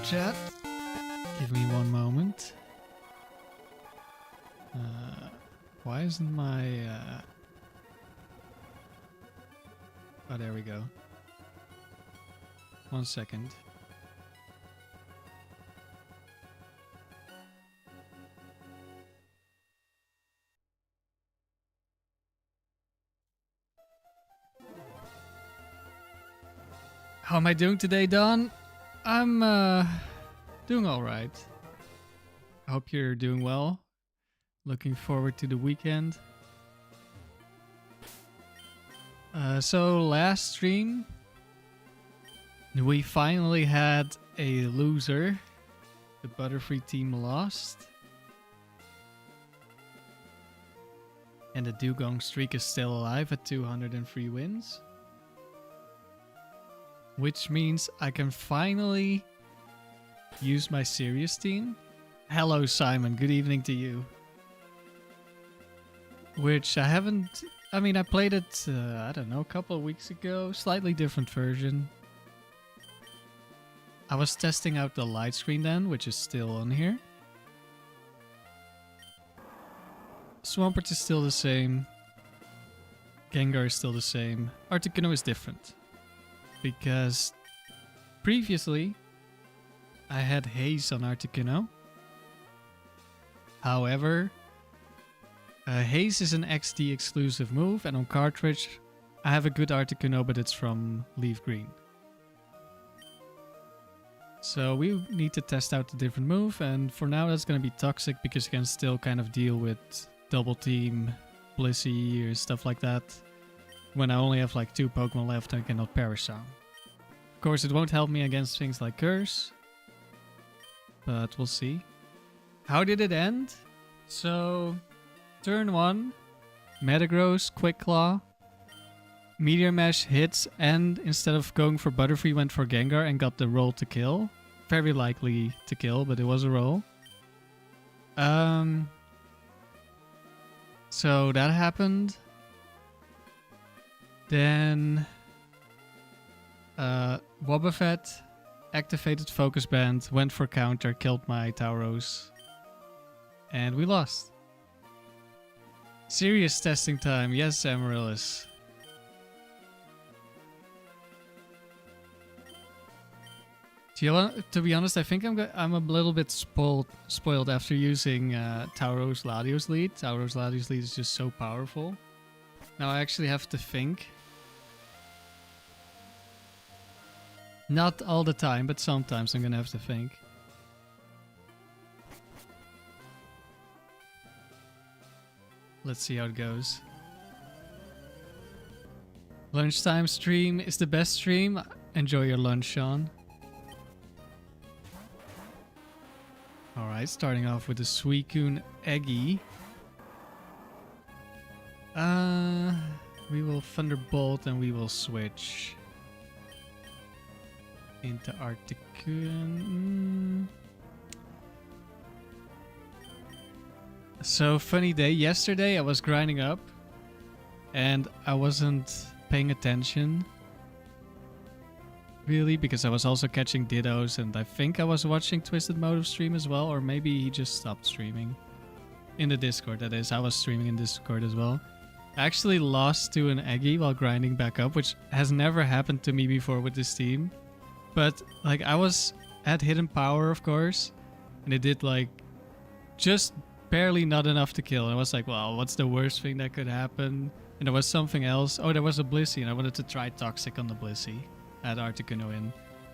chat. Give me one moment. Why isn't my... Oh, there we go. 1 second. How am I doing today, Don? I'm doing alright. I hope you're doing well. Looking forward to the weekend. So last stream, we finally had a loser. The Butterfree team lost. And the dewgang streak is still alive at 203 wins. Which means I can finally use my serious team. Hello Simon, good evening to you. Which I haven't... I mean, I played it, I don't know, a couple of weeks ago. Slightly different version. I was testing out the light screen then, which is still on here. Swampert is still the same. Gengar is still the same. Articuno is different. Because previously I had haze on Articuno. However, haze is an XD exclusive move, and on cartridge I have a good Articuno, but it's from Leaf Green. So we need to test out the different move, and for now that's going to be toxic because you can still kind of deal with double team, Blissey or stuff like that. When I only have like 2 Pokemon left, I cannot Perish Sound. Of course, it won't help me against things like Curse, but we'll see. How did it end? So, turn 1, Metagross, Quick Claw, Meteor Mash hits, and instead of going for Butterfree, went for Gengar and got the roll to kill. Very likely to kill, but it was a roll. So that happened. Then Wobbuffet activated Focus Band, went for counter, killed my Tauros, and we lost. Serious testing time, yes, Amaryllis. To be honest, I think I'm a little bit spoiled after using Tauros Latios lead. Tauros Latios lead is just so powerful. Now I actually have to think. Not all the time, but sometimes I'm gonna have to think. Let's see how it goes. Lunchtime stream is the best stream. Enjoy your lunch, Sean. Alright, starting off with the Suicune Eggy. We will Thunderbolt and we will switch into Articuno. So, funny day. Yesterday I was grinding up and I wasn't paying attention really because I was also catching Dittos, and I think I was watching Twisted Motive stream as well, or maybe he just stopped streaming. In the Discord, that is. I was streaming in Discord as well. I actually lost to an Eggy while grinding back up, which has never happened to me before with this team. But, like, I was at Hidden Power, of course, and it did, like, just barely not enough to kill. And I was like, well, what's the worst thing that could happen? And there was something else. Oh, there was a Blissey, and I wanted to try Toxic on the Blissey. I had Articuno in.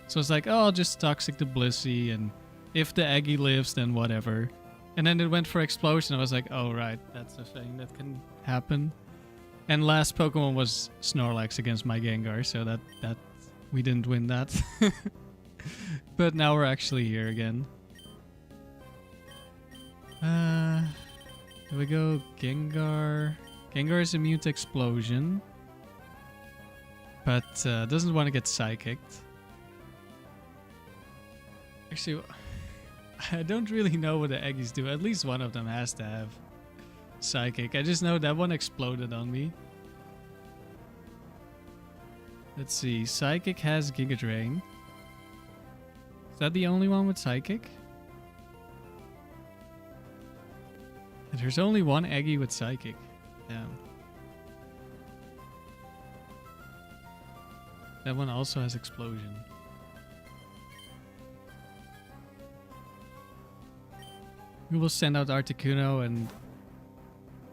So I was like, oh, I'll just Toxic the Blissey, and if the Eggy lives, then whatever. And then it went for Explosion. I was like, oh, right, that's the thing that can happen. And last Pokemon was Snorlax against my Gengar, so that we didn't win that. But now we're actually here again. Here we go, Gengar. Gengar is immune to Explosion, but doesn't want to get Psychicked. Actually, I don't really know what the Eggies do. At least one of them has to have Psychic. I just know that one exploded on me. Let's see. Psychic has Giga Drain. Is that the only one with Psychic? There's only one Eggy with Psychic. Damn. That one also has Explosion. We will send out Articuno, and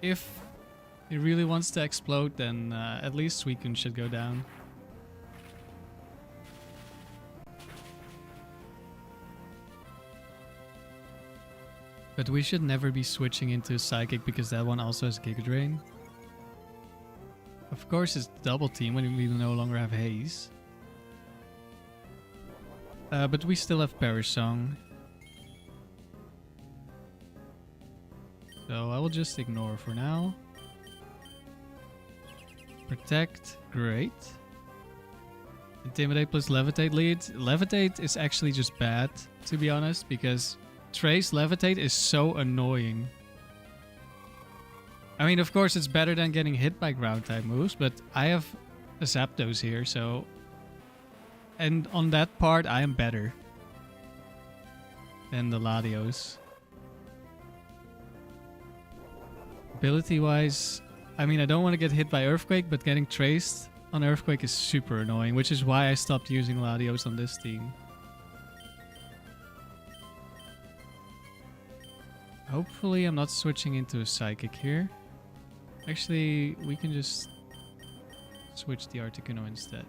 if it really wants to explode, then at least Suicune should go down. But we should never be switching into Psychic because that one also has Giga Drain. Of course it's double team when we no longer have Haze. But we still have Perish Song. So I will just ignore for now. Protect, great. Intimidate plus Levitate lead. Levitate is actually just bad, to be honest, because Trace Levitate is so annoying. I mean, of course, it's better than getting hit by ground type moves, but I have a Zapdos here, so... And on that part, I am better than the Latios. Ability-wise, I mean, I don't want to get hit by Earthquake, but getting traced on Earthquake is super annoying, which is why I stopped using Latios on this team. Hopefully I'm not switching into a Psychic here. Actually, we can just switch the Articuno instead.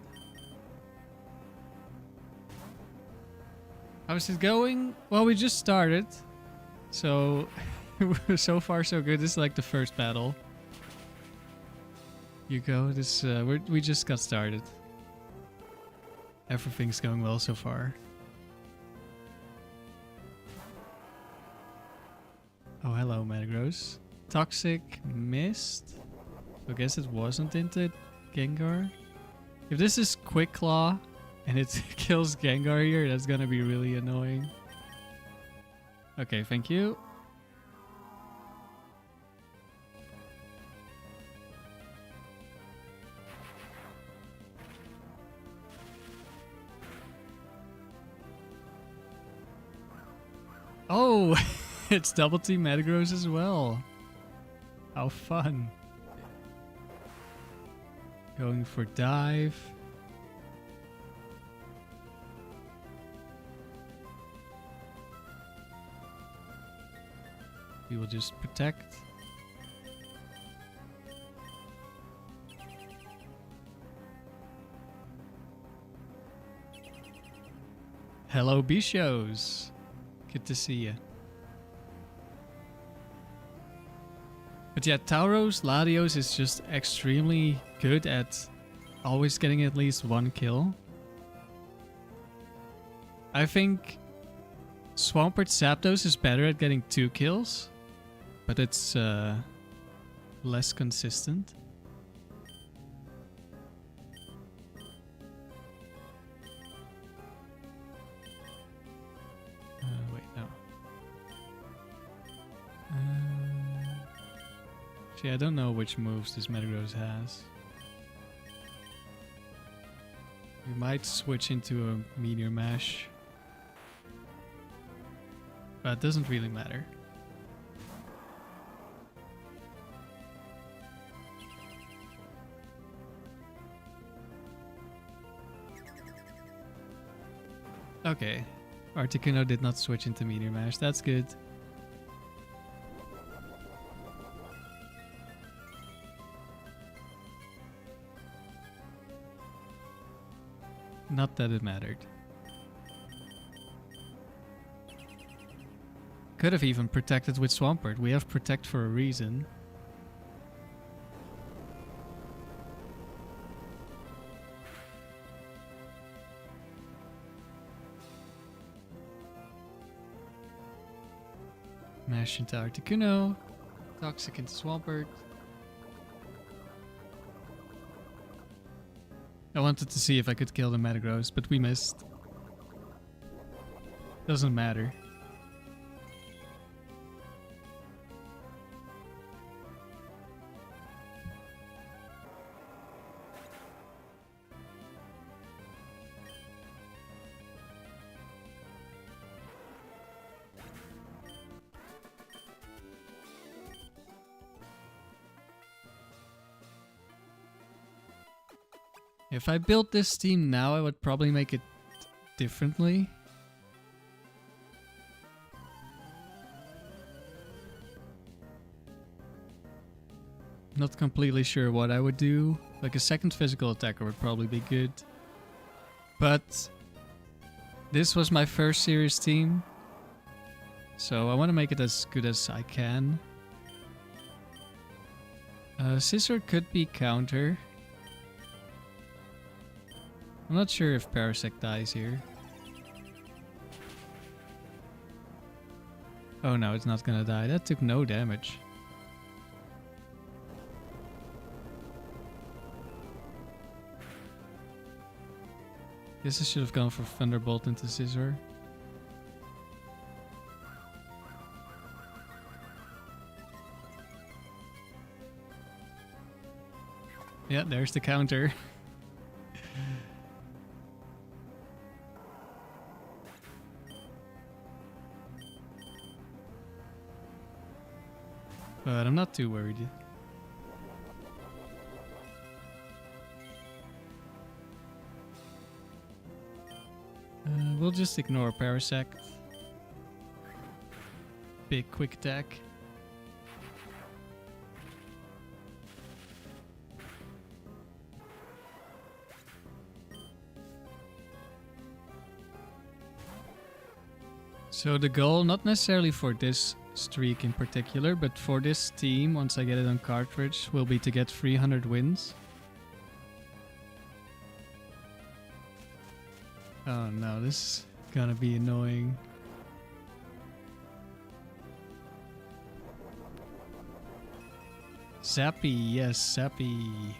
How's it going? Well, we just started. So, so far so good. This is like the first battle. You go. This we just got started. Everything's going well so far. Oh, hello, Metagross. Toxic missed. I guess it wasn't into Gengar. If this is Quick Claw and it kills Gengar here, that's gonna be really annoying. Okay, thank you. Oh! It's double team Metagross as well. How fun. Going for dive. We will just protect. Hello, Bichos. Good to see you. But yeah, Tauros, Latios is just extremely good at always getting at least one kill. I think Swampert Zapdos is better at getting 2 kills, but it's less consistent. Wait, no. Actually, I don't know which moves this Metagross has. We might switch into a Meteor Mash. But it doesn't really matter. Okay. Articuno did not switch into Meteor Mash. That's good. Not that it mattered. Could have even protected with Swampert. We have protect for a reason. Mash into Articuno. Toxic into Swampert. I wanted to see if I could kill the Metagross, but we missed. Doesn't matter. If I built this team now, I would probably make it differently. Not completely sure what I would do. Like a second physical attacker would probably be good. But this was my first serious team. So I want to make it as good as I can. Scissor could be counter. I'm not sure if Parasect dies here. Oh no, it's not gonna die. That took no damage. Guess I should have gone for Thunderbolt into Scissor. Yeah, there's the counter. But I'm not too worried. We'll just ignore Parasect. Big quick attack. So the goal, not necessarily for this streak in particular, but for this team, once I get it on cartridge, will be to get 300 wins. Oh no, this is gonna be annoying. Zappy, yes, Zappy.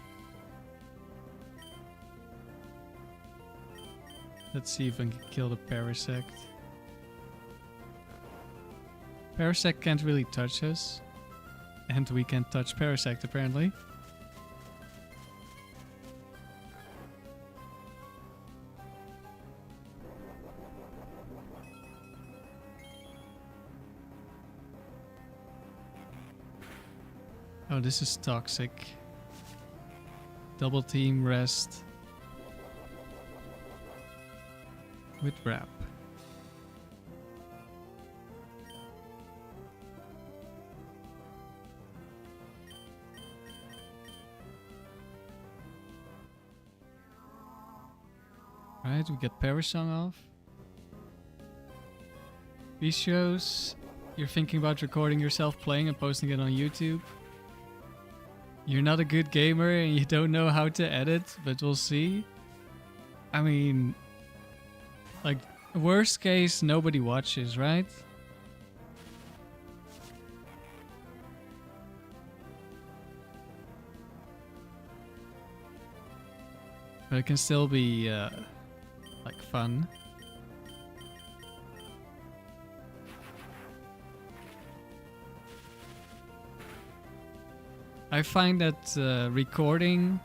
Let's see if I can kill the Parasect. Parasect can't really touch us. And we can't touch Parasect apparently. Oh, this is toxic. Double team rest. With wrap. Right, we get Parasong off. Vicious, you're thinking about recording yourself playing and posting it on YouTube. You're not a good gamer and you don't know how to edit, but we'll see. I mean, like, worst case, nobody watches, right? But it can still be, like, fun. I find that recording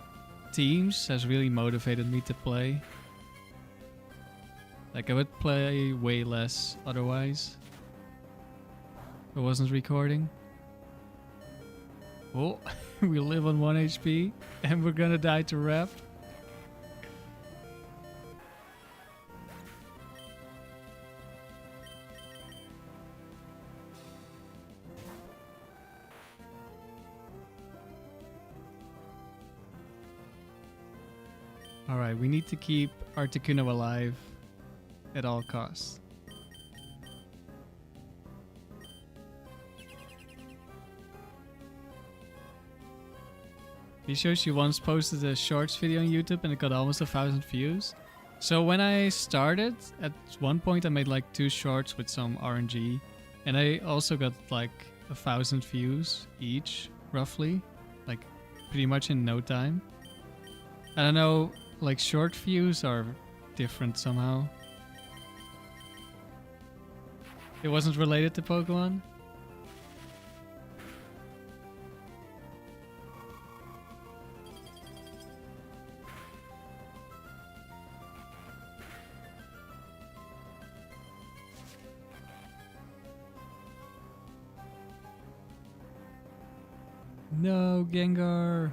teams has really motivated me to play. Like, I would play way less otherwise if I wasn't recording. Oh, we live on 1 HP and we're gonna die to rep. Alright, we need to keep Articuno alive at all costs. He shows you once posted a shorts video on YouTube and it got almost 1,000 views. So when I started, at one point I made like 2 shorts with some RNG. And I also got like 1,000 views each, roughly. Like pretty much in no time. I don't know, like short views are different somehow. It wasn't related to Pokemon? No, Gengar.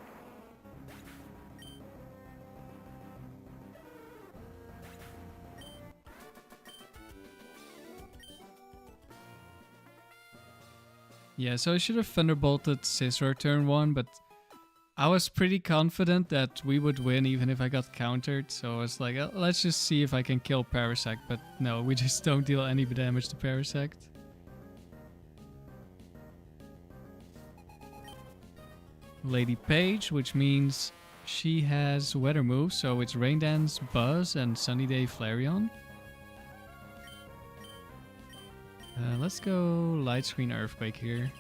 Yeah, so I should have Thunderbolted Scizor turn 1, but I was pretty confident that we would win even if I got countered. So I was like, let's just see if I can kill Parasect. But no, we just don't deal any damage to Parasect. Lady Page, which means she has weather moves. So it's Rain Dance, Buzz, and Sunny Day Flareon. Let's go Light Screen Earthquake here.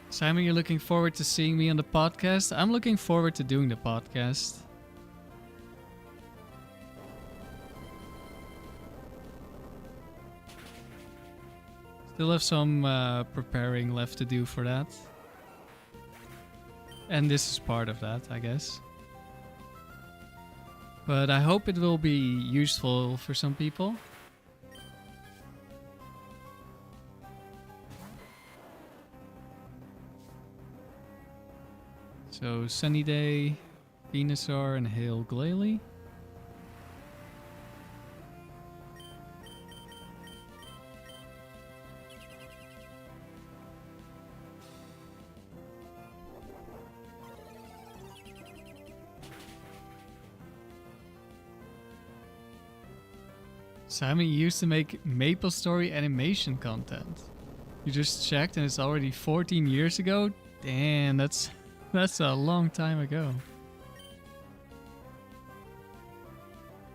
Simon, you're looking forward to seeing me on the podcast? I'm looking forward to doing the podcast. Still have some preparing left to do for that. And this is part of that, I guess. But I hope it will be useful for some people. So Sunny Day, Venusaur, and Hail Glalie. Simon, you used to make Maple Story animation content. You just checked and it's already 14 years ago? Damn, that's a long time ago.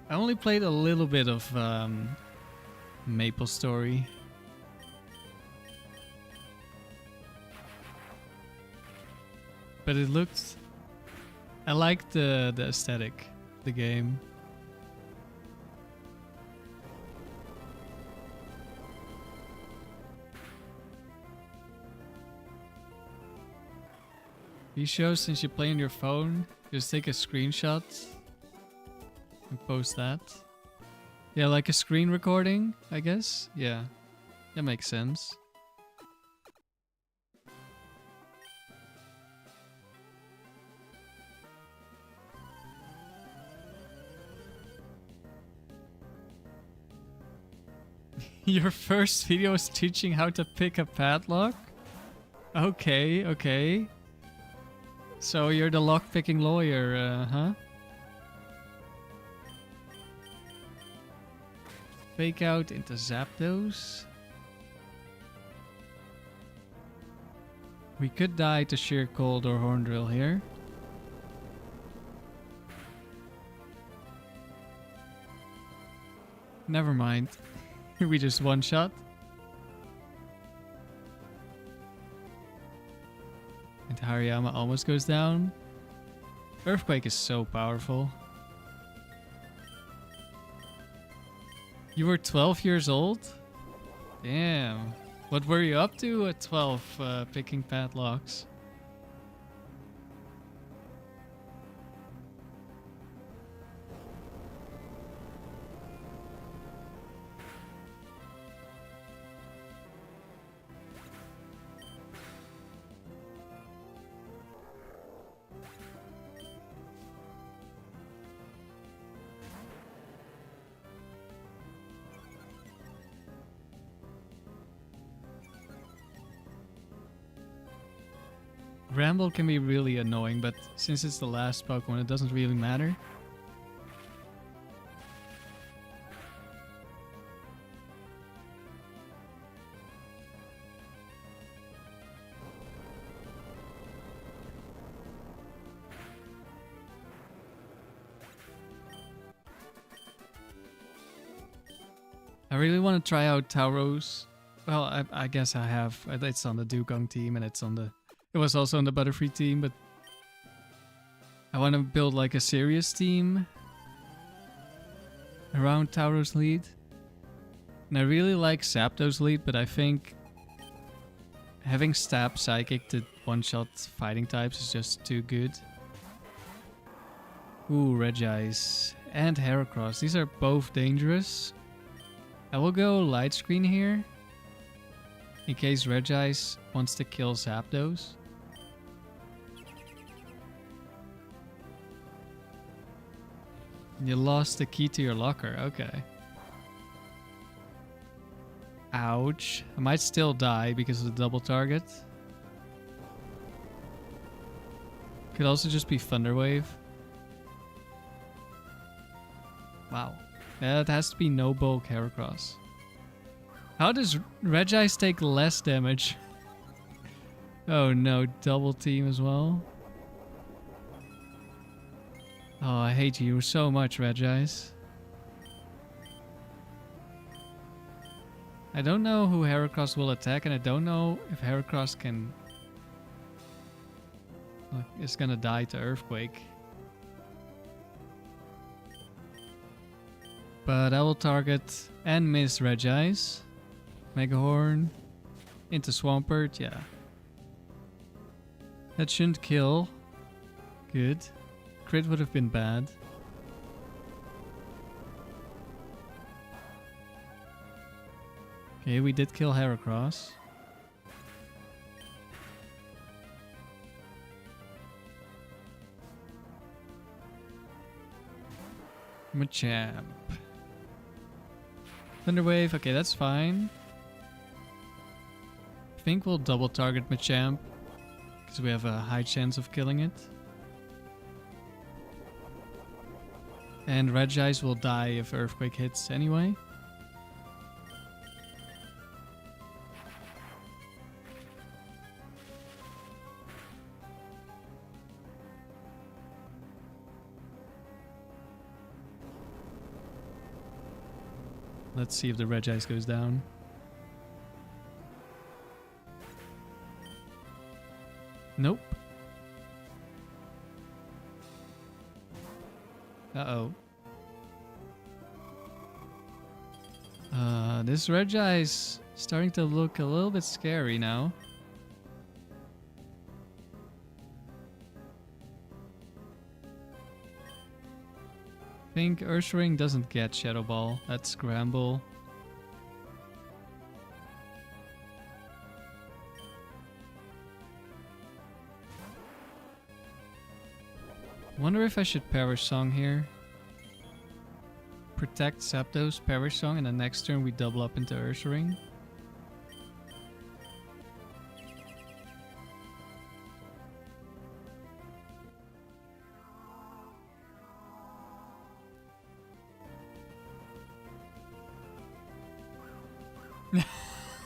I only played a little bit of Maple Story. But it looked... I liked the aesthetic of the game. These shows, since you play on your phone, just take a screenshot and post that. Yeah, like a screen recording, I guess. Yeah, that makes sense. Your first video was teaching how to pick a padlock? Okay, okay. So you're the lock-picking lawyer, huh? Fake out into Zapdos. We could die to sheer cold or horn drill here. Never mind. We just one shot. And Hariyama almost goes down. Earthquake is so powerful. You were 12 years old? Damn. What were you up to at 12 picking padlocks? Ramble can be really annoying, but since it's the last Pokemon, it doesn't really matter. I really want to try out Tauros. Well, I guess I have. It's on the dewgang team and it's on the... It was also on the Butterfree team, but I want to build like a serious team around Tauros lead. And I really like Zapdos lead, but I think having Stab Psychic to one-shot fighting types is just too good. Ooh, Regice and Heracross. These are both dangerous. I will go Light Screen here in case Regice wants to kill Zapdos. You lost the key to your locker, okay. Ouch. I might still die because of the double target. Could also just be Thunder Wave. Wow. Yeah, it has to be no bulk Heracross. How does Regice take less damage? Oh no, double team as well. Oh, I hate you so much, Regice. I don't know who Heracross will attack, and I don't know if Heracross can... Look, it's gonna die to Earthquake. But I will target and miss Regice. Megahorn. Into Swampert, yeah. That shouldn't kill. Good. Crit would have been bad. Okay, we did kill Heracross. Machamp. Thunderwave, okay, that's fine. I think we'll double target Machamp because we have a high chance of killing it. And Regice will die if Earthquake hits anyway. Let's see if the Regice goes down. Nope. Uh-oh. This Regice starting to look a little bit scary now. I think Ursaring doesn't get Shadow Ball. That's Scramble. Wonder if I should Perish Song here. Protect Zapdos, Perish Song, and the next turn we double up into Ursaring.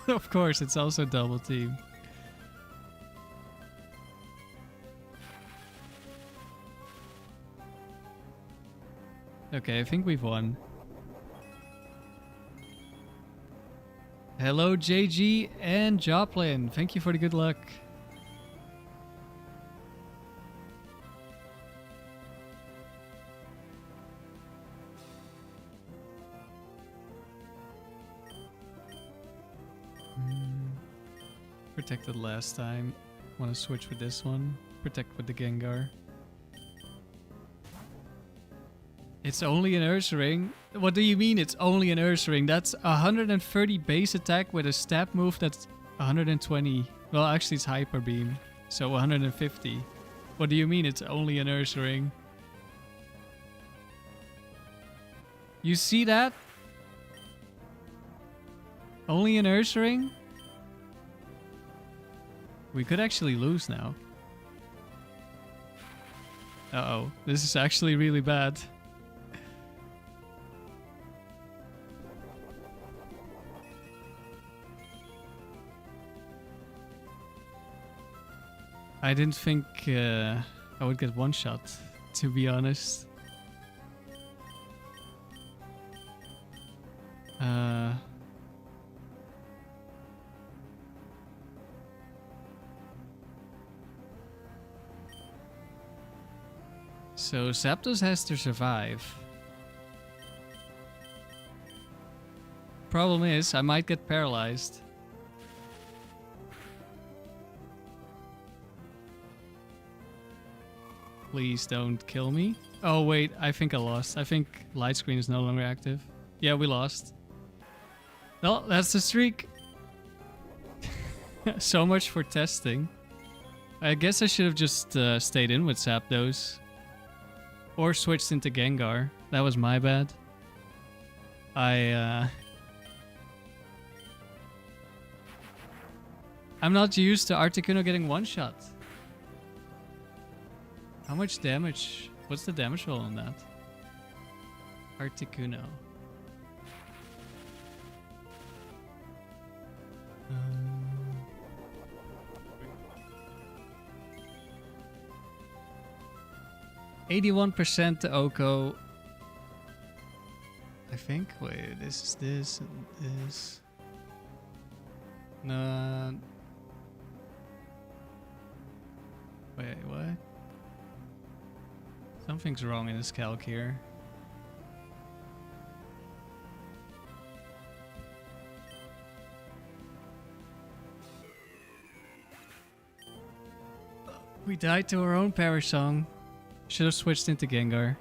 Of course, it's also double team. Okay, I think we've won. Hello, JG and Joplin. Thank you for the good luck. Protected last time. Want to switch with this one. Protect with the Gengar. It's only an Ursaring? What do you mean it's only an Ursaring? That's 130 base attack with a stab move that's 120. Well, actually it's Hyper Beam. So 150. What do you mean it's only an Ursaring? You see that? Only an Ursaring? We could actually lose now. Uh-oh. This is actually really bad. I didn't think I would get one shot, to be honest. So Zapdos has to survive. Problem is, I might get paralyzed. Please don't kill me. Oh wait, I think I lost. I think light screen is no longer active. Yeah, we lost. Well, that's the streak. So much for testing. I guess I should have just stayed in with Zapdos. Or switched into Gengar. That was my bad. I I'm not used to Articuno getting one shot. How much damage? What's the damage roll on that? Articuno. 81% to Oko. I think. Wait, this is this and this. No. Wait, what? Something's wrong in this calc here. We died to our own Perish song. Should have switched into Gengar.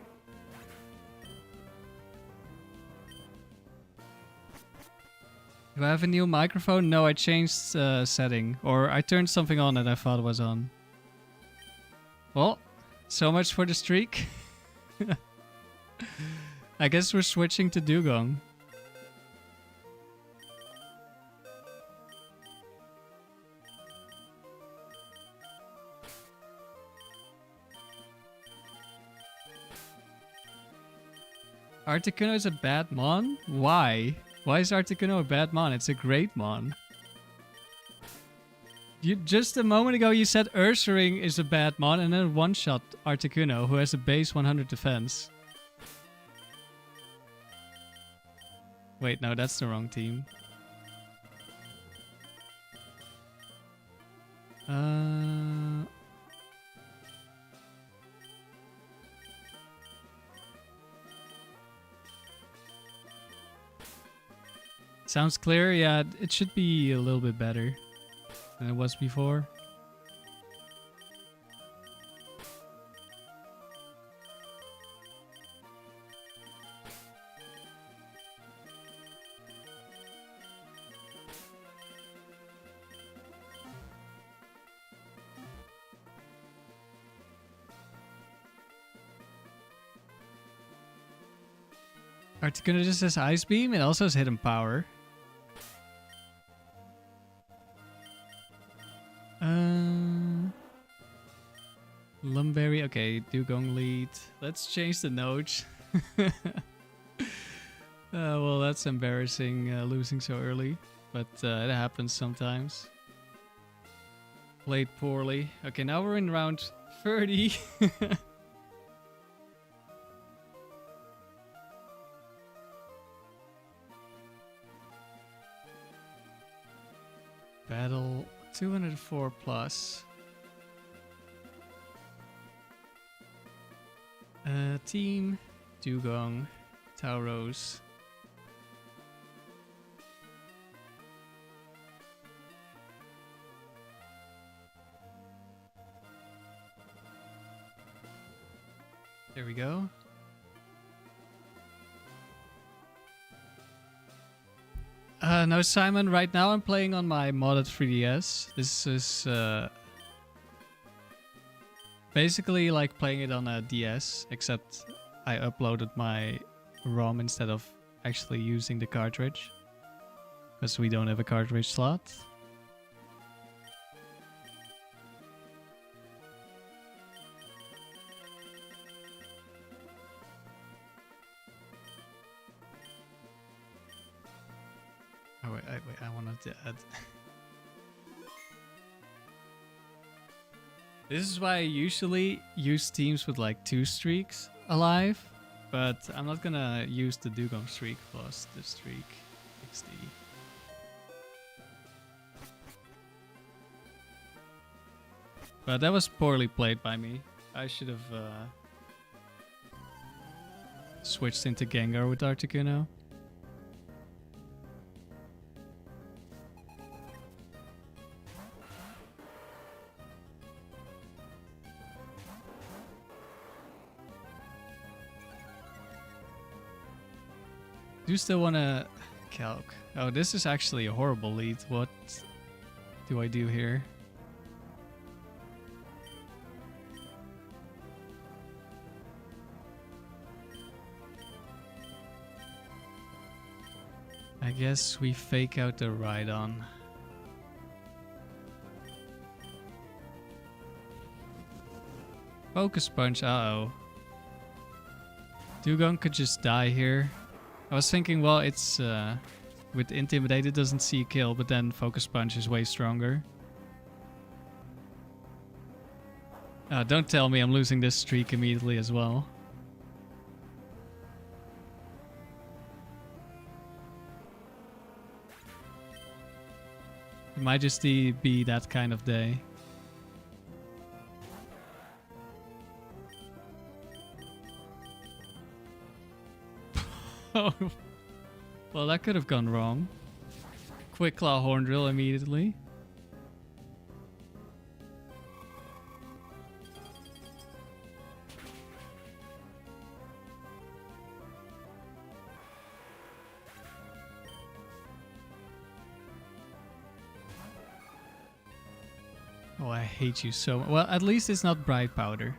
Do I have a new microphone? No, I changed setting. Or I turned something on that I thought was on. Well, so much for the streak. I guess we're switching to dewgang. Articuno is a bad mon? Why? Why is Articuno a bad mon? It's a great mon. You just a moment ago you said Ursaring is a bad mon and then one-shot Articuno who has a base 100 defense. Wait, no, that's the wrong team. Sounds clear? Yeah, it should be a little bit better than it was before. Articuno just has Ice Beam, it also has Hidden Power. Lum Berry, okay, dewgang lead. Let's change the notes. Well, that's embarrassing, losing so early, but it happens sometimes. Played poorly. Okay, now we're in round 30. Battle 204 plus. Team dewgang, Tauros. There we go. No, Simon, right now I'm playing on my modded 3DS. This is basically like playing it on a DS, except I uploaded my ROM instead of actually using the cartridge. Because we don't have a cartridge slot. Oh wait, I wanted to add. This is why I usually use teams with like 2 streaks alive, but I'm not gonna use the dewgang streak plus the streak XD. But that was poorly played by me. I should have switched into Gengar with Articuno. Do you still want to calc? Oh, this is actually a horrible lead. What do I do here? I guess we fake out the ride-on. Focus punch, uh-oh. Dewgang could just die here. I was thinking, well, it's with Intimidate it doesn't see a kill, but then Focus Punch is way stronger. Don't tell me I'm losing this streak immediately as well. It might just be that kind of day. Oh, well, that could have gone wrong. Quick Claw Horn Drill immediately. Oh, I hate you so much. Well, at least it's not Bright Powder.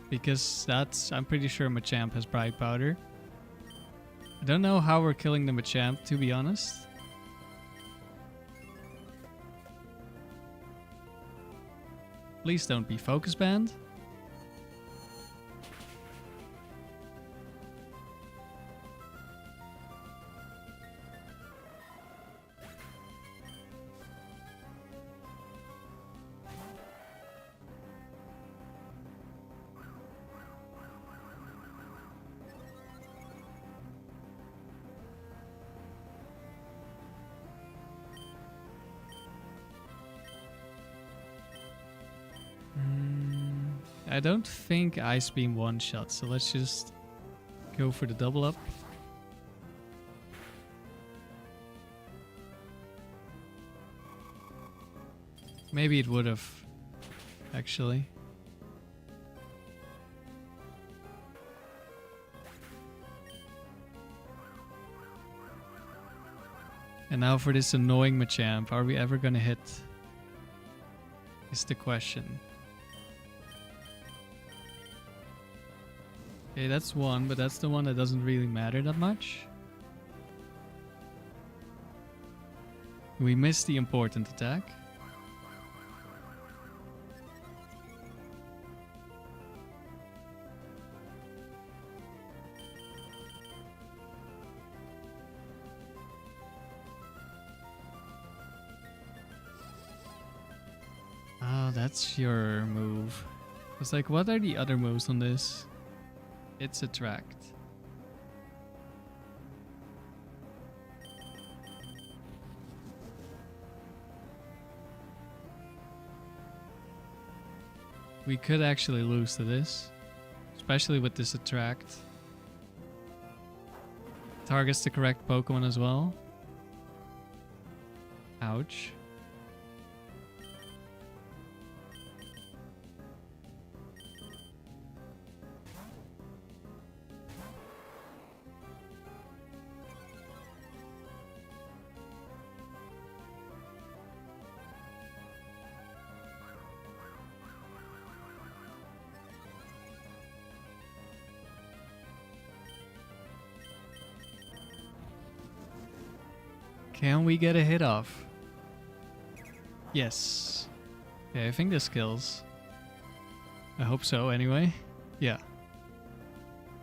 Because that's... I'm pretty sure Machamp has Bright Powder. I don't know how we're killing the Machamp, to be honest. Please don't be Focus Banned. I don't think Ice Beam one-shot, so let's just go for the double up. Maybe it would have, actually. And now for this annoying Machamp, are we ever gonna hit? Is the question. Okay, that's one, but that's the one that doesn't really matter that much. We missed the important attack. Oh, that's your move. I was like, what are the other moves on this? It's Attract. We could actually lose to this, especially with this Attract. Targets the correct Pokemon as well. Ouch. Can we get a hit off? Yes. Okay, I think this kills. I hope so anyway. Yeah.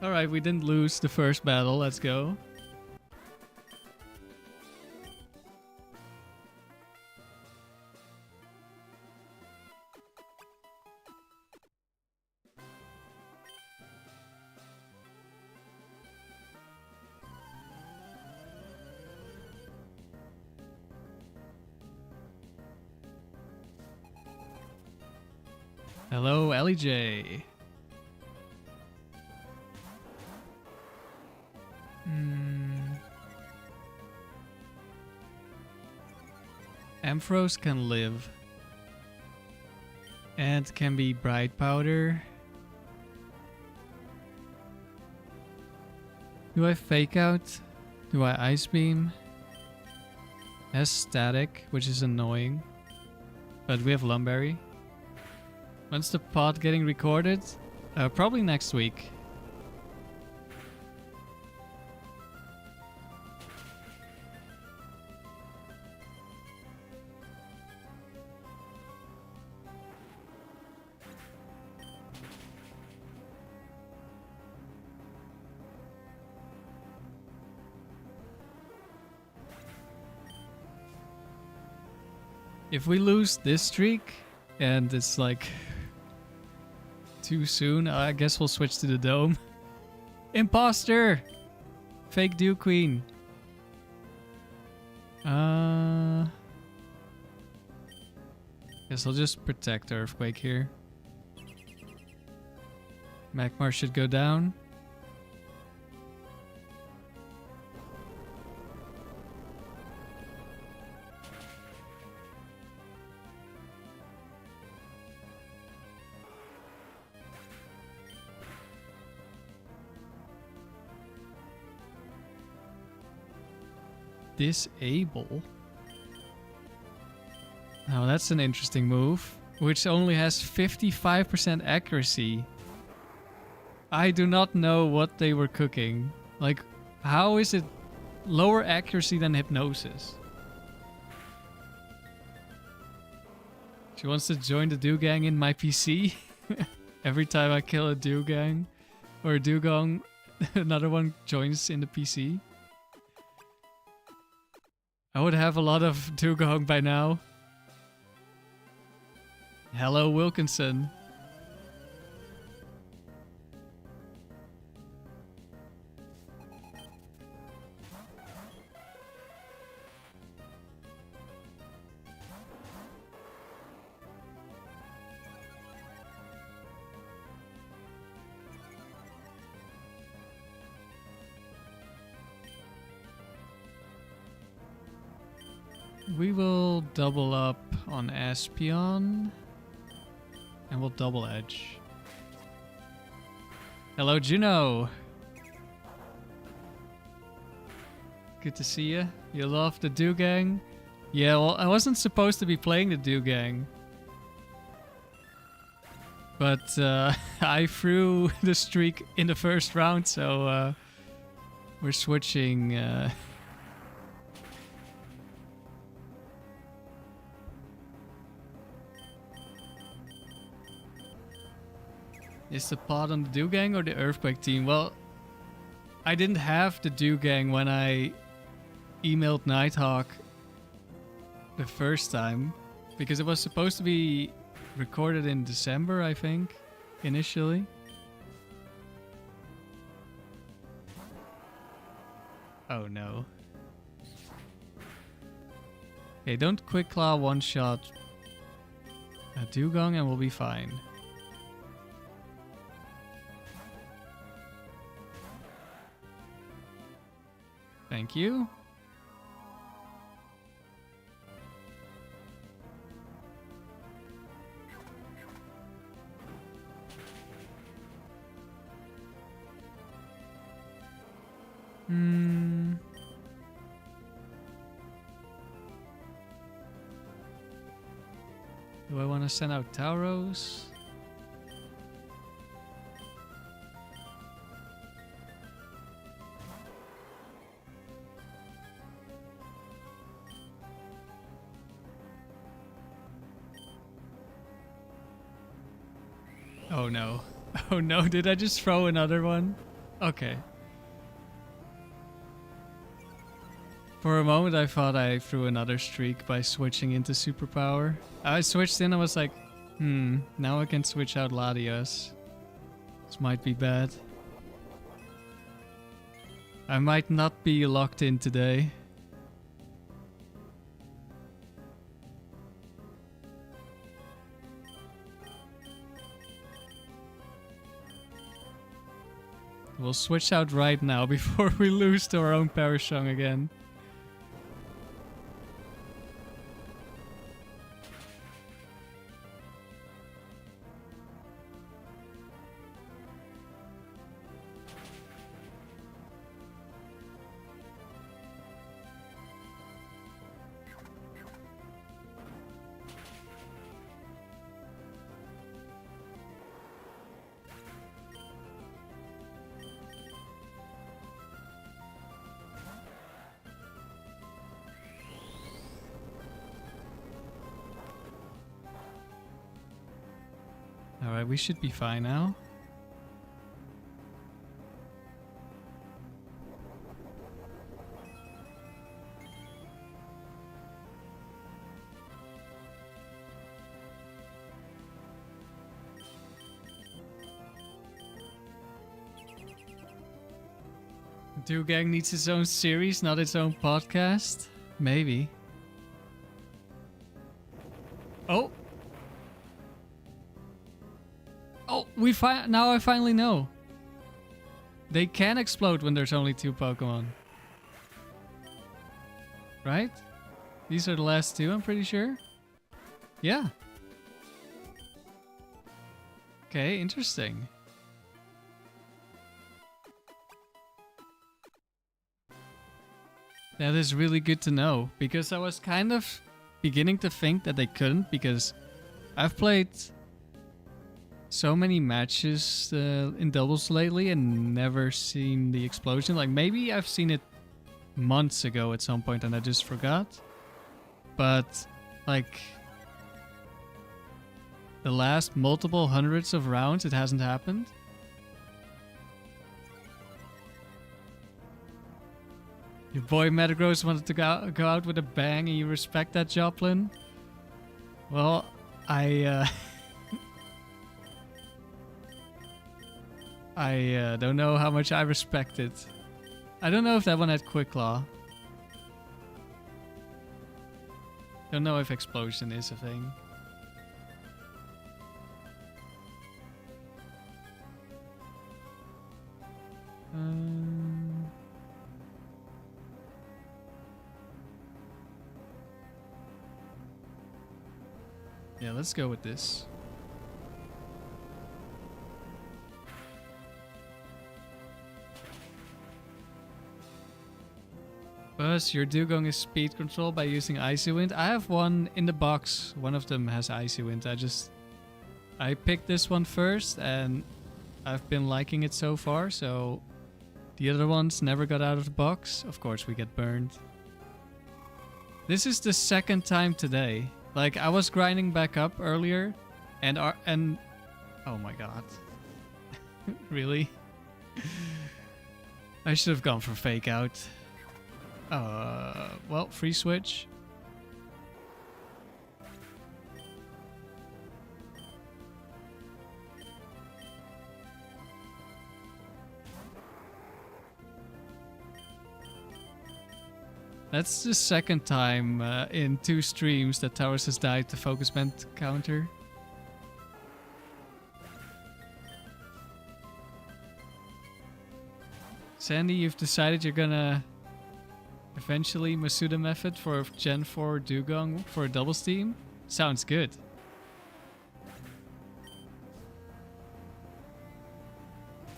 Alright, we didn't lose the first battle. Let's go. Hello, LEJ. Ampharos can live. And can be Bright Powder. Do I Fake Out? Do I Ice Beam? Has Static, which is annoying. But we have Lum Berry. When's the pod getting recorded? Probably next week. If we lose this streak and it's like too soon, I guess we'll switch to the dome. Imposter! Fake Dew Queen. Guess I'll just protect Earthquake here. Magmar should go down. Disable. Now that's an interesting move, which only has 55% accuracy. I do not know what they were cooking. Like, how is it lower accuracy than hypnosis? She wants to join the dewgang in my PC. Every time I kill a dewgang or a dewgong, another one joins in the PC. I would have a lot of dewgong by now. Hello, Wilkinson. We will double up on Espeon. And we'll double edge. Hello, Juno. Good to see you. You love the dewgang? Yeah, well, I wasn't supposed to be playing the dewgang. But I threw the streak in the first round, so we're switching. Is the pod on the dewgang or the Earthquake team? Well, I didn't have the dewgang when I emailed Nighthawk the first time, because it was supposed to be recorded in December, I think, initially. Oh no. Okay, don't Quick Claw one-shot a dewgang and we'll be fine. Thank you. Do I want to send out Tauros? Oh no. Oh no, did I just throw another one? Okay. For a moment I thought I threw another streak by switching into superpower. I switched in and was like, now I can switch out Latios. This might be bad. I might not be locked in today. We'll switch out right now before we lose to our own Parashung again. Alright, we should be fine now. Dewgang needs its own series, not its own podcast? Maybe. Oh! Oh, now I finally know. They can explode when there's only 2 Pokemon. Right? These are the last 2, I'm pretty sure. Yeah. Okay, interesting. That is really good to know, because I was kind of beginning to think that they couldn't, because I've played so many matches in doubles lately and never seen the explosion. Like, maybe I've seen it months ago at some point and I just forgot. But, like, the last multiple hundreds of rounds, it hasn't happened. Your boy Metagross wanted to go out with a bang, and you respect that, Joplin? Well, I don't know how much I respect it. I don't know if that one had Quick Claw. Don't know if Explosion is a thing. Yeah, let's go with this. Buzz, your dugong is speed control by using Icy Wind. I have one in the box. One of them has Icy Wind. I picked this one first and I've been liking it so far, so the other ones never got out of the box. Of course, we get burned. This is the second time today. Like, I was grinding back up earlier, and oh my god. Really? I should have gone for Fake Out. Well, free switch. That's the second time in 2 streams that Towers has died to Focus Band counter. Sandy, you've decided you're gonna eventually Masuda method for Gen 4 Dewgang for a doubles team? Sounds good.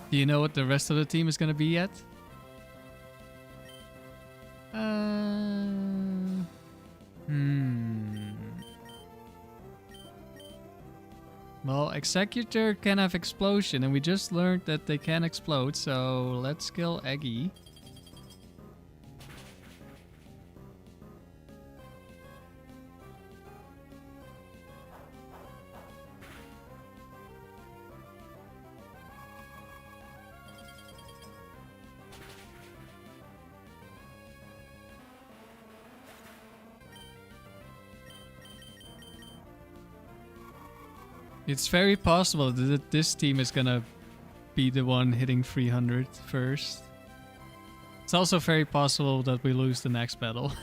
Do you know what the rest of the team is gonna be yet? Well, Executor can have Explosion, and we just learned that they can explode, so let's kill Eggy. It's very possible that this team is gonna be the one hitting 300 first. It's also very possible that we lose the next battle.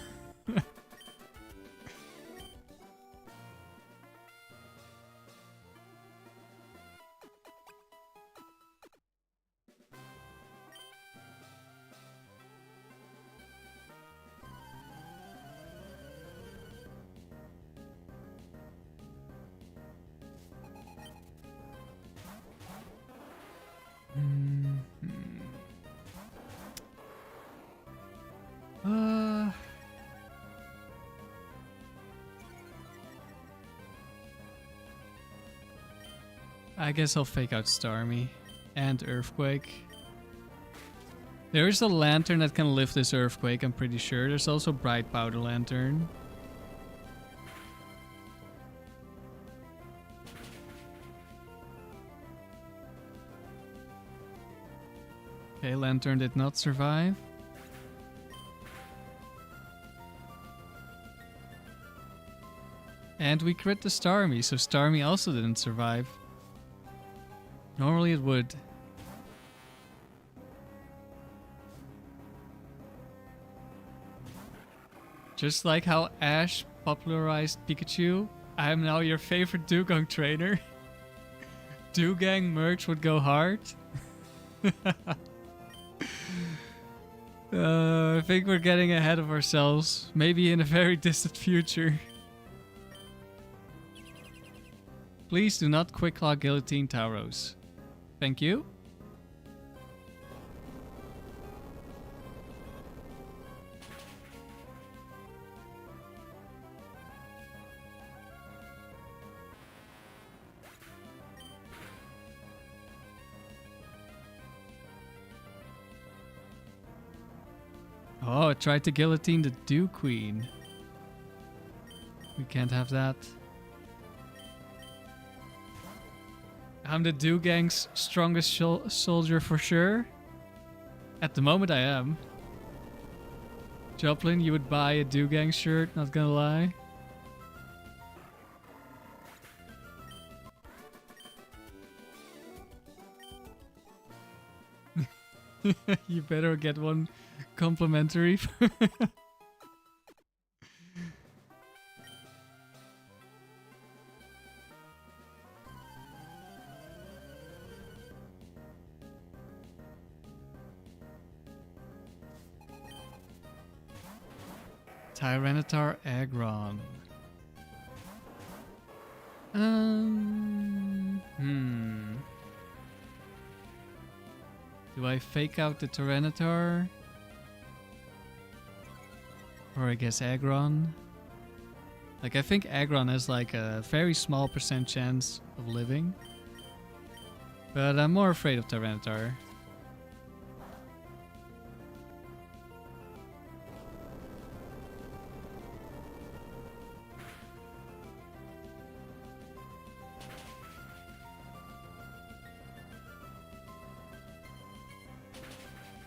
I guess I'll Fake Out Starmie and Earthquake. There is a Lantern that can lift this Earthquake, I'm pretty sure. There's also Bright Powder Lantern. Okay, Lantern did not survive. And we crit the Starmie, so Starmie also didn't survive. Normally it would. Just like how Ash popularized Pikachu, I am now your favorite dewgang trainer. Dewgang merch would go hard. I think we're getting ahead of ourselves. Maybe in a very distant future. Please do not quick claw guillotine Tauros. Thank you. Oh, it tried to guillotine the Dew Queen. We can't have that. I'm the Dewgang's strongest soldier for sure. At the moment I am. Joplin, you would buy a Dewgang shirt, not gonna lie. You better get one complimentary. Tyranitar Aggron. Do I fake out the Tyranitar? Or I guess Aggron? Like, I think Aggron has like a very small % chance of living. But I'm more afraid of Tyranitar.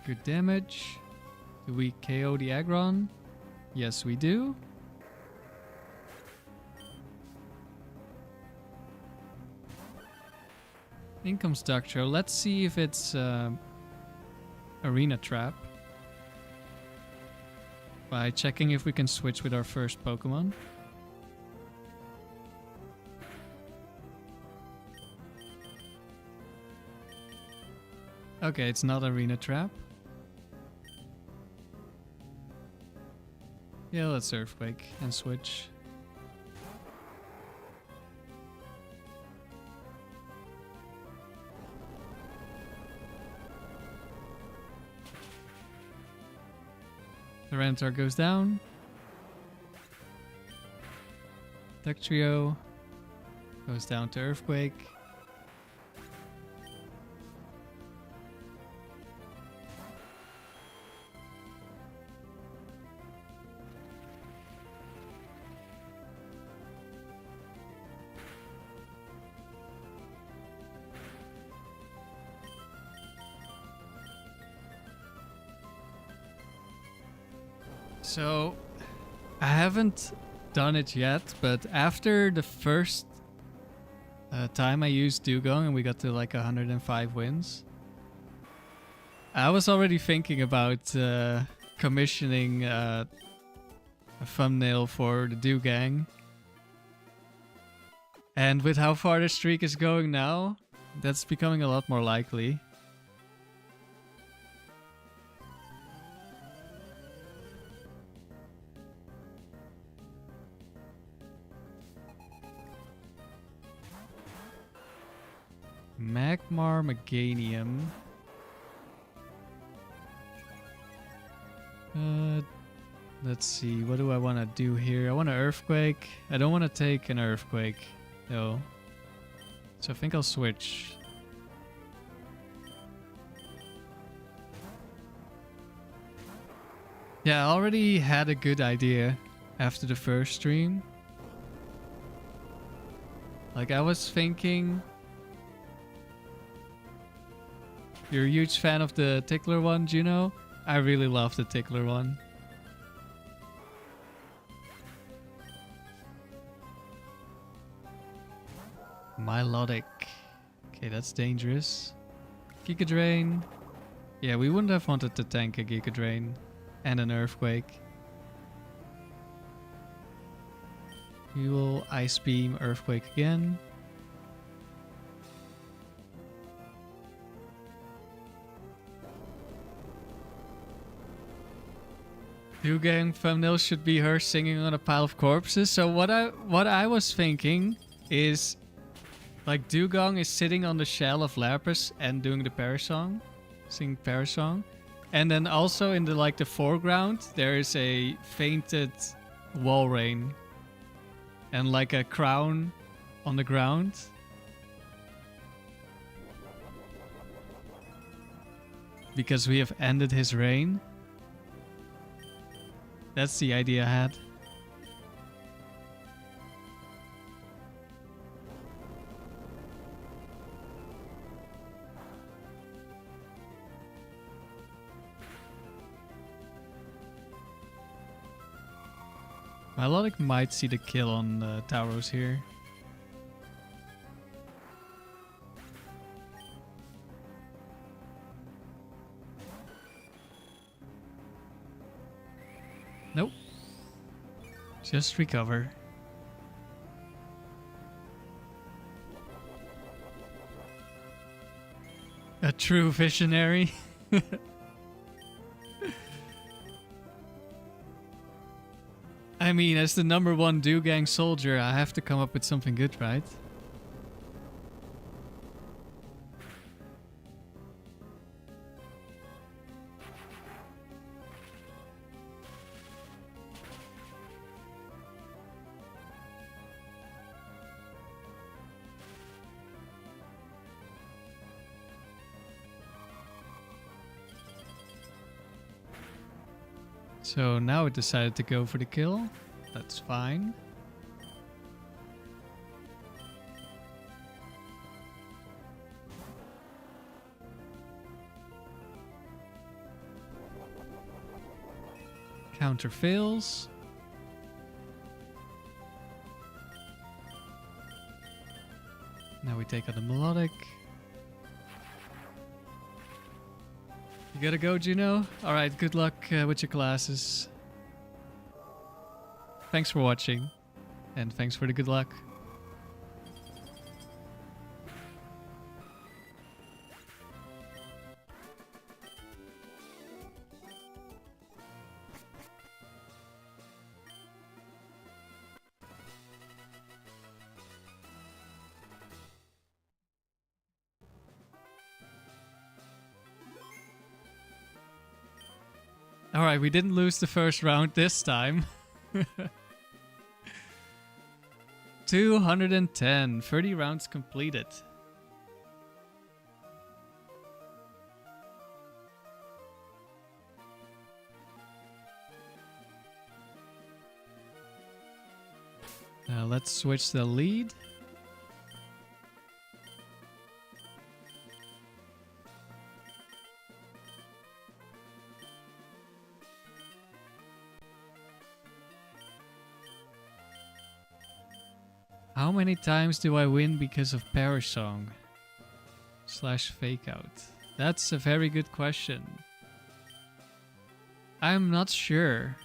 Good damage. Do we KO the Aggron? Yes, we do. In comes Ductro. Let's see if it's Arena Trap. By checking if we can switch with our first Pokemon. Okay, it's not Arena Trap. Yeah, let's Earthquake and switch. Tyranitar goes down. Dugtrio goes down to Earthquake. So, I haven't done it yet, but after the first time I used dewgang and we got to like 105 wins, I was already thinking about commissioning a thumbnail for the dewgang. And with how far the streak is going now, that's becoming a lot more likely. Magmar Meganium. Let's see, what do I want to do here? I want an Earthquake. I don't want to take an Earthquake, though. So I think I'll switch. Yeah, I already had a good idea after the first stream. Like, I was thinking... You're a huge fan of the Tickler one, Juno? I really love the Tickler one. Milotic. Okay, that's dangerous. Giga Drain. Yeah, we wouldn't have wanted to tank a Giga Drain and an Earthquake. We will Ice Beam Earthquake again. Dewgang thumbnail should be her singing on a pile of corpses. So what I was thinking is, like, Dewgang is sitting on the shell of Lapras and doing the Parasong, singing Parasong, and then also in the foreground there is a fainted Walrein and like a crown on the ground. Because we have ended his reign. That's the idea I had. Milotic might see the kill on Tauros here. Nope. Just recover. A true visionary. I mean, as the #1 Dewgang soldier, I have to come up with something good, right? So now it decided to go for the kill. That's fine. Counter fails. Now we take out the melodic. You gotta go, Juno? Alright, good luck with your classes. Thanks for watching. And thanks for the good luck. Alright, we didn't lose the first round this time. 210, 30 rounds completed. Now let's switch the lead. How many times do I win because of Parasong / fake out? That's a very good question. I'm not sure.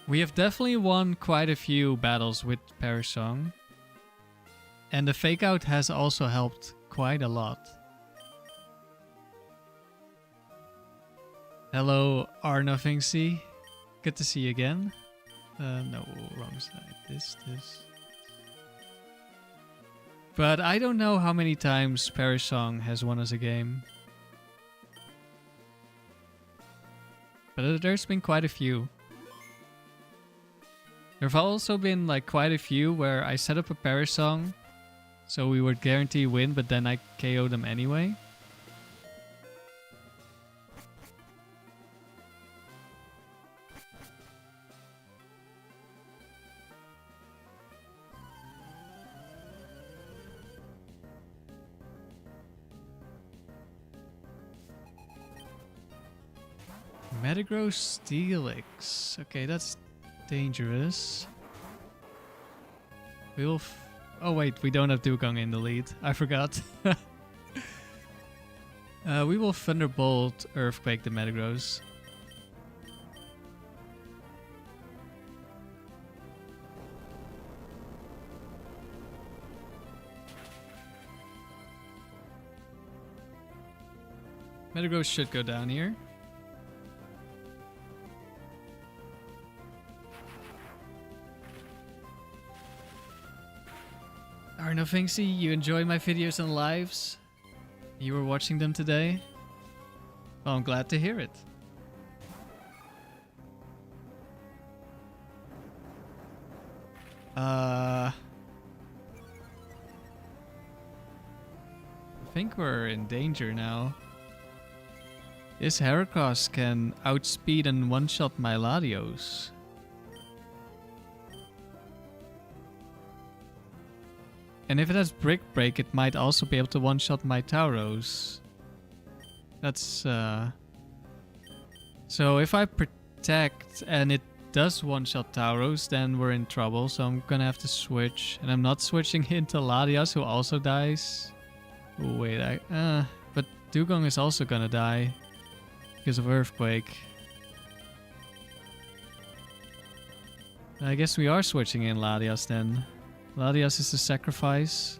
We have definitely won quite a few battles with Parasong. And the fake out has also helped quite a lot. Hello, Arnovingsy. Good to see you again. No, wrong side. This. But I don't know how many times Parasong has won us a game. But there's been quite a few. There have also been like quite a few where I set up a Parasong so we would guarantee win, but then I KO them anyway. Metagross Steelix. Okay, that's dangerous. We'll. Oh wait, we don't have dewgang in the lead. I forgot. We will Thunderbolt Earthquake the Metagross. Metagross should go down here. Arno Finksy, you enjoy my videos and lives? You were watching them today? Well, I'm glad to hear it. I think we're in danger now. This Heracross can outspeed and one-shot my Latios. And if it has Brick Break, it might also be able to one-shot my Tauros. That's So if I protect and it does one-shot Tauros, then we're in trouble. So I'm gonna have to switch. And I'm not switching into Latias, who also dies. Oh, wait, but dewgang is also gonna die because of Earthquake. I guess we are switching in Latias then. Latias is the sacrifice.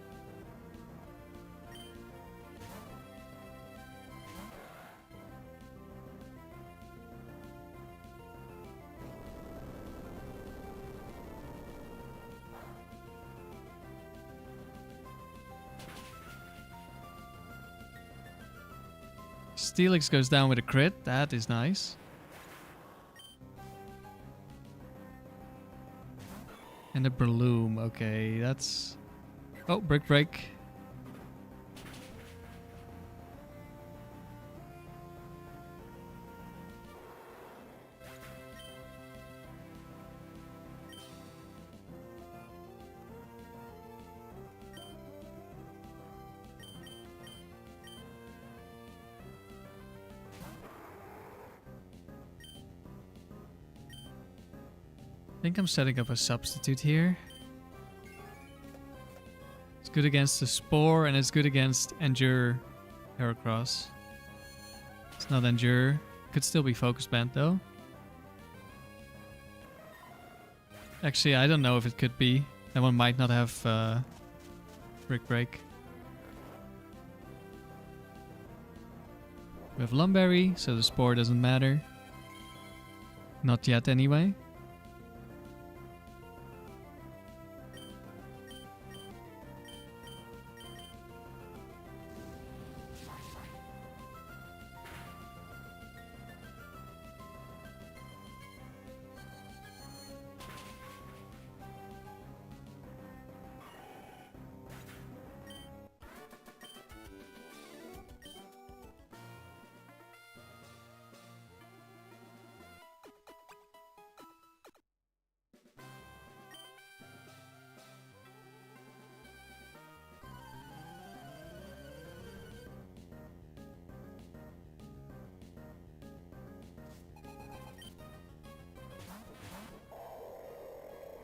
Steelix goes down with a crit. That is nice. And a Breloom. Okay, that's... Oh, Brick Break. I think I'm setting up a substitute here. It's good against the Spore and it's good against Endure Heracross. It's not Endure. Could still be Focus Band though. Actually, I don't know if it could be. That one might not have Brick Break. We have Lum Berry, so the Spore doesn't matter. Not yet anyway.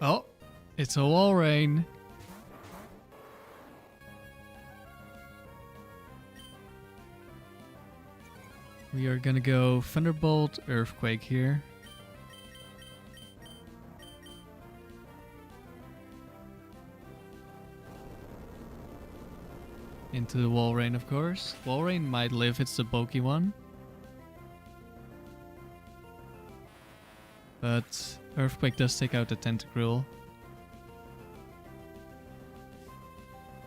Oh, it's a wall rain. We are gonna go Thunderbolt, Earthquake here. Into the wall rain, of course. Wall rain might live, it's the bulky one. But Earthquake does take out the Tentacruel.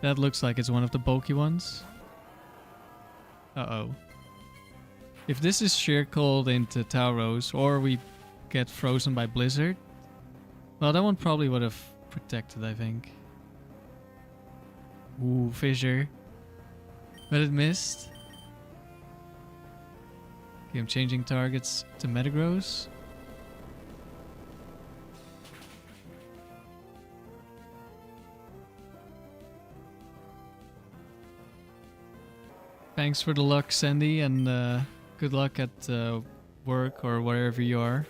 That looks like it's one of the bulky ones. Uh-oh. If this is Sheer Cold into Tauros, or we get frozen by Blizzard, well, that one probably would have protected, I think. Ooh, Fissure. But it missed. Okay, I'm changing targets to Metagross. Thanks for the luck, Sandy, and good luck at work or wherever you are.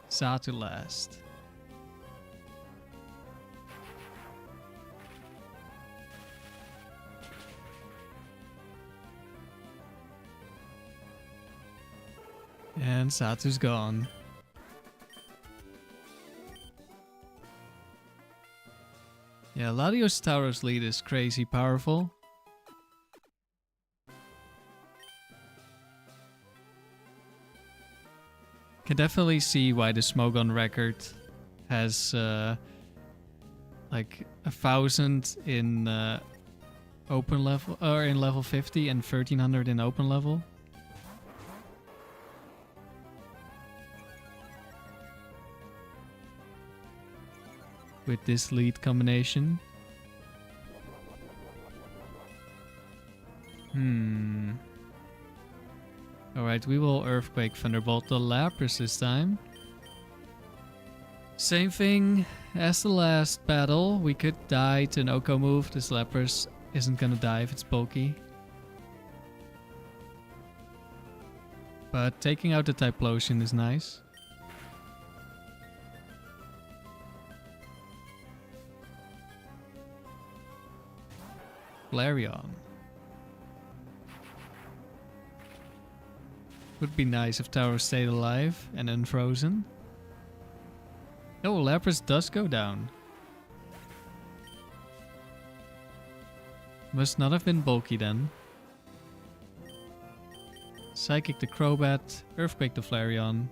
Zatu last. And Satu's gone. Yeah, Latios Tauros lead is crazy powerful. can definitely see why the Smogon record has like 1,000 in open level, or in level 50, and 1,300 in open level. With this lead combination. Alright, we will Earthquake Thunderbolt the Lapras this time. Same thing as the last battle. We could die to an Oko move. This Lapras isn't gonna die if it's bulky. But taking out the Typhlosion is nice. Flareon. Would be nice if Tower stayed alive and unfrozen. Oh, Lapras does go down. Must not have been bulky then. Psychic the Crobat, Earthquake the Flareon.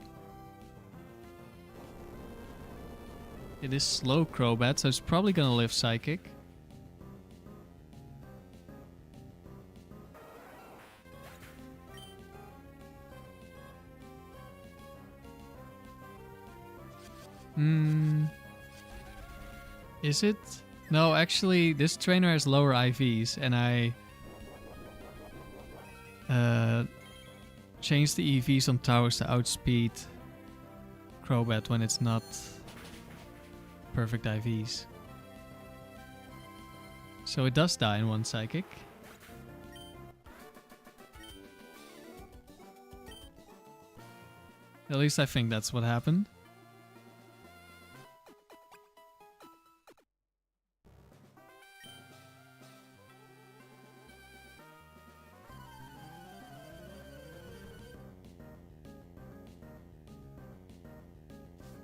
It is slow Crobat, so it's probably gonna live Psychic. Is it? No, actually, this trainer has lower IVs, and I changed the EVs on towers to outspeed Crobat when it's not perfect IVs. So it does die in one Psychic. At least I think that's what happened.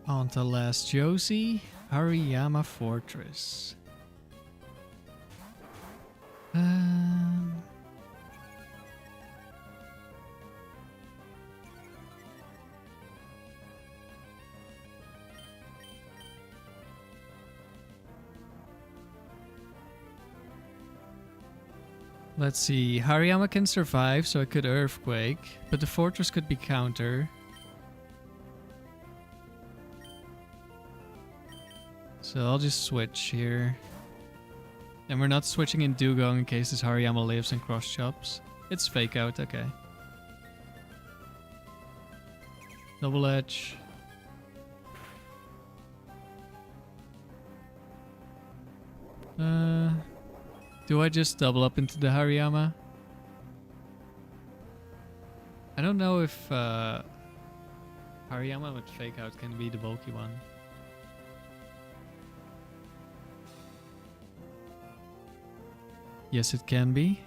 On to last Josie, Hariyama Fortress. Let's see, Hariyama can survive, so it could Earthquake, but the Fortress could be counter. So I'll just switch here. And we're not switching in dewgang in case this Hariyama lives and cross chops. It's fake out, okay. Double edge. Do I just double up into the Hariyama? I don't know if Hariyama with fake out can be the bulky one. Yes, it can be.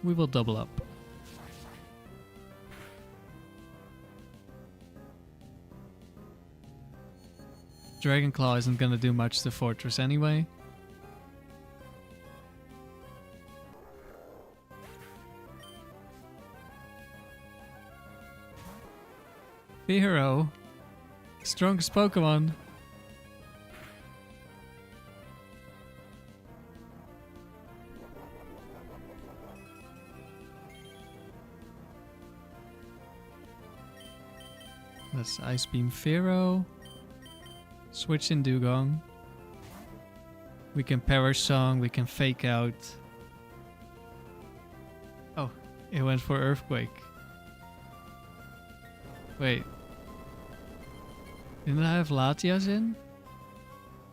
We will double up. Dragon Claw isn't gonna do much to Fortress anyway. Hero, strongest Pokemon. Let's Ice Beam Pharaoh. Switch in dewgang. We can Perish Song, we can Fake Out. Oh, it went for Earthquake. Wait. Didn't I have Latias in?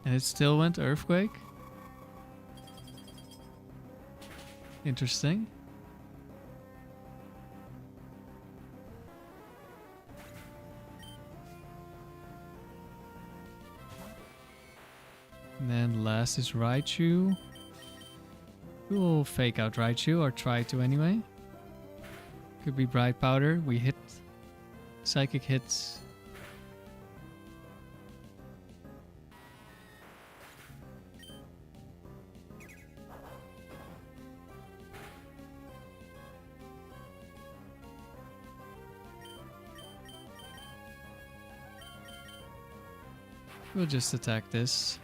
And it still went Earthquake? Interesting. And then last is Raichu. We will fake out Raichu, or try to anyway. Could be Bright Powder. We hit Psychic hits. We'll just attack this.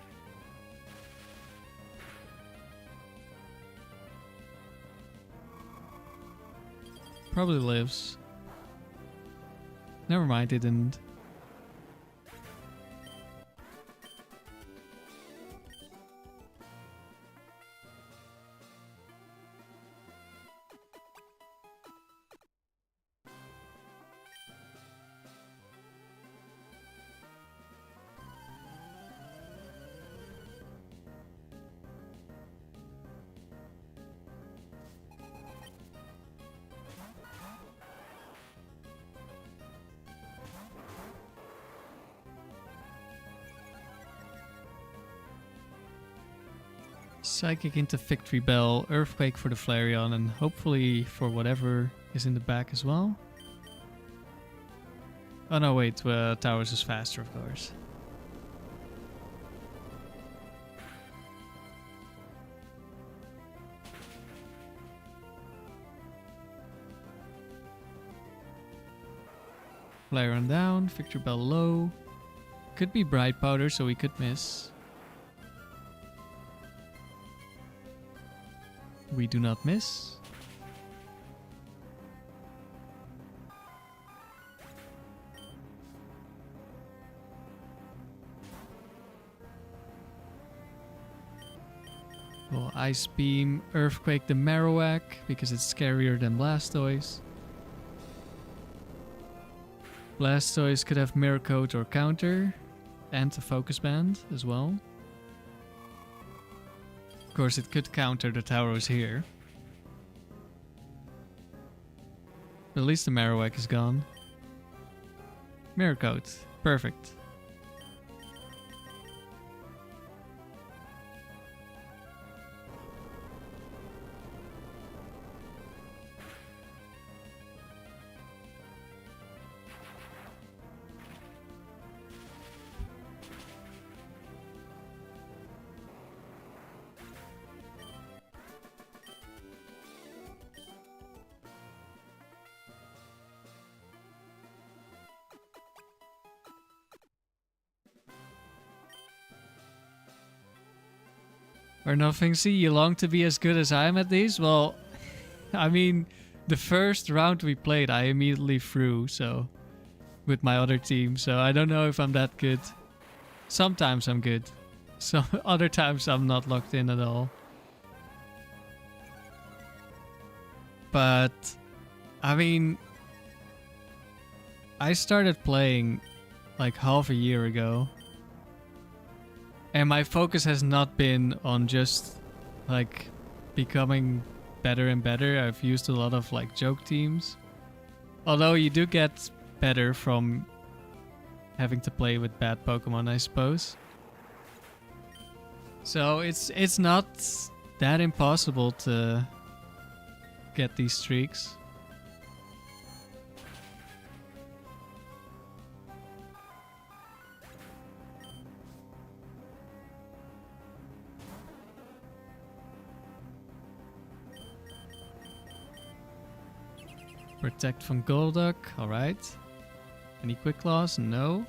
Probably lives. Never mind, it didn't. Psychic into Victory Bell, Earthquake for the Flareon, and hopefully for whatever is in the back as well. Oh no, wait, Towers is faster, of course. Flareon down, Victory Bell low. Could be Bright Powder, so we could miss. We do not miss. Well, Ice Beam, Earthquake the Marowak, because it's scarier than Blastoise. Blastoise could have Mirror Coat or Counter, and a Focus Band as well. Of course, it could counter the Tauros here. But at least the Marowak is gone. Mirror Coat. Perfect. Or nothing. See, you long to be as good as I am at these? Well, I mean, the first round we played, I immediately threw, so with my other team. So I don't know if I'm that good. Sometimes I'm good. So other times I'm not locked in at all. But, I mean, I started playing like half a year ago. And my focus has not been on just like becoming better and better. I've used a lot of like joke teams. Although you do get better from having to play with bad Pokemon, I suppose. So it's not that impossible to get these streaks. Protect from Golduck, alright. Any Quick Claws? No.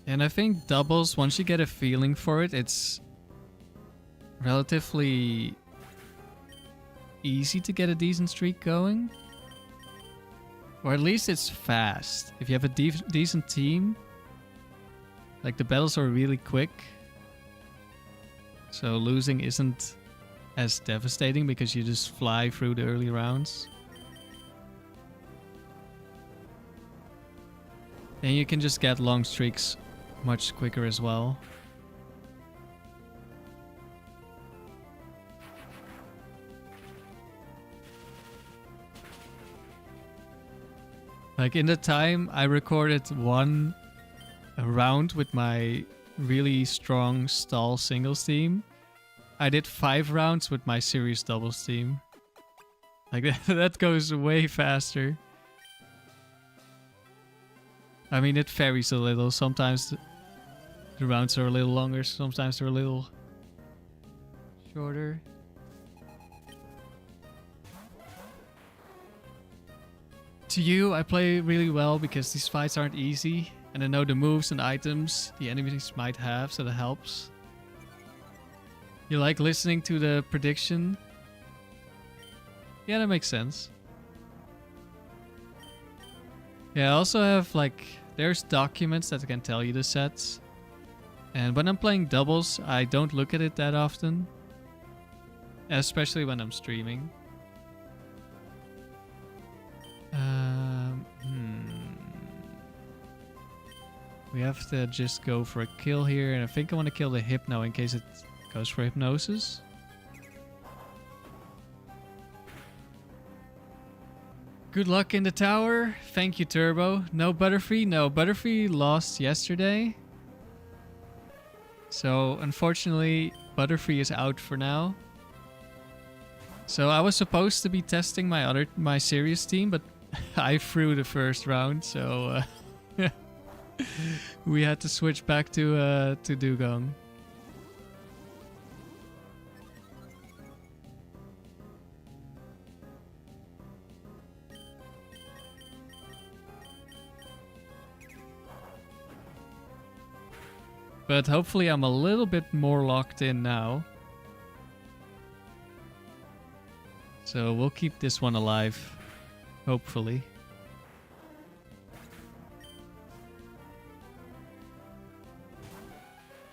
And I think doubles, once you get a feeling for it, it's relatively easy to get a decent streak going. Or at least it's fast. If you have a decent team, like the battles are really quick. So losing isn't as devastating because you just fly through the early rounds. And you can just get long streaks much quicker as well. Like in the time I recorded one round with my really strong stall singles team, I did 5 rounds with my serious doubles team. Like that goes way faster. I mean, it varies a little. Sometimes the rounds are a little longer, sometimes they're a little shorter. To you, I play really well because these fights aren't easy, and I know the moves and items the enemies might have, so that helps. You like listening to the prediction? Yeah, that makes sense. Yeah, I also have like, there's documents that can tell you the sets. And when I'm playing doubles, I don't look at it that often. Especially when I'm streaming. We have to just go for a kill here. And I think I want to kill the Hypno in case it goes for Hypnosis. Good luck in the tower. Thank you, Turbo. No Butterfree? No, Butterfree lost yesterday. So, unfortunately, Butterfree is out for now. So, I was supposed to be testing my serious team, but I threw the first round, so we had to switch back to dewgang. But hopefully I'm a little bit more locked in now. So we'll keep this one alive. Hopefully.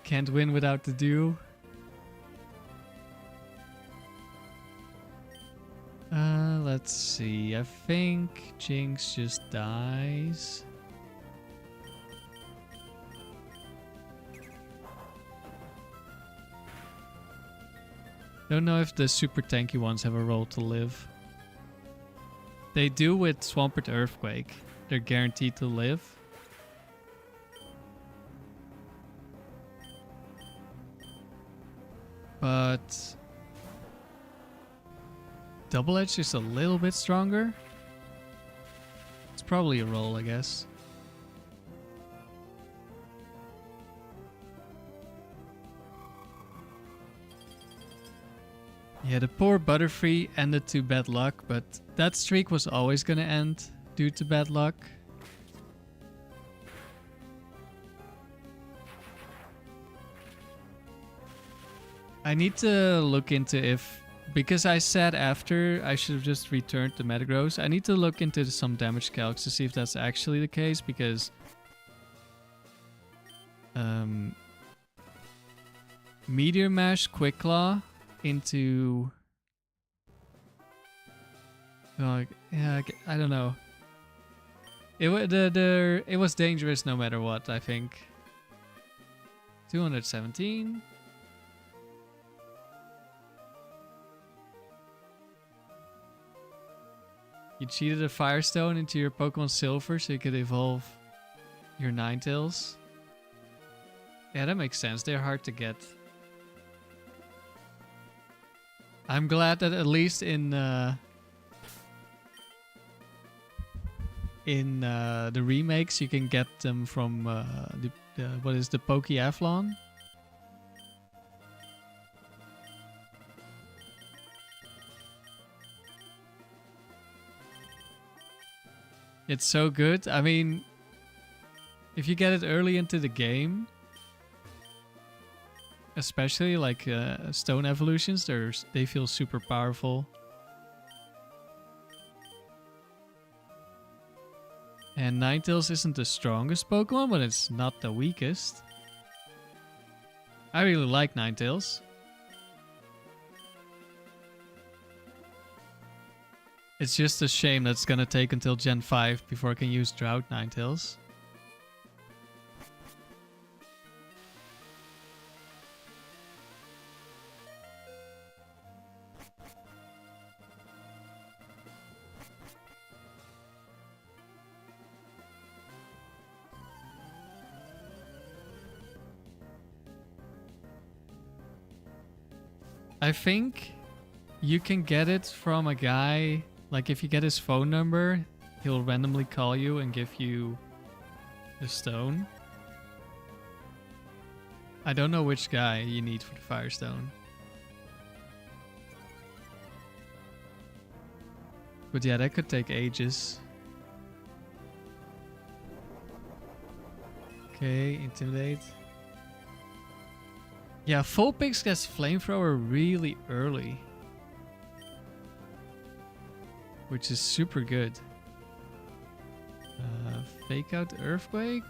Can't win without the dew. Let's see. I think Jinx just dies. Don't know if the super tanky ones have a role to live. They do with Swampert Earthquake. They're guaranteed to live. But Double Edge is a little bit stronger. It's probably a roll, I guess. Yeah, the poor Butterfree ended to bad luck, but that streak was always gonna end due to bad luck. I need to look into if, because I said after I should have just returned the metagross, I need to look into some damage calcs to see if that's actually the case, because Meteor Mash Quick Claw into yeah, I don't know. It was dangerous no matter what, I think. 217. You cheated a Firestone into your Pokemon Silver so you could evolve your Ninetales. Yeah, that makes sense. They're hard to get. I'm glad that at least in the remakes you can get them from what is the Pokeathlon? It's so good. I mean, if you get it early into the game, especially like stone evolutions, they feel super powerful. And Ninetales isn't the strongest Pokemon, but it's not the weakest. I really like Ninetales. It's just a shame that it's gonna take until Gen 5 before I can use Drought Ninetales. I think you can get it from a guy. Like, if you get his phone number, he'll randomly call you and give you the stone. I don't know which guy you need for the Firestone. But yeah, that could take ages. Okay, intimidate. Yeah, Vulpix gets flamethrower really early. Which is super good. Fake out earthquake.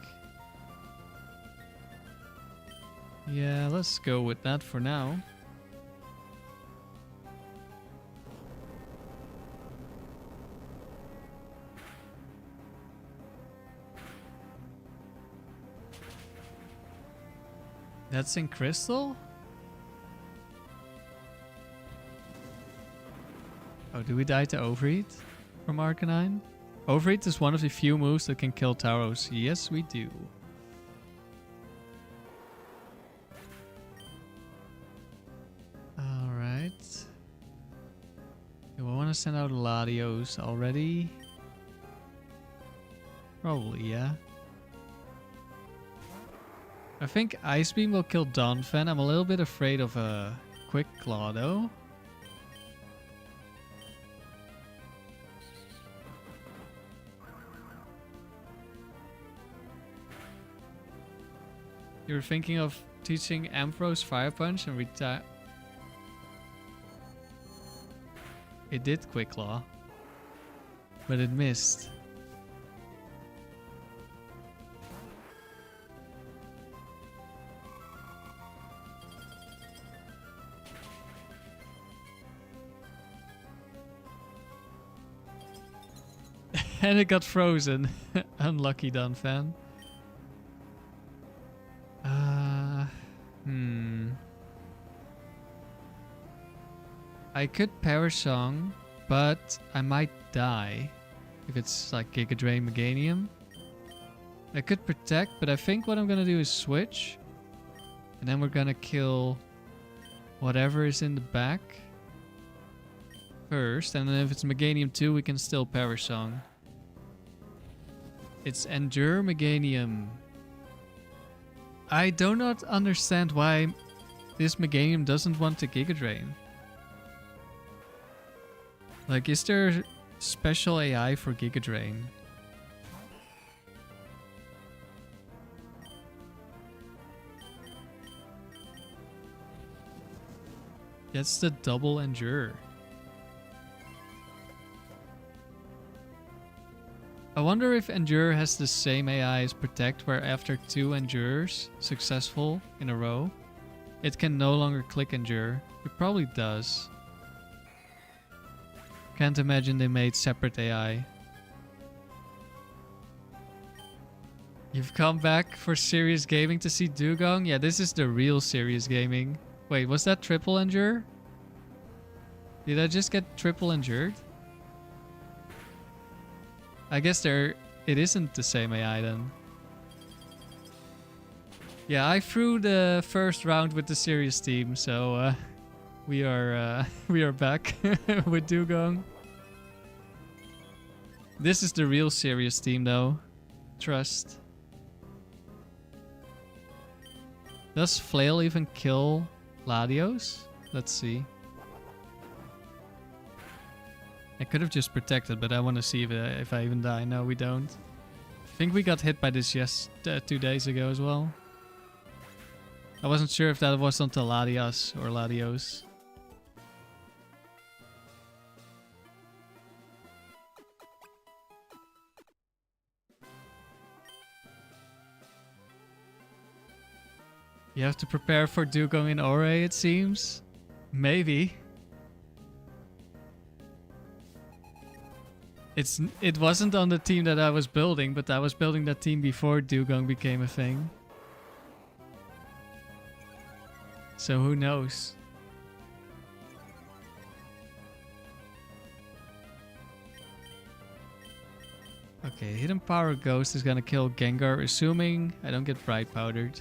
Yeah, let's go with that for now. That's in crystal? Oh, do we die to overheat from Arcanine? Overheat is one of the few moves that can kill Tauros. Yes, we do. Alright. Do I want to send out Latios already? Probably, yeah. I think Ice Beam will kill Donphan. I'm a little bit afraid of a Quick Claw though. You're thinking of teaching Ampharos Fire Punch and retire. It did Quick Claw, but it missed. And it got frozen. Unlucky Donphan. I could Power Song, but I might die if it's like Giga Drain Meganium. I could Protect, but I think what I'm gonna do is switch. And then we're gonna kill whatever is in the back first. And then if it's Meganium 2, we can still Power Song. It's Endure Meganium. I do not understand why this Meganium doesn't want to Giga Drain. Like, is there special AI for Giga Drain? That's the double Endure. I wonder if Endure has the same AI as Protect, where after 2 Endures successful in a row, it can no longer click Endure. It probably does. Can't imagine they made separate AI. You've come back for serious gaming to see dewgang? Yeah, this is the real serious gaming. Wait, was that triple Endure? Did I just get triple Endured? I guess it isn't the same AI then. Yeah, I threw the first round with the serious team, so we are back with dewgang. This is the real serious team though. Trust. Does Flail even kill Latios? Let's see. I could have just protected, but I want to see if I even die. No, we don't. I think we got hit by this 2 days ago as well. I wasn't sure if that was onto Latias or Latios. You have to prepare for dewgang in Ore, it seems. Maybe. It wasn't on the team that I was building, but I was building that team before dewgang became a thing. So who knows? Okay, Hidden Power Ghost is gonna kill Gengar, assuming I don't get Bright Powdered.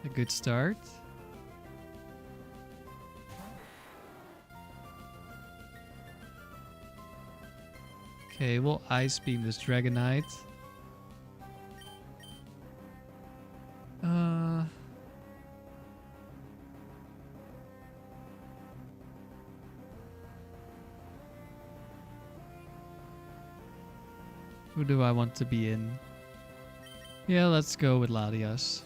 A good start. Okay, we'll Ice Beam this Dragonite. Who do I want to be in? Yeah, let's go with Latias.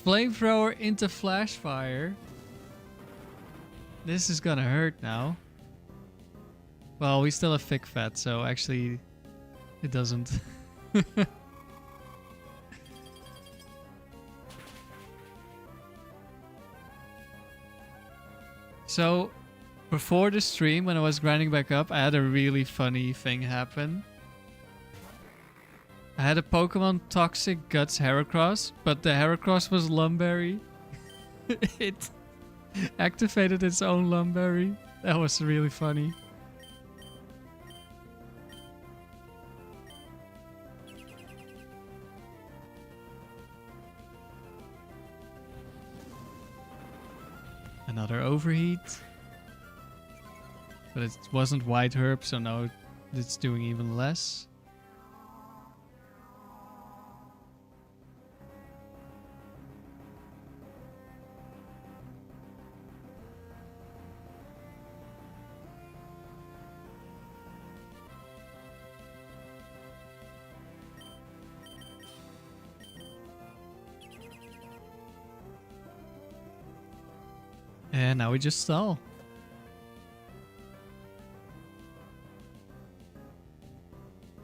Flamethrower into flash fire. This is gonna hurt now. Well, we still have thick fat, so actually it doesn't. So, before the stream, when I was grinding back up, I had a really funny thing happen. I had a Pokemon Toxic Guts Heracross, but the Heracross was Lum Berry. It activated its own Lum Berry. That was really funny. Another overheat. But it wasn't white herb, so now it's doing even less. And now we just stall.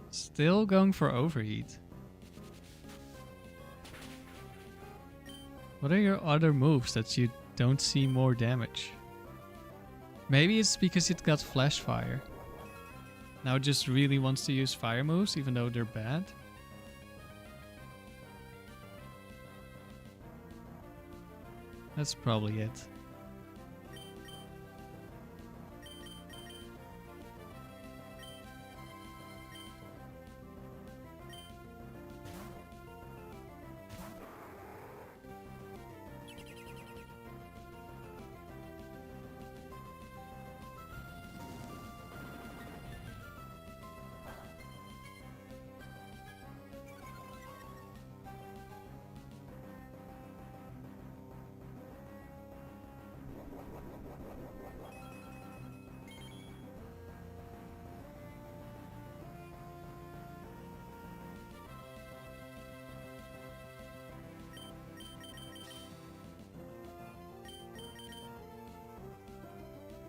Still going for overheat. What are your other moves that you don't see more damage? Maybe it's because it got flash fire. Now it just really wants to use fire moves even though they're bad. That's probably it.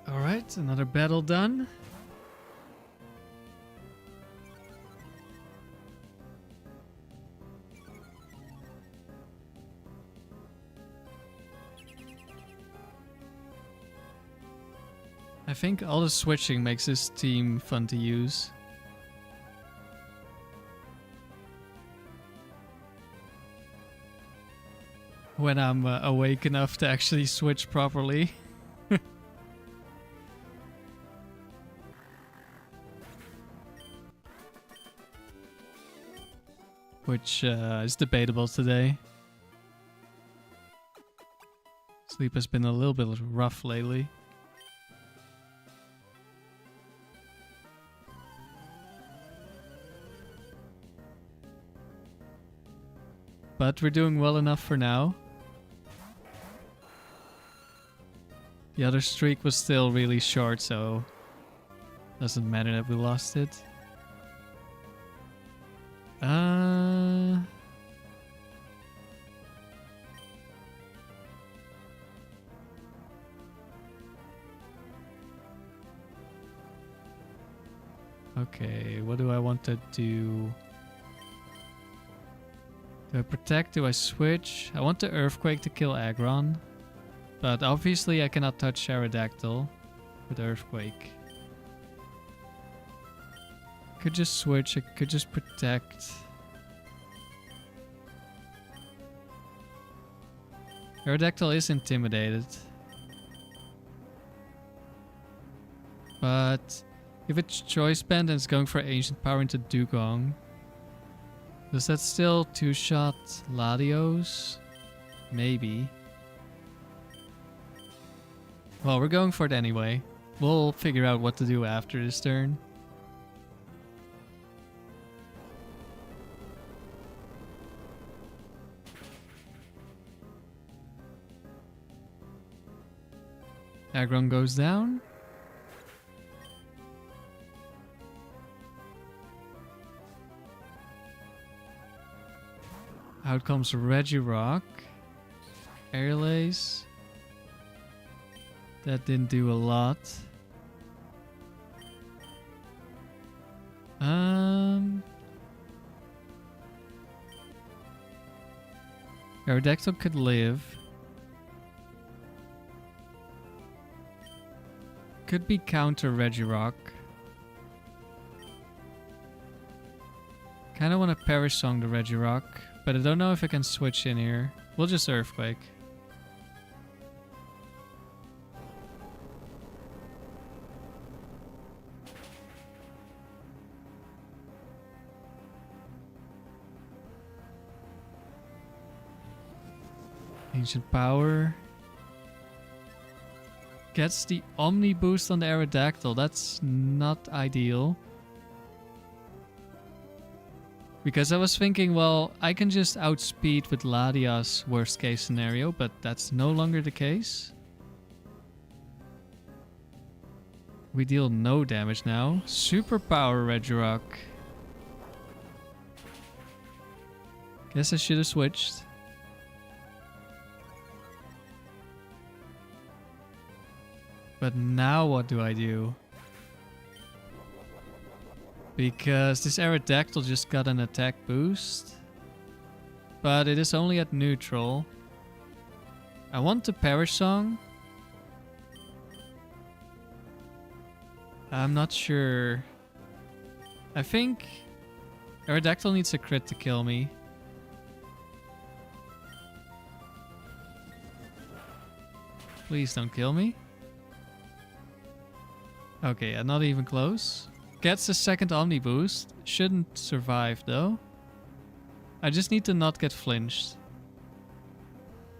Alright, another battle done. I think all the switching makes this team fun to use. When I'm awake enough to actually switch properly. Which is debatable today. Sleep has been a little bit rough lately. But we're doing well enough for now. The other streak was still really short, so doesn't matter that we lost it. Okay, what do I want to do? Do I protect? Do I switch? I want the Earthquake to kill Aggron. But obviously I cannot touch Aerodactyl with Earthquake. Could just switch, I could just protect. Aerodactyl is intimidated. But if it's Choice Band and it's going for Ancient Power into dewgang, does that still two-shot Latios? Maybe. Well, we're going for it anyway. We'll figure out what to do after this turn. Aggron goes down. Out comes Regirock. Airlace. That didn't do a lot. Aerodactyl could live. Could be counter Regirock. Kinda wanna Perish Song the Regirock, but I don't know if I can switch in here. We'll just Earthquake. Ancient Power. Gets the Omni boost on the Aerodactyl. That's not ideal. Because I was thinking, well, I can just outspeed with Latia's worst case scenario, but that's no longer the case. We deal no damage now. Superpower Regirock. Guess I should have switched. But now what do I do? Because this Aerodactyl just got an attack boost. But it is only at neutral. I want to Perish Song. I'm not sure. I think Aerodactyl needs a crit to kill me. Please don't kill me. Okay, not even close. Gets a second Omni boost. Shouldn't survive though. I just need to not get flinched.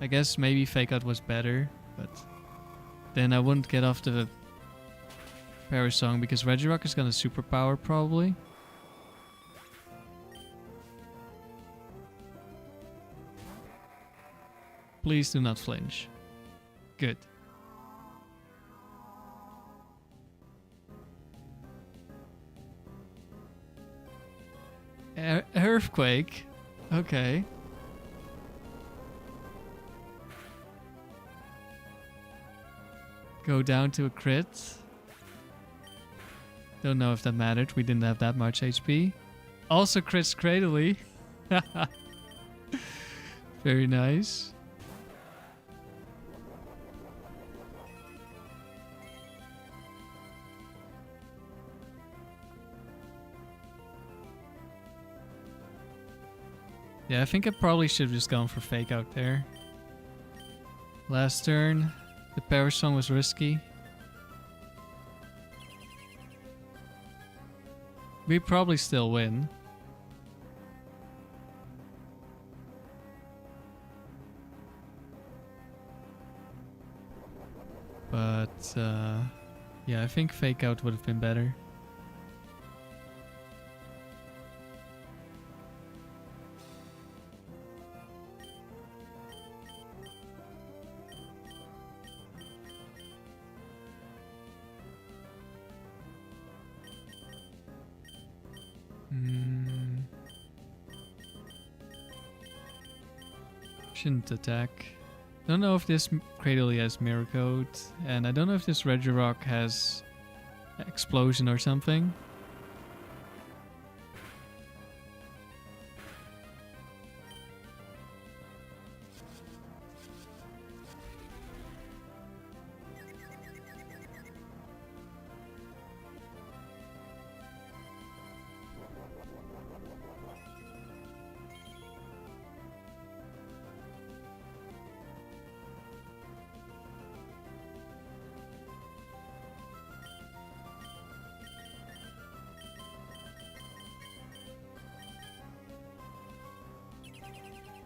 I guess maybe Fake Out was better, but then I wouldn't get off the Perish Song because Regirock is gonna superpower probably. Please do not flinch. Good. Earthquake. Okay. Go down to a crit. Don't know if that mattered. We didn't have that much HP. Also crits Cradily. Very nice. Yeah, I think I probably should have just gone for Fake Out there. Last turn, the Perish Song was risky. We probably still win. But, yeah, I think Fake Out would have been better. Shouldn't attack. Don't know if this Cradily has Mirror Code, and I don't know if this Regirock has Explosion or something.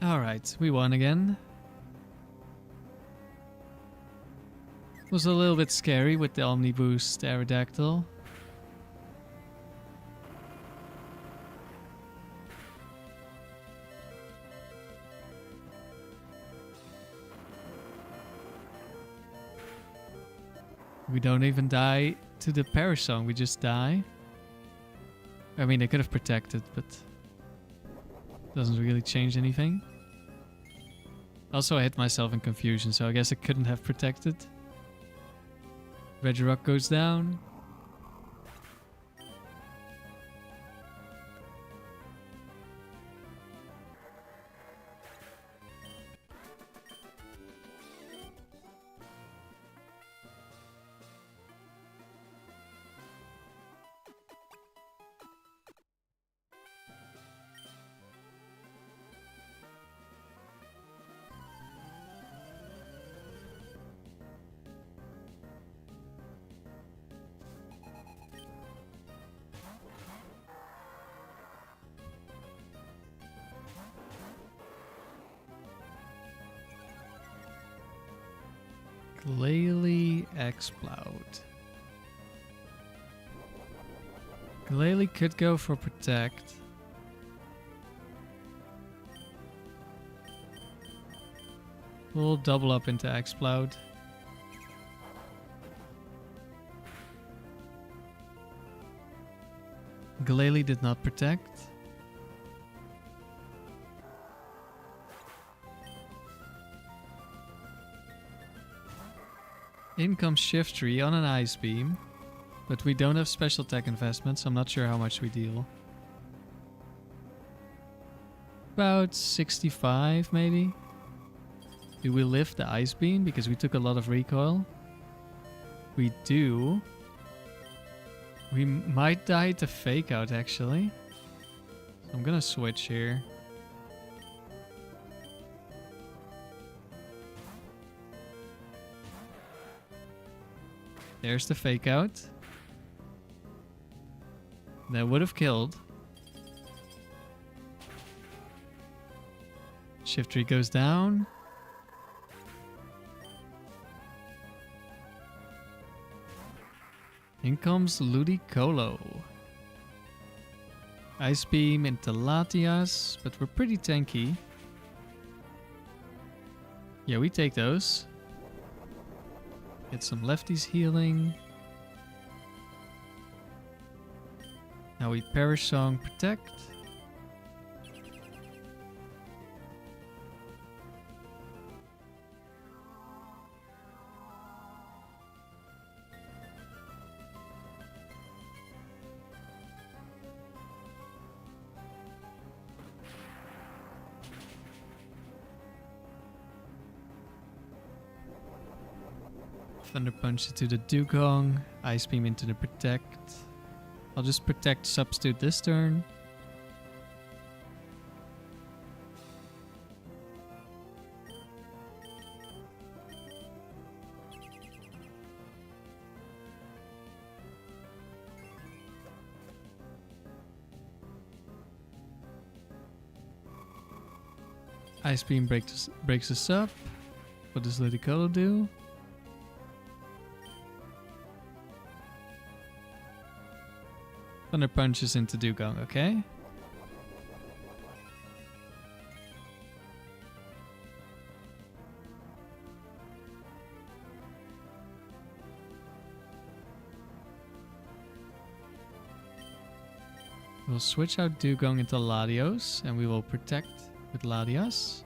Alright, we won again. Was a little bit scary with the Omni Boost Aerodactyl. We don't even die to the Perish Song, we just die. I mean, they could have protected, but doesn't really change anything. Also, I hit myself in confusion, so I guess I couldn't have protected. Regirock goes down. Glalie Explode. Glalie could go for Protect. We'll double up into Explode. Glalie did not Protect. In comes Shiftry on an Ice Beam, but we don't have special tech investments, so I'm not sure how much we deal. About 65 maybe? Do we lift the Ice Beam because we took a lot of recoil? We do. We might die to Fake Out actually. So I'm gonna switch here. There's the Fake Out. That would have killed. Shiftry goes down. In comes Ludicolo. Ice Beam into Latias, but we're pretty tanky. Yeah, we take those. Get some lefties healing. Now we Perish Song Protect. Thunder Punch into the dewgang. Ice Beam into the Protect. I'll just Protect Substitute this turn. Ice Beam breaks us up. What does Ludicolo do? Thunder Punches into dewgang, okay? We'll switch out dewgang into Latios, and we will Protect with Latias.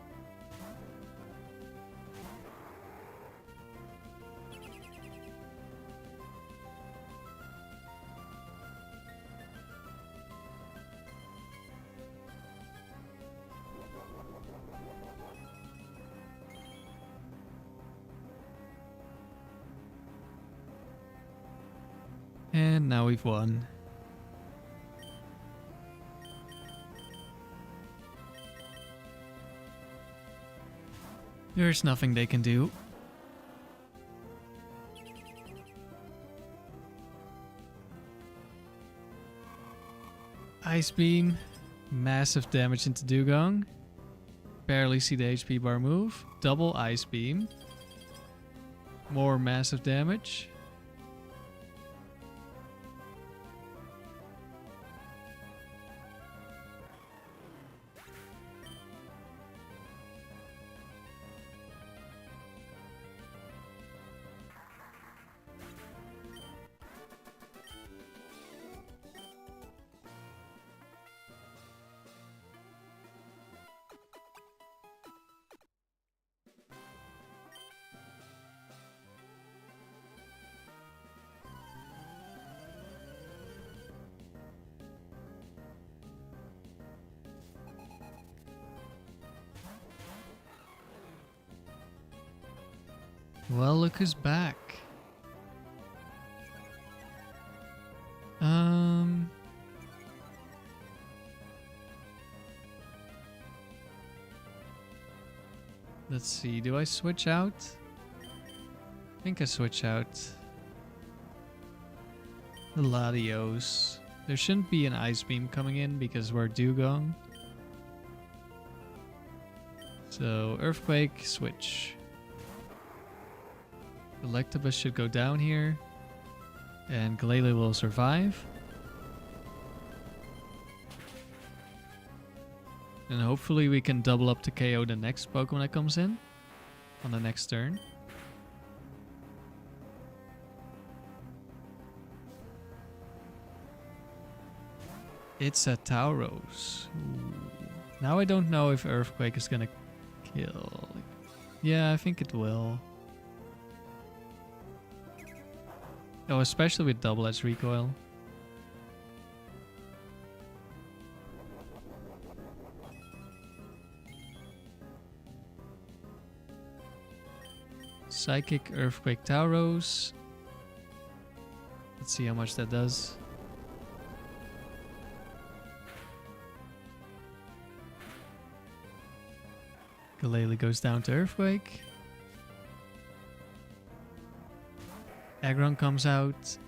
And now we've won. There's nothing they can do. Ice Beam. Massive damage into dewgang. Barely see the HP bar move. Double Ice Beam. More massive damage. Well, look who's back. Let's see, do I switch out? I think I switch out the Latios. There shouldn't be an ice beam coming in because we're dewgang. So earthquake, switch. Electabuzz should go down here. And Glalie will survive. And hopefully we can double up to KO the next Pokemon that comes in on the next turn. It's a Tauros. Ooh. Now I don't know if Earthquake is gonna kill. Yeah, I think it will. Oh, especially with double-edged recoil. Psychic, Earthquake, Tauros. Let's see how much that does. Glalie goes down to Earthquake. Aggron comes out.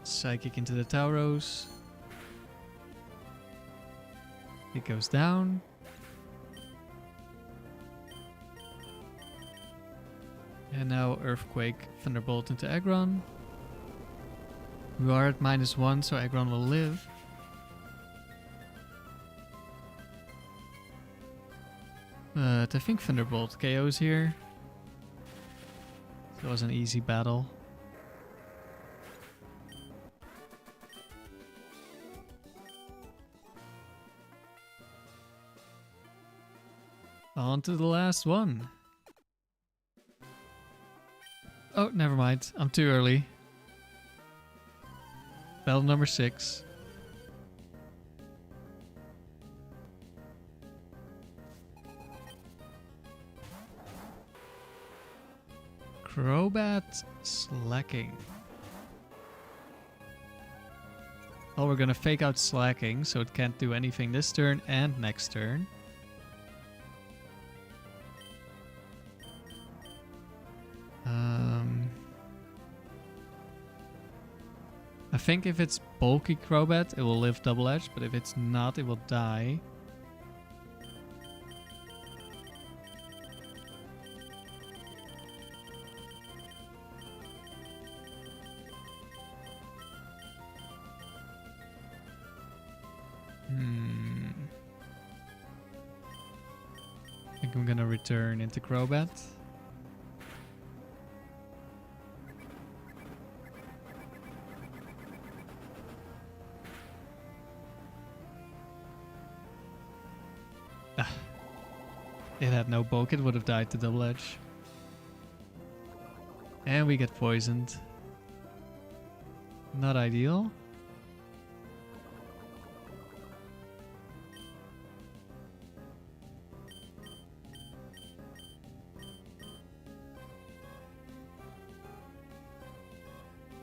Psychic into the Tauros. It goes down. And now Earthquake, Thunderbolt into Aggron. We are at -1, so Aggron will live. But I think Thunderbolt KOs here. So it was an easy battle. On to the last one. Oh, never mind. I'm too early. Battle number 6. Crobat slacking. Oh, we're gonna fake out slacking, so it can't do anything this turn and next turn. I think if it's bulky Crobat, it will live double edge, but if it's not, it will die. I think I'm gonna return into Crobat. It had no bulk, it would have died to double edge. And we get poisoned. Not ideal.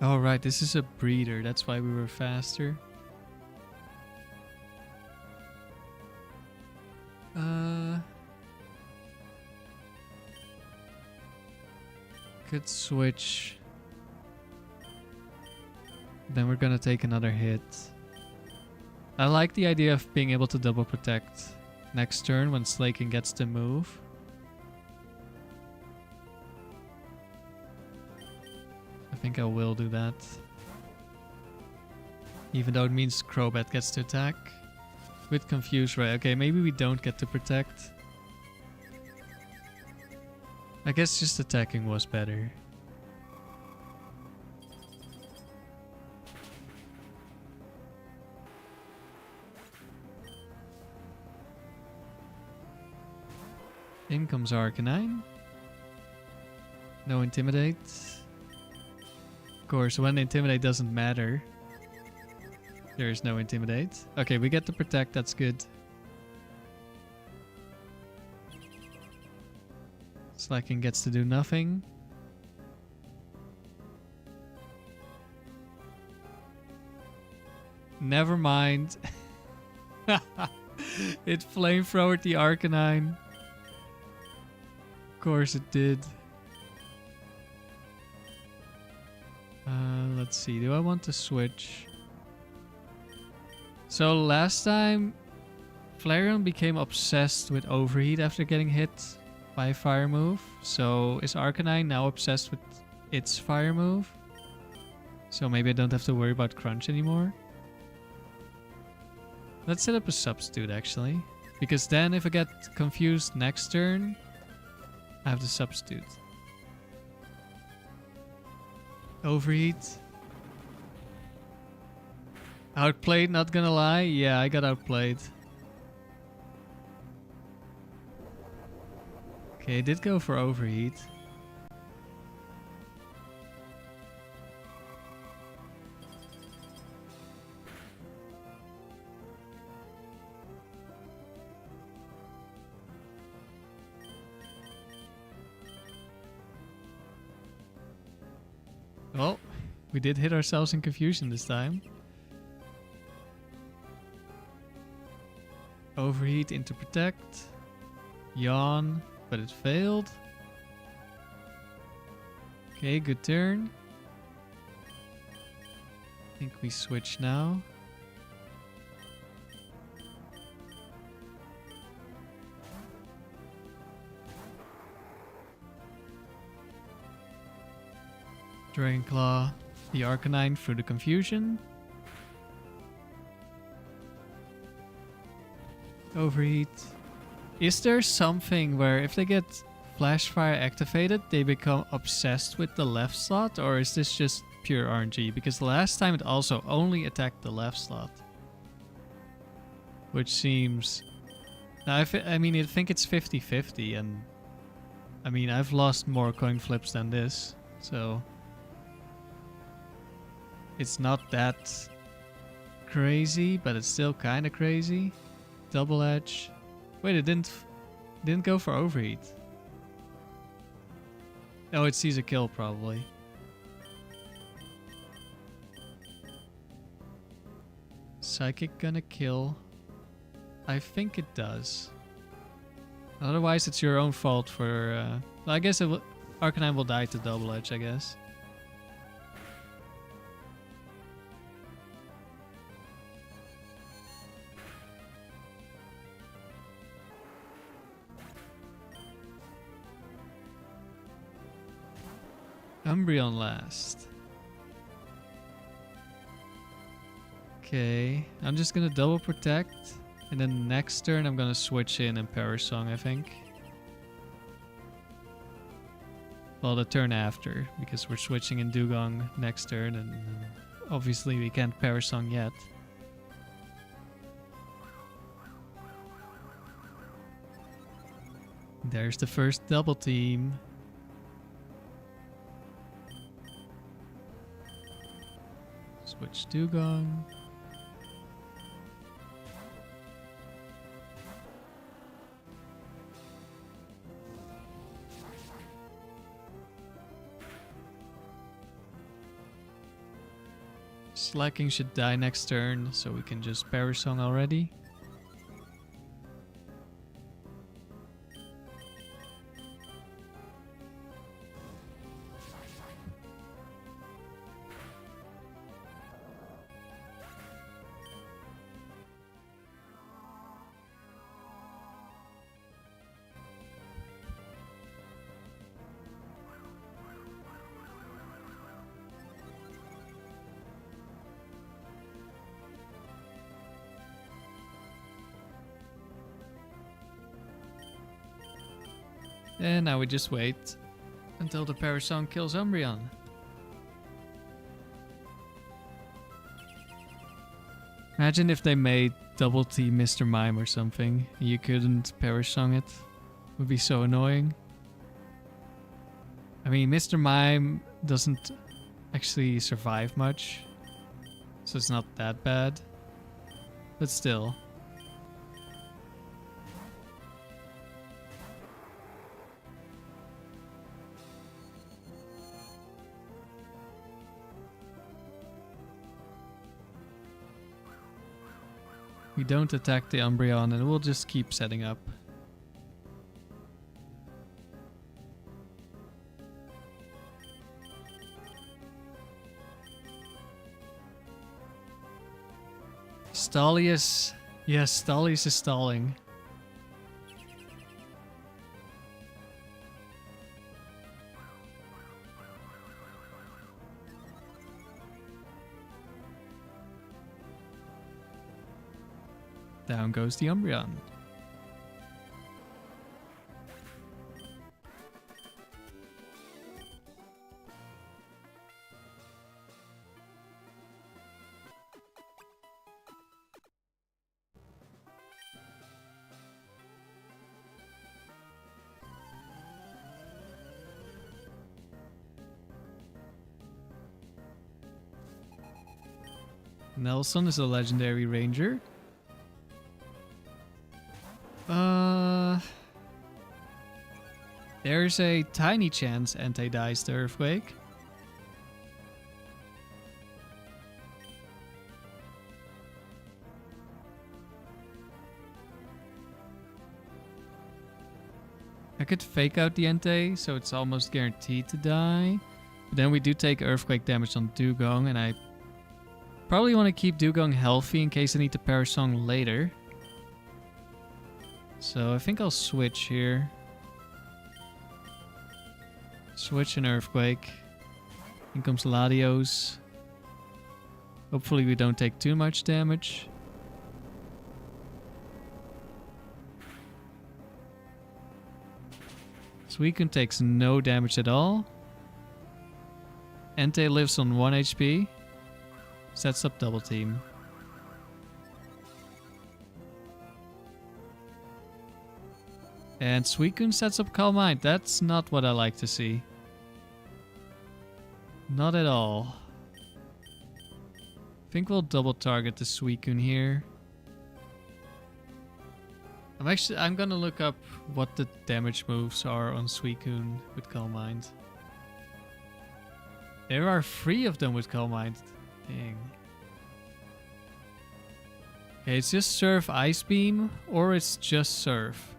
Oh right, this is a breeder, that's why we were faster. Could switch. Then we're gonna take another hit. I like the idea of being able to double protect next turn when Slaking gets to move. I think I will do that. Even though it means Crobat gets to attack. With Confuse Ray. Okay, maybe we don't get to protect. I guess just attacking was better. In comes Arcanine. No Intimidate. Of course, when Intimidate doesn't matter, there is no Intimidate. Okay, we get to protect, that's good. Slacking gets to do nothing. Never mind. It flamethrowered the Arcanine. Of course it did. Let's see. Do I want to switch? So last time, Flareon became obsessed with Overheat after getting hit by a fire move. So is Arcanine now obsessed with its fire move? So maybe I don't have to worry about Crunch anymore. Let's set up a substitute actually. Because then if I get confused next turn, I have to substitute. Overheat. Outplayed, not gonna lie. Yeah, I got outplayed. Okay, did go for Overheat. Well, we did hit ourselves in confusion this time. Overheat into Protect. Yawn, but it failed. Okay, good turn. I think we switch now. Dragon Claw, the Arcanine through the confusion. Overheat. Is there something where if they get Flash Fire activated, they become obsessed with the left slot? Or is this just pure RNG? Because last time it also only attacked the left slot. Which seems... Now, I think it's 50-50 and... I mean, I've lost more coin flips than this, so... It's not that crazy, but it's still kind of crazy. Double Edge. Wait, it didn't go for Overheat. Oh, it sees a kill probably. Psychic gonna kill? I think it does. Otherwise, it's your own fault for... well, I guess Arcanine will die to Double Edge, I guess. Umbreon last. Okay, I'm just gonna double protect, and then next turn I'm gonna switch in and Perish Song, I think. Well, the turn after, because we're switching in dewgang next turn, and obviously we can't Perish Song yet. There's the first double team. Switch dewgang. Slacking should die next turn, so we can just Perish Song already. And now we just wait until the Perish Song kills Umbreon. Imagine if they made Double T Mr. Mime or something. You couldn't Perish Song it. Would be so annoying. I mean, Mr. Mime doesn't actually survive much, so it's not that bad. But still. We don't attack the Umbreon and we'll just keep setting up. Stalius. Yes, Stalius is stalling. Down goes the Umbreon. Nelson is a legendary ranger. There's a tiny chance Entei dies to Earthquake. I could fake out the Entei, so it's almost guaranteed to die. But then we do take Earthquake damage on Dewgang, and I probably want to keep Dewgang healthy in case I need to Perish Song later. So I think I'll switch here. Switch an Earthquake. In comes Latios. Hopefully we don't take too much damage. Suicune takes no damage at all. Entei lives on 1 HP. Sets up double team. And Suicune sets up Calm Mind. That's not what I like to see. Not at all. I think we'll double target the Suicune here. I'm gonna look up what the damage moves are on Suicune with Calm Mind. There are 3 of them with Calm Mind. Dang. Okay, it's just Surf Ice Beam or it's just Surf.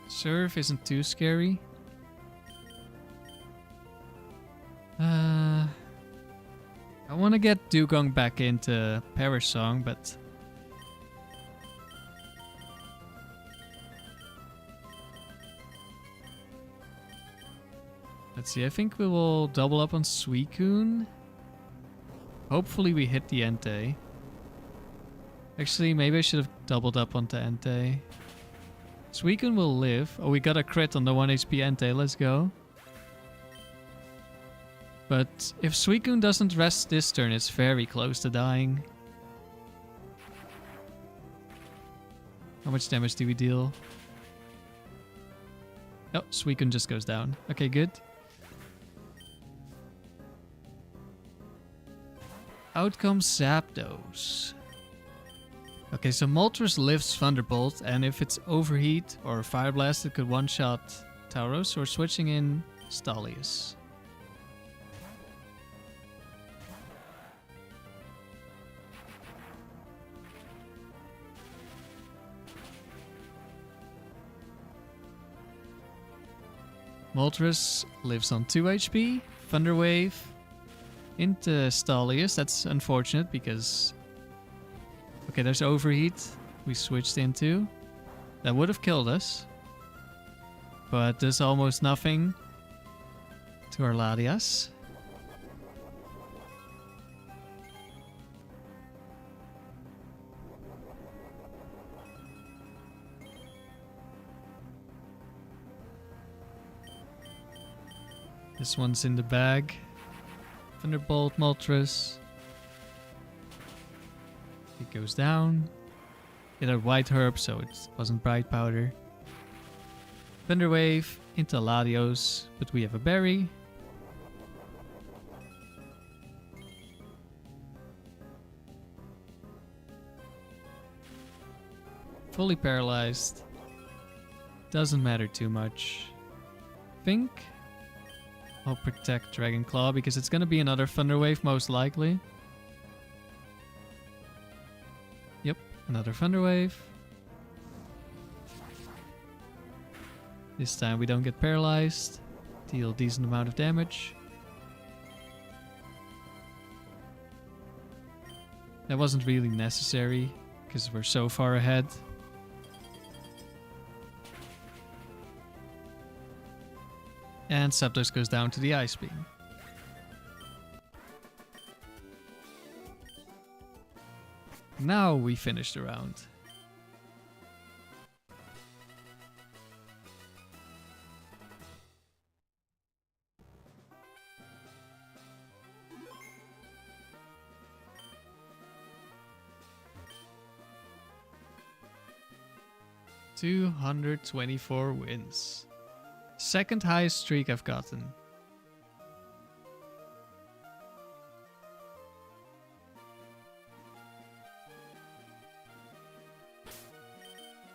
Surf isn't too scary. I want to get Dewgang back into Perish Song, but let's see. I think we will double up on Suicune. Hopefully we hit the Entei. Actually, maybe I should have doubled up onto Entei. Suicune will live. Oh, we got a crit on the 1 HP Entei. Let's go. But if Suicune doesn't rest this turn, it's very close to dying. How much damage do we deal? Oh, Suicune just goes down. Okay, good. Out comes Zapdos. Okay, so Moltres lives Thunderbolt, and if it's Overheat or Fire Blast, it could one-shot Tauros, so we're switching in Stalius. Moltres lives on 2 HP. Thunder Wave into Stalius. That's unfortunate because... Okay, there's Overheat. We switched into. That would have killed us. But does almost nothing to our Latias. This one's in the bag. Thunderbolt, Moltres. It goes down. It had white herb, so it wasn't bright powder. Thunder Wave into Latios, but we have a berry. Fully paralyzed. Doesn't matter too much. Think. I'll protect Dragon Claw because it's gonna be another Thunder Wave most likely. Yep, another Thunder Wave. This time we don't get paralyzed. Deal a decent amount of damage. That wasn't really necessary because we're so far ahead. And Zapdos goes down to the Ice Beam. Now we finished the round. $224 wins. Second highest streak I've gotten.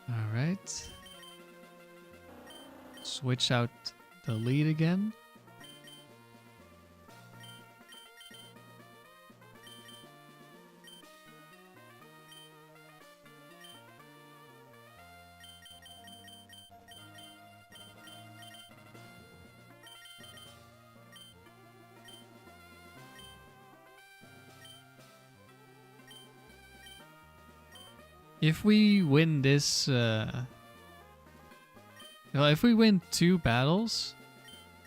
Alright. Switch out the lead again. If we win this, well, if we win 2 battles,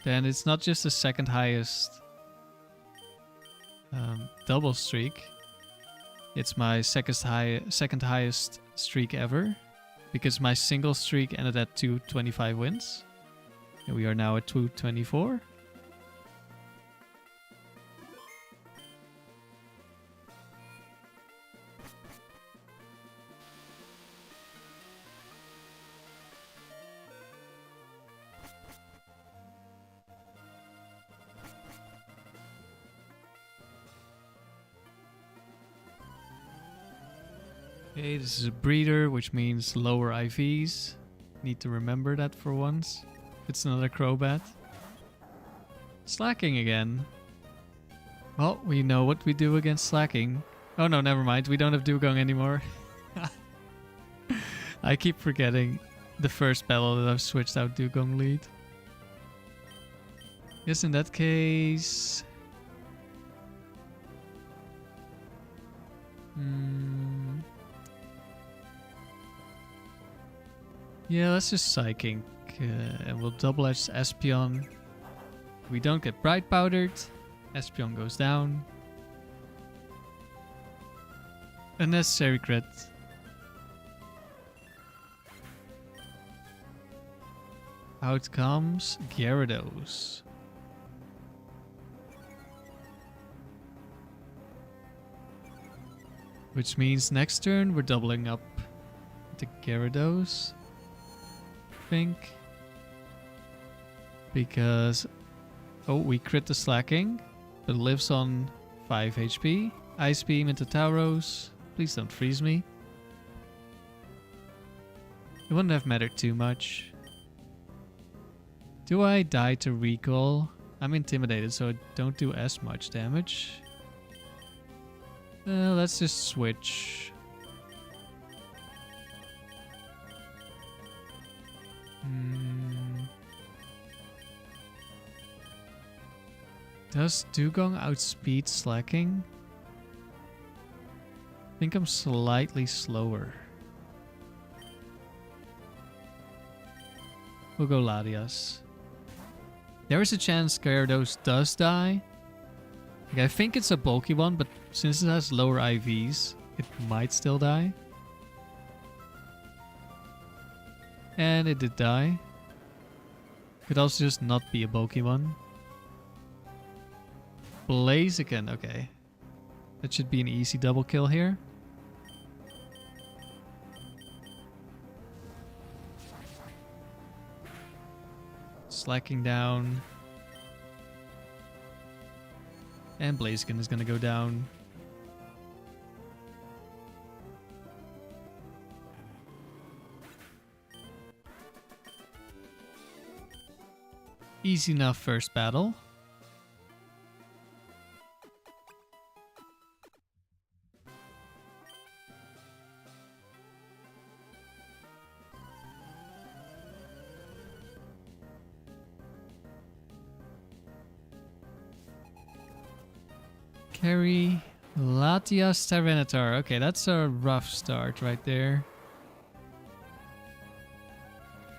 then it's not just the second highest double streak. It's my second highest streak ever, because my single streak ended at 225 wins, and we are now at 224. Okay, this is a breeder, which means lower IVs. Need to remember that for once. If it's another Crobat. Slacking again. Well, we know what we do against slacking. Oh no, never mind. We don't have dewgang anymore. I keep forgetting the first battle that I've switched out dewgang lead. Yes, in that case... Yeah, let's just Psychic, and we'll double edge Espeon. We don't get Bright Powdered. Espeon goes down. Unnecessary crit. Out comes Gyarados. Which means next turn we're doubling up the Gyarados. Think, because we crit the slacking, but it lives on 5 HP. Ice Beam into Tauros. Please don't freeze me. It wouldn't have mattered too much. Do I die to recall? I'm intimidated, so I don't do as much damage. Let's just switch. Does dewgang outspeed slacking? I think I'm slightly slower. We'll go Latias. There is a chance Gyarados does die. Like, I think it's a bulky one, but since it has lower IVs, it might still die. And it did die. Could also just not be a bulky one. Blaziken, okay. That should be an easy double kill here. Slacking down. And Blaziken is gonna go down. Easy enough first battle. Carry Latias Tyranitar. Okay, that's a rough start right there.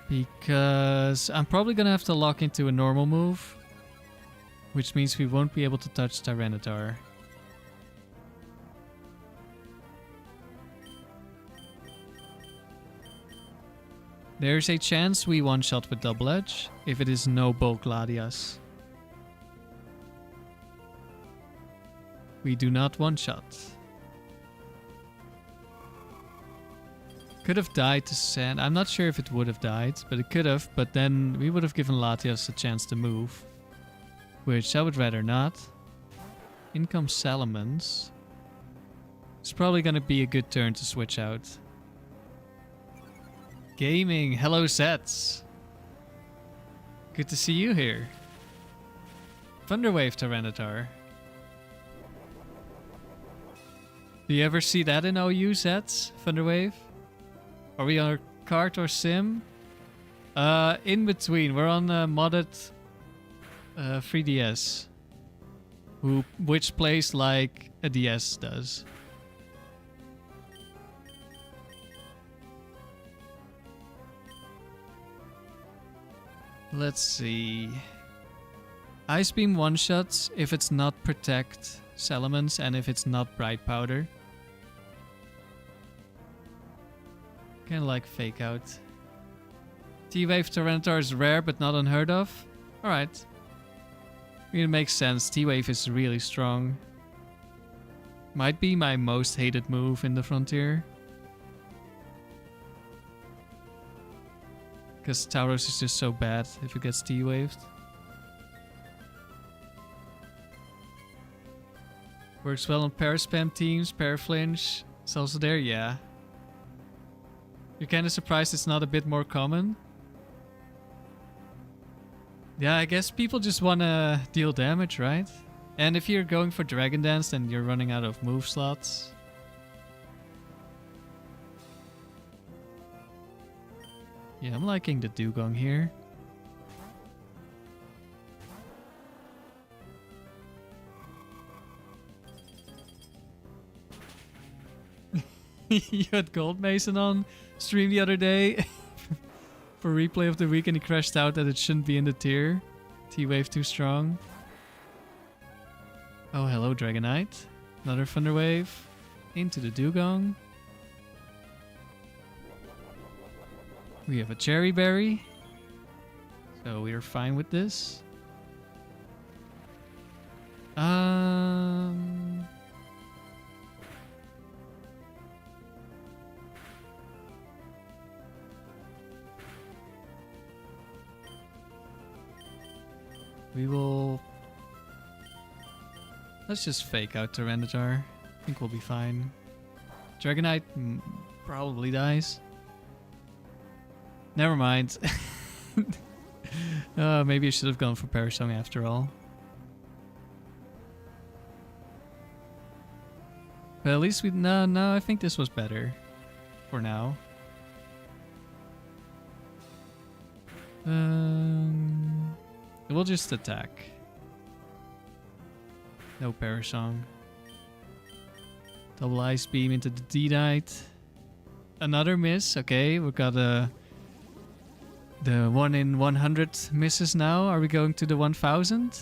Because I'm probably gonna have to lock into a normal move, which means we won't be able to touch Tyranitar. There's a chance we one-shot with Double Edge if it is no bulk Latias. We do not one-shot. Could have died to sand. I'm not sure if it would have died, but it could have. But then we would have given Latias a chance to move, which I would rather not. In comes Salamence. It's probably going to be a good turn to switch out. Gaming, hello Sets. Good to see you here. Thunderwave Tyranitar. Do you ever see that in OU Sets? Thunderwave? Are we on a cart or sim? In between. We're on modded 3DS. Which plays like a DS does. Let's see. Ice Beam one-shots if it's not Protect Salamence and if it's not Bright Powder. Kinda like Fake Out. T-Wave Tyranitar is rare but not unheard of. Alright. It makes sense. T-Wave is really strong. Might be my most hated move in the Frontier. Because Tauros is just so bad if it gets T-Waved. Works well on Paraspam teams, Paraflinch. It's also there, yeah. You're kind of surprised it's not a bit more common? Yeah, I guess people just want to deal damage, right? And if you're going for Dragon Dance, then you're running out of move slots. Yeah, I'm liking the dewgang here. You had Gold Mason on stream the other day for replay of the week and he crashed out that it shouldn't be in the tier. T-Wave too strong. Oh, hello Dragonite. Another Thunder Wave. Into the dewgang. We have a Cherry Berry. So we are fine with this. We will... Let's just fake out Tyranitar. I think we'll be fine. Dragonite probably dies. Never mind. Maybe I should have gone for Parasong after all. But at least we... No, I think this was better. For now. We'll just attack. No Parasong. Double Ice Beam into the Deedite. Another miss. Okay, we've got the 1 in 100 misses now. Are we going to the 1000?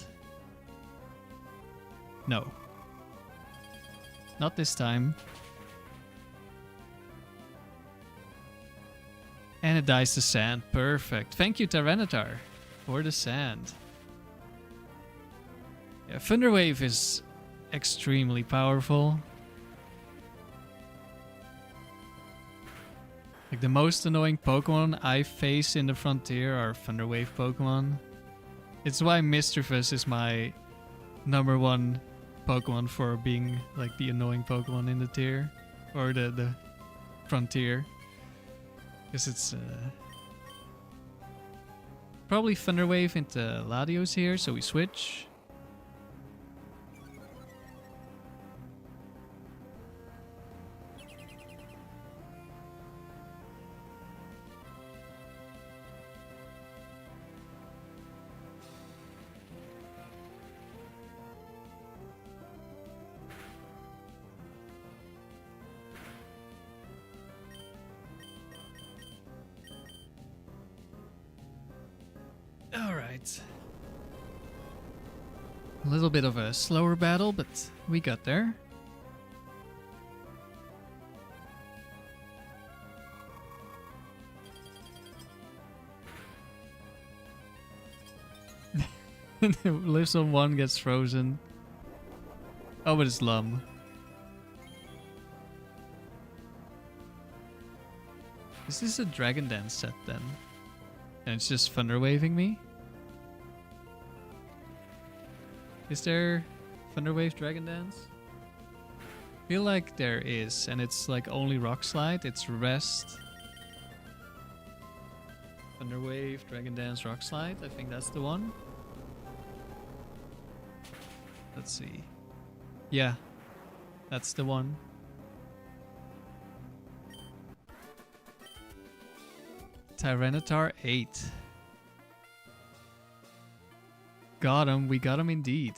No. Not this time. And it dies to sand. Perfect. Thank you, Tyranitar, for the sand. Yeah, Thunder Wave is extremely powerful. Like the most annoying Pokemon I face in the Frontier are Thunder Wave Pokemon. It's why Mischievous is my #1 Pokemon for being like the annoying Pokemon in the tier. Or the Frontier. Because it's probably Thunder Wave into Latios here, so we switch. Alright. A little bit of a slower battle, but we got there. Lives on one, gets frozen. Oh, but it's Lum. Is this a Dragon Dance set then? And it's just Thunder Waving me? Is there Thunder Wave Dragon Dance? I feel like there is, and it's like only Rock Slide. It's Rest, Thunder Wave, Dragon Dance, Rock Slide. I think that's the one. Let's see. Yeah, that's the one. Tyranitar 8. Got him, we got him indeed.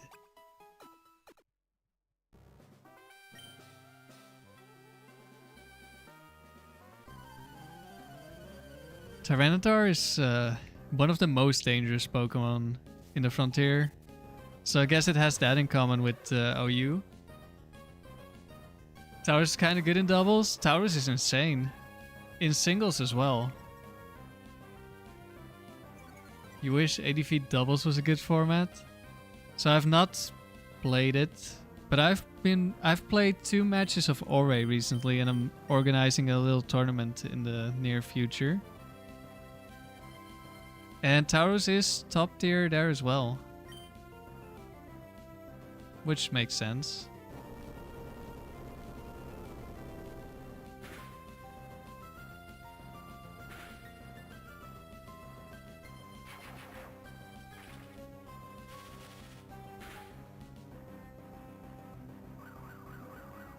Tyranitar is one of the most dangerous Pokemon in the Frontier. So I guess it has that in common with OU. Taurus is kind of good in doubles. Taurus is insane. In singles as well. You wish 80 feet doubles was a good format? So I've not played it, but I've played 2 matches of Ore recently, and I'm organizing a little tournament in the near future. And Taurus is top tier there as well. Which makes sense.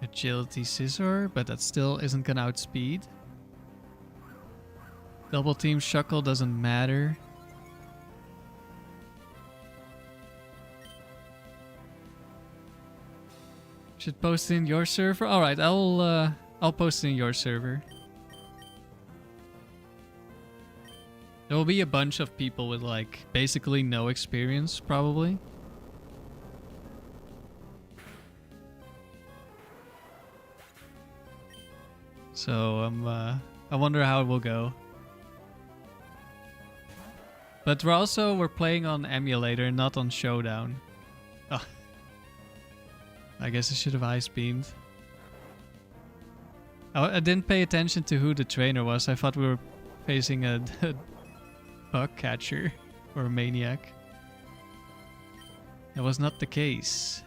Agility Scissor, but that still isn't gonna outspeed. Double Team Shuckle doesn't matter. Should post it in your server. All right, I'll post it in your server. There will be a bunch of people with like basically no experience, probably. So I wonder how it will go. But we're playing on emulator, not on Showdown. Oh. I guess I should have ice beamed. I didn't pay attention to who the trainer was. I thought we were facing a bug catcher or a maniac. That was not the case.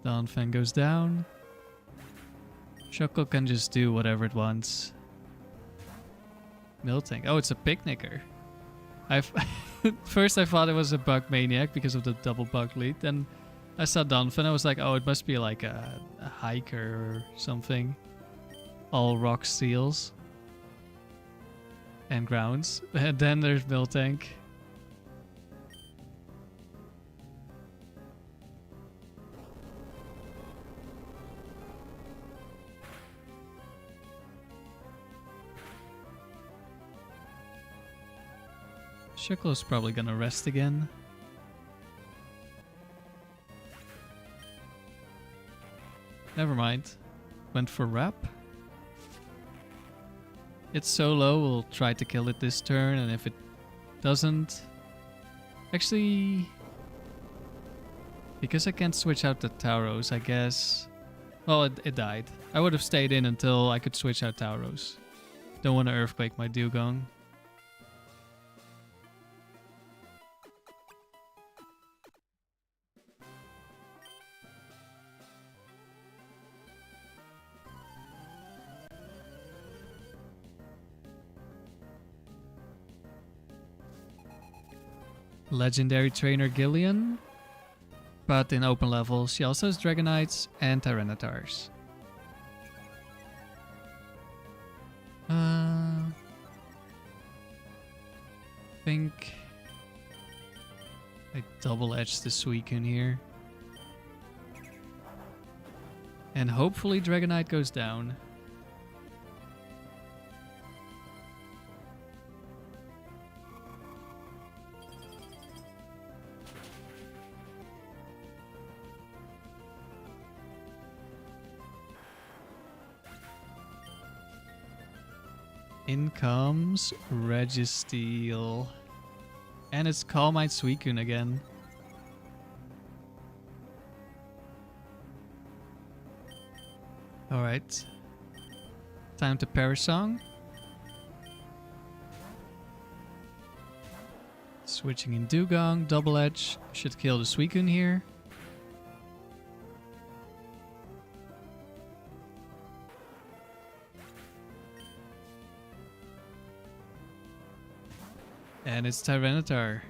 Donphan goes down. Shuckle can just do whatever it wants. Miltank. Oh, it's a picnicker. First I thought it was a bug maniac because of the double bug lead. Then I saw Donphan. I was like, oh, it must be like a hiker or something. All rock seals. And grounds. And then there's Miltank. Shuckle's probably gonna rest again. Never mind. Went for wrap. It's so low, we'll try to kill it this turn, and if it doesn't... Actually... Because I can't switch out the Tauros, I guess... Well, it died. I would have stayed in until I could switch out Tauros. Don't want to Earthquake my dewgang. Legendary trainer Gillian, but in open level she also has Dragonites and Tyranitars. think I double edge the Suicune here. And hopefully Dragonite goes down. In comes Registeel. And it's Calm Mind Suicune again. Alright. Time to Perish Song. Switching in dewgang, double edge. Should kill the Suicune here. And it's Tyranitar.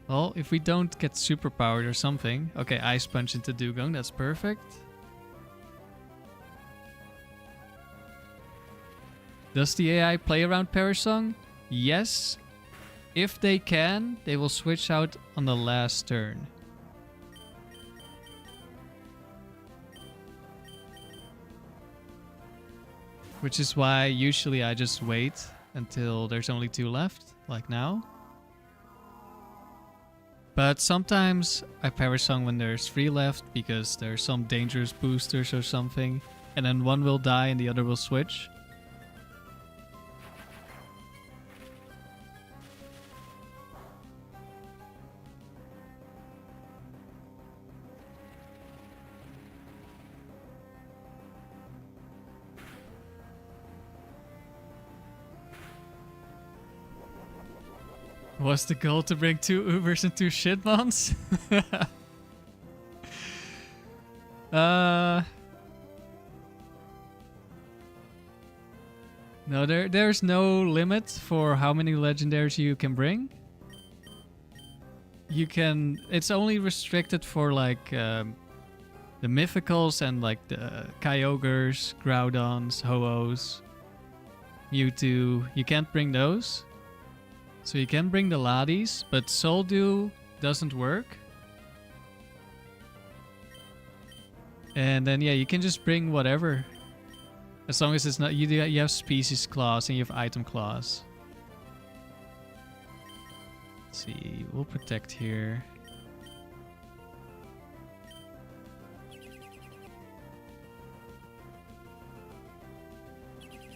Well, if we don't get superpowered or something... Okay, Ice Punch into dewgang, that's perfect. Does the AI play around Perish Song? Yes. If they can, they will switch out on the last turn. Which is why usually I just wait until there's only 2 left, like now. But sometimes I Perish Song when there's 3 left because there's some dangerous boosters or something. And then one will die and the other will switch. Was the goal to bring 2 Ubers and 2 Shitmons? No, there's no limit for how many legendaries you can bring. You can... It's only restricted for like the mythicals and like the Kyogres, Groudons, Ho-Ohs, Mewtwo. You can't bring those. So you can bring the Latis, but Soldew doesn't work. And then yeah, you can just bring whatever. As long as it's not... You have species clause and you have item clause. Let's see, we'll protect here.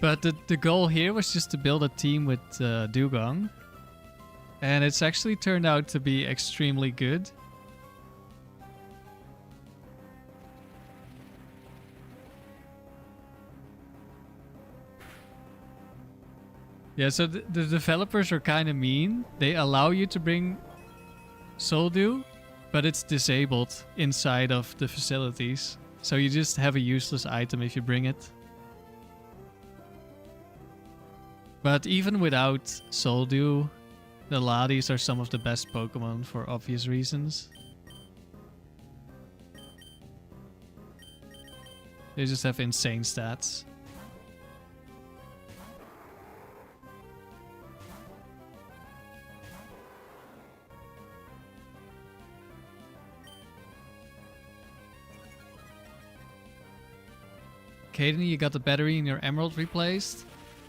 But the goal here was just to build a team with dewgang. And it's actually turned out to be extremely good. Yeah, so the developers are kind of mean. They allow you to bring Soldew, but it's disabled inside of the facilities. So you just have a useless item if you bring it. But even without Soldew, the Latis are some of the best Pokemon for obvious reasons. They just have insane stats. Kaden, you got the battery in your emerald replaced.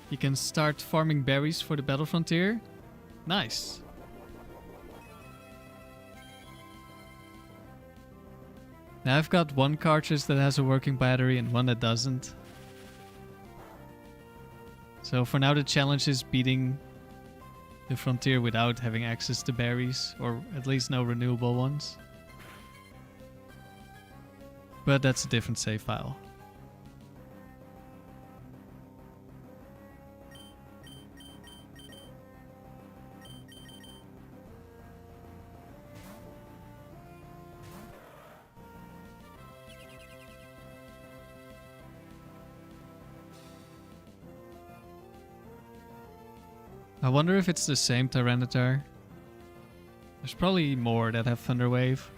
You can start farming berries for the Battle Frontier. Nice. Now I've got one cartridge that has a working battery and one that doesn't. So for now the challenge is beating the Frontier without having access to berries, or at least no renewable ones. But that's a different save file. I wonder if it's the same Tyranitar. There's probably more that have Thunder Wave.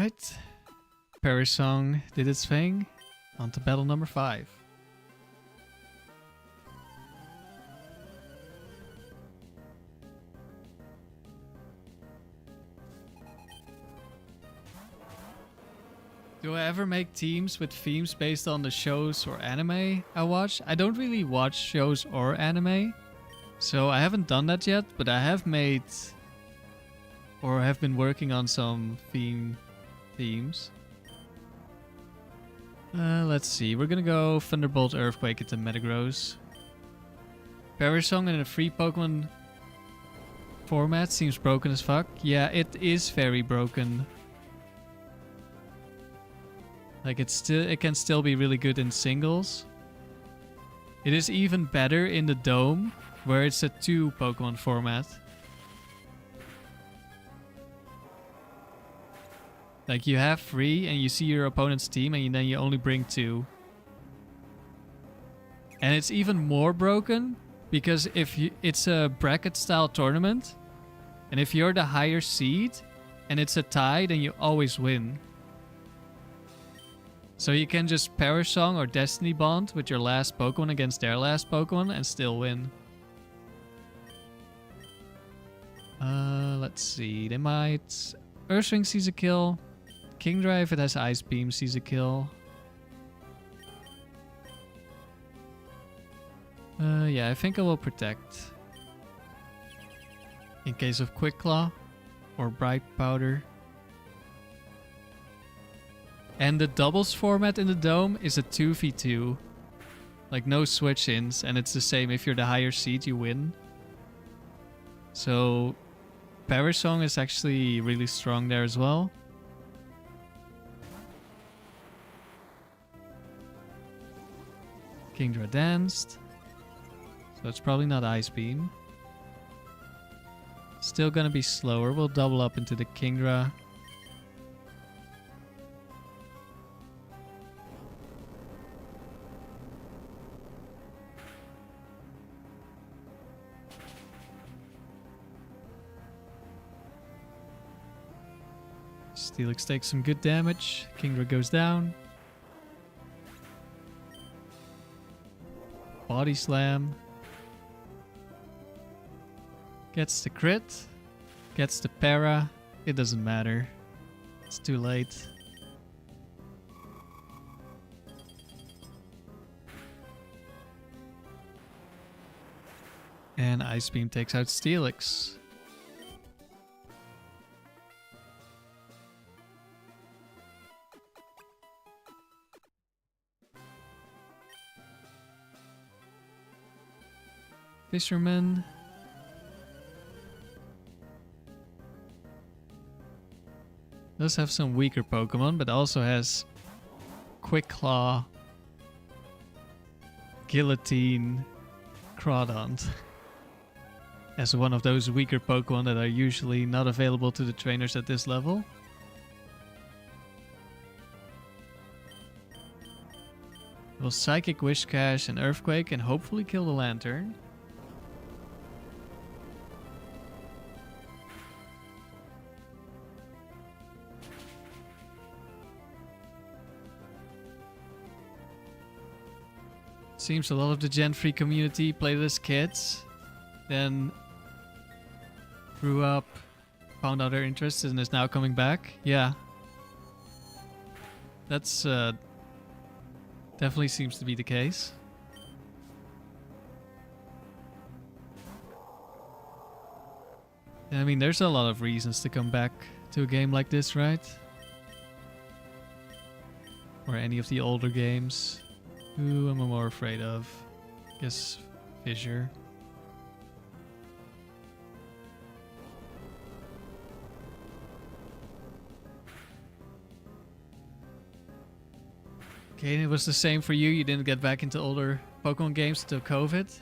Alright. Perish Song did its thing. On to battle number 5. Do I ever make teams with themes based on the shows or anime I watch? I don't really watch shows or anime, so I haven't done that yet, but I have made or have been working on some themes. Let's see, we're gonna go Thunderbolt, Earthquake into Metagross. Perish Song in a free Pokemon format seems broken as fuck. Yeah, it is very broken. Like it can still be really good in singles. It is even better in the Dome, where it's a 2 Pokemon format. Like you have 3 and you see your opponent's team and then you only bring 2. And it's even more broken because it's a bracket style tournament, and if you're the higher seed and it's a tie, then you always win. So you can just Perish Song or Destiny Bond with your last Pokemon against their last Pokemon and still win. Let's see. They might... Earthswing sees a kill. Kingdra, if it has Ice Beam, sees a kill. Yeah, I think I will Protect. In case of Quick Claw or Bright Powder. And the doubles format in the Dome is a 2v2. Like no switch-ins, and it's the same if you're the higher seed, you win. So Perish Song is actually really strong there as well. Kingdra danced. So it's probably not Ice Beam. Still gonna be slower. We'll double up into the Kingdra. Steelix takes some good damage. Kingdra goes down. Body Slam. Gets the crit. Gets the para. It doesn't matter. It's too late. And Ice Beam takes out Steelix. Fisherman. Does have some weaker Pokemon, but also has Quick Claw, Guillotine, Crawdont. As one of those weaker Pokemon that are usually not available to the trainers at this level. Will Psychic Whiscash and Earthquake and hopefully kill the Lantern. Seems a lot of the Gen 3 community played it as kids, then grew up, found other interests, and is now coming back. Yeah. That's definitely seems to be the case. I mean, there's a lot of reasons to come back to a game like this, right? Or any of the older games. Who am I more afraid of? Guess Fissure. Okay, and it was the same for you. You didn't get back into older Pokemon games until COVID.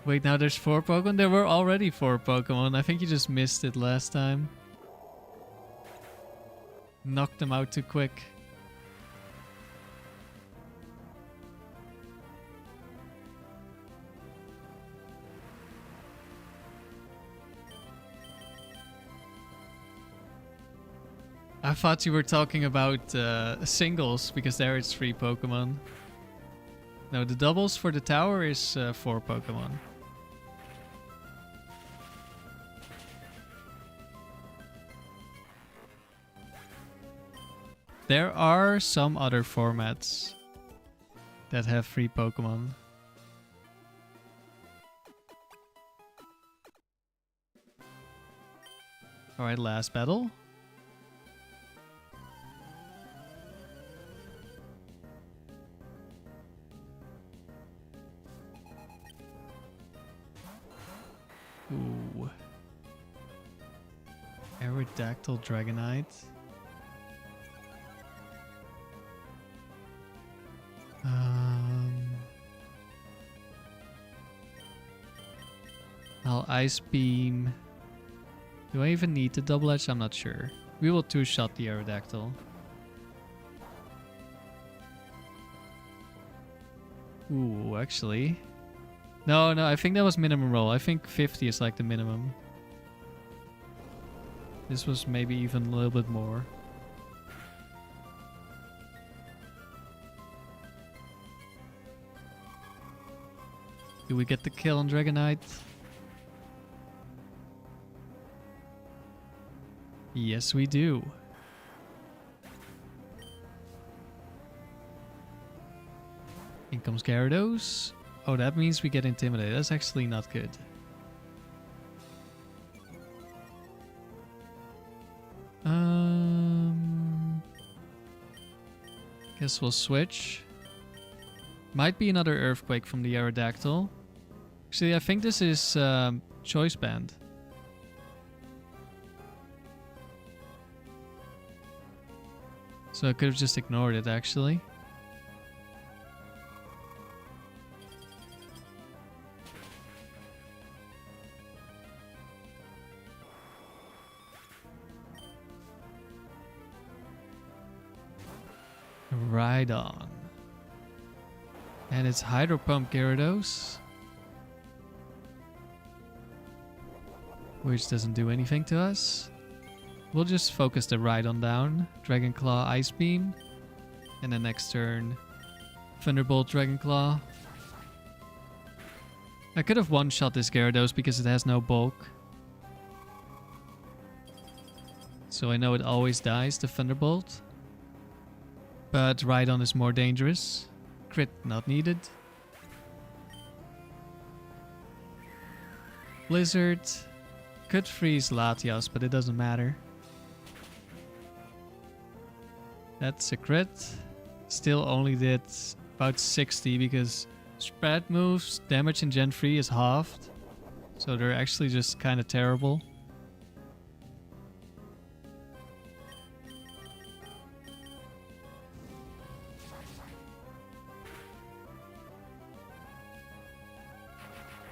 Wait, now there's 4 Pokemon? There were already 4 Pokemon. I think you just missed it last time. Knocked them out too quick. I thought you were talking about singles, because there it's 3 Pokemon. No, the doubles for the tower is 4 Pokemon. There are some other formats that have 3 Pokemon. Alright, last battle. Ooh. Aerodactyl Dragonite. I'll Ice Beam. Do I even need the double edge? I'm not sure. We will 2-shot the Aerodactyl. Ooh, actually. No, I think that was minimum roll. I think 50 is like the minimum. This was maybe even a little bit more. Do we get the kill on Dragonite? Yes, we do. In comes Gyarados. Oh, that means we get intimidated. That's actually not good. Guess we'll switch. Might be another Earthquake from the Aerodactyl. Actually, I think this is Choice Band. So I could have just ignored it, actually. Right on. And it's Hydro Pump Gyarados, which doesn't do anything to us. We'll just focus the Rhydon down. Dragon Claw, Ice Beam. And then next turn, Thunderbolt, Dragon Claw. I could have one-shot this Gyarados because it has no bulk. So I know it always dies to Thunderbolt. But Rhydon is more dangerous. Crit not needed. Blizzard. Could freeze Latias, but it doesn't matter. That's a crit. Still only did about 60 because spread moves, damage in Gen 3 is halved. So they're actually just kind of terrible.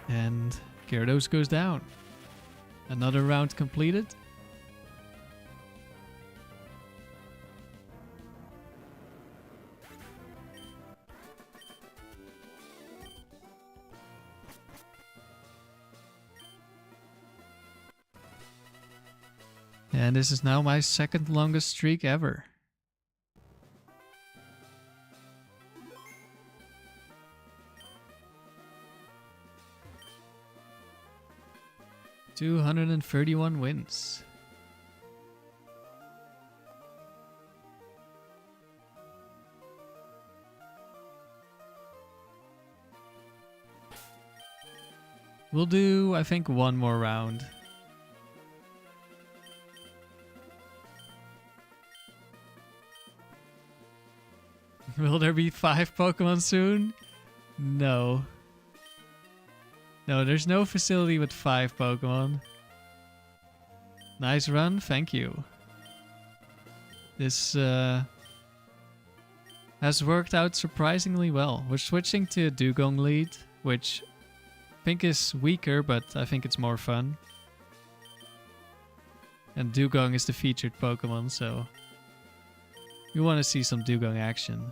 And Gyarados goes down. Another round completed. And this is now my second longest streak ever. $231 wins. We'll do, I think, one more round. Will there be 5 Pokemon soon? No. No, there's no facility with 5 Pokemon. Nice run, thank you. This has worked out surprisingly well. We're switching to a dewgang lead, which I think is weaker, but I think it's more fun. And dewgang is the featured Pokemon, so we want to see some dewgang action.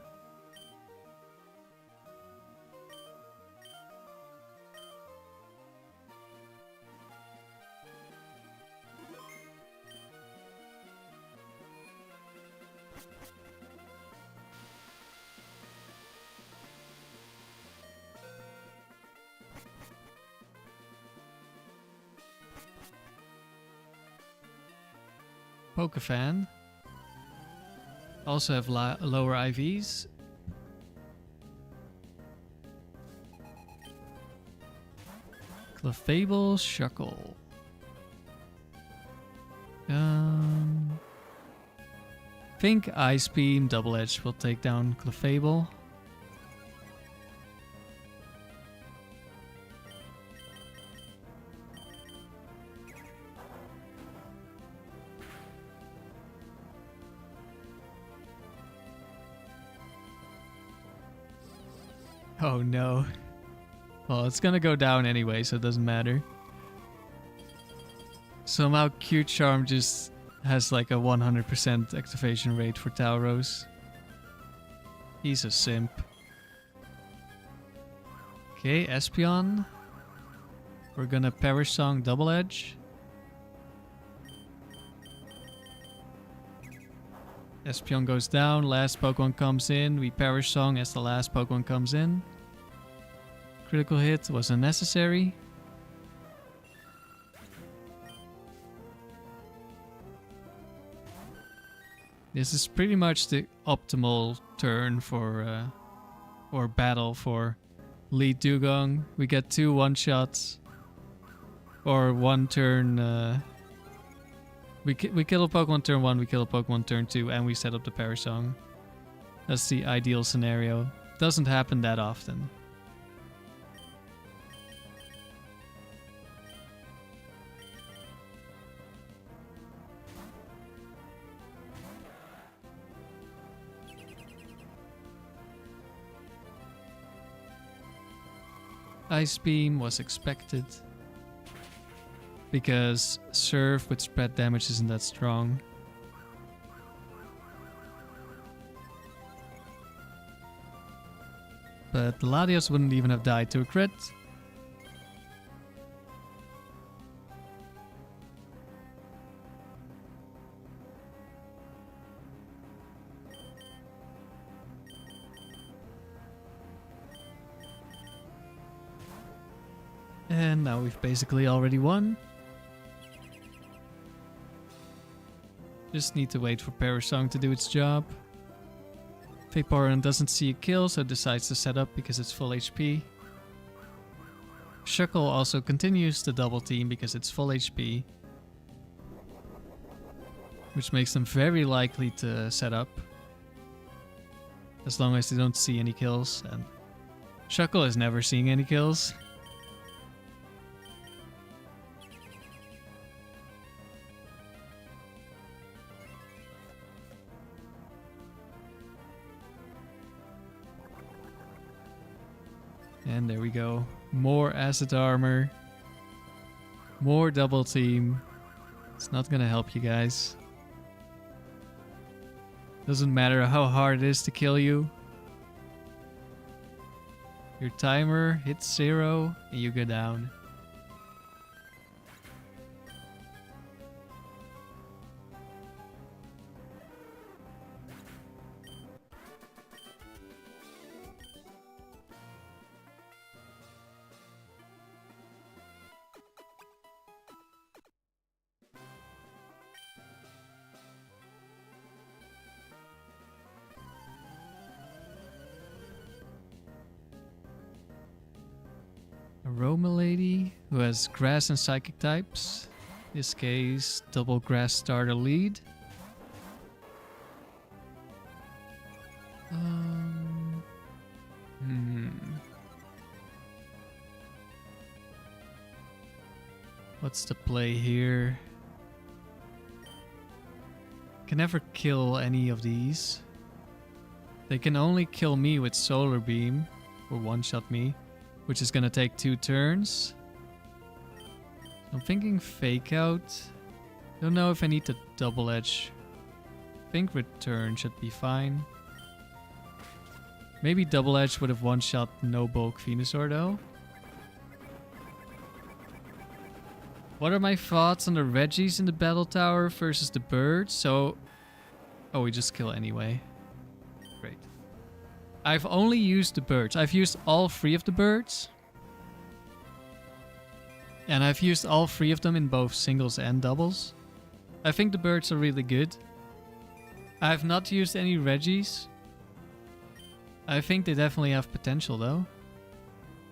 Pokefan. Also have lower IVs. Clefable, Shuckle. Think Ice Beam, Double Edge will take down Clefable. Oh no. Well, it's gonna go down anyway, so it doesn't matter. Somehow Cute Charm just has like a 100% activation rate for Tauros. He's a simp. Okay, Espeon. We're gonna Perish Song Double Edge. Espeon goes down, last Pokemon comes in. We Perish Song as the last Pokemon comes in. Critical hit was unnecessary. This is pretty much the optimal turn for, or battle for lead dewgang. We get 2 one-shots. Or 1 turn, we kill a Pokemon turn 1, we kill a Pokemon turn 2, and we set up the Perish Song. That's the ideal scenario. Doesn't happen that often. Ice Beam was expected. Because Surf with spread damage isn't that strong. But Latios wouldn't even have died to a crit. And now we've basically already won. Just need to wait for Perish Song to do its job. Vaporeon doesn't see a kill, so decides to set up because it's full HP. Shuckle also continues to double team because it's full HP. Which makes them very likely to set up. As long as they don't see any kills. And Shuckle is never seeing any kills. And there we go. More acid armor. More double team. It's not gonna help you guys. Doesn't matter how hard it is to kill you. Your timer hits 0 and you go down. Aroma Lady, who has grass and psychic types. In this case, double grass starter lead. What's the play here? Can never kill any of these. They can only kill me with Solar Beam, or one-shot me. Which is gonna take 2 turns. I'm thinking Fake Out. Don't know if I need to Double Edge. Think Return should be fine. Maybe Double Edge would have one-shot no bulk Venusaur though. What are my thoughts on the Reggies in the battle tower versus the birds? So, oh, we just kill anyway. Great. I've only used the birds. I've used all 3 of the birds. And I've used all 3 of them in both singles and doubles. I think the birds are really good. I have not used any Reggies. I think they definitely have potential though.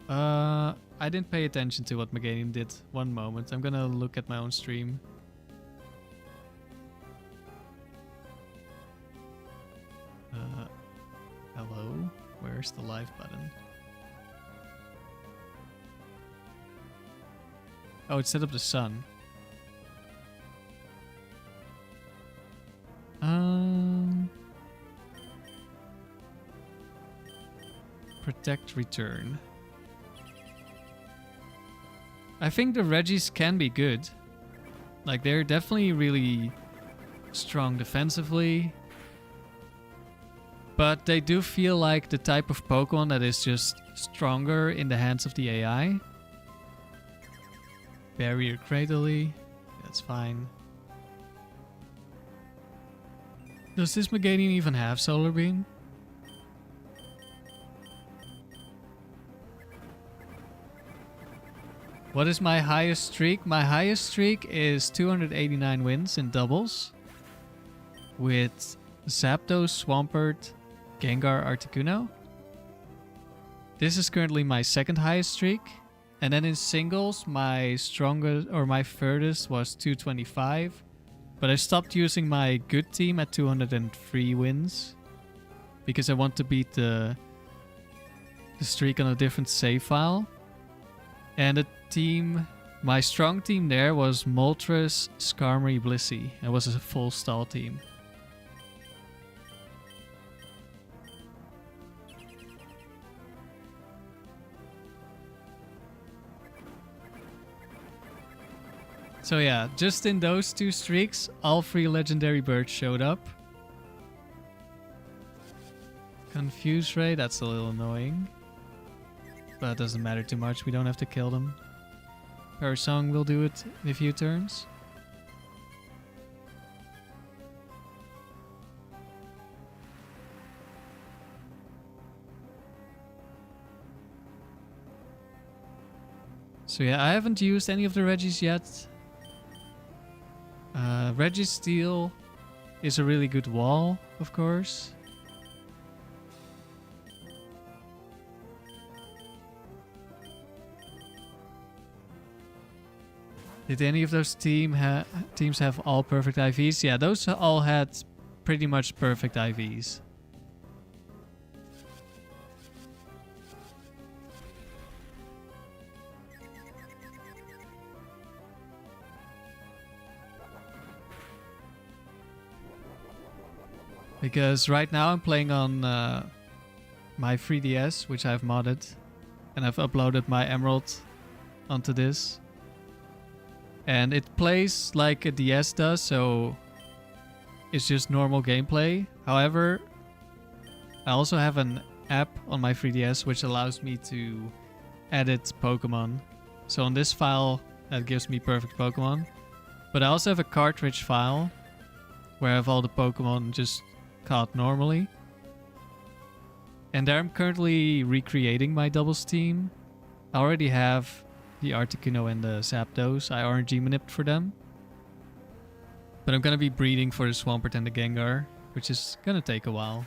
I didn't pay attention to what Meganium did. One moment. I'm gonna look at my own stream. Hello? Where's the live button? Oh, it set up the sun. Protect return. I think the Reggies can be good. Like, they're definitely really strong defensively. But they do feel like the type of Pokemon that is just stronger in the hands of the AI. Barrier Cradily. That's fine. Does this Meganium even have Solar Beam? What is my highest streak? My highest streak is 289 wins in doubles. With Zapdos, Swampert, Gengar, Articuno. This is currently my second highest streak. And then in singles, my strongest or my furthest was 225. But I stopped using my good team at 203 wins. Because I want to beat the streak on a different save file. And the team, my strong team there was Moltres, Skarmory, Blissey. It was a full stall team. So yeah, just in those two streaks, all 3 legendary birds showed up. Confuse Ray, that's a little annoying. But it doesn't matter too much, we don't have to kill them. Parasong will do it in a few turns. So yeah, I haven't used any of the Reggies yet. Registeel is a really good wall, of course. Did any of those teams have all perfect IVs? Yeah, those all had pretty much perfect IVs. Because right now I'm playing on my 3DS, which I've modded. And I've uploaded my Emerald onto this. And it plays like a DS does, so it's just normal gameplay. However, I also have an app on my 3DS which allows me to edit Pokemon. So on this file, that gives me perfect Pokemon. But I also have a cartridge file where I have all the Pokemon just caught normally. And there I'm currently recreating my doubles team. I already have the Articuno and the Zapdos. I RNG manipped for them. But I'm gonna be breeding for the Swampert and the Gengar, which is gonna take a while.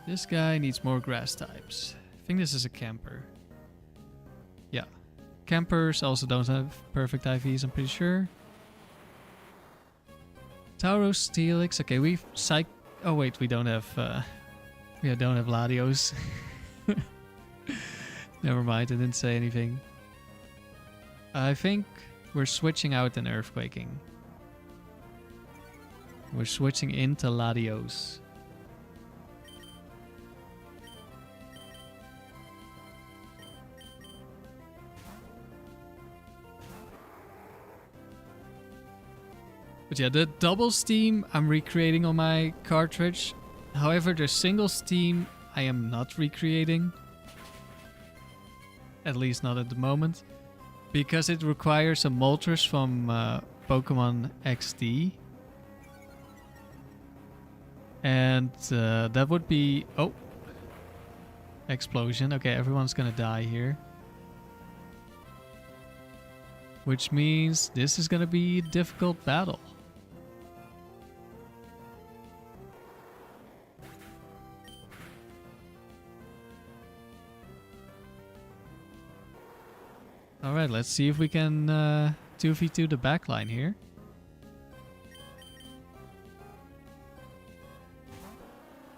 This guy needs more grass types. I think this is a camper. Yeah. Campers also don't have perfect IVs, I'm pretty sure. Tauros, Steelix. Okay, we've oh wait, we don't have Latios. Never mind, I didn't say anything. I think we're switching out and earthquaking. We're switching into Latios. But yeah, the doubles team I'm recreating on my cartridge. However, the singles team I am not recreating. At least not at the moment. Because it requires a Moltres from Pokemon XD. And that would be... Oh! Explosion. Okay, everyone's gonna die here. Which means this is gonna be a difficult battle. Alright, let's see if we can 2v2 the backline here.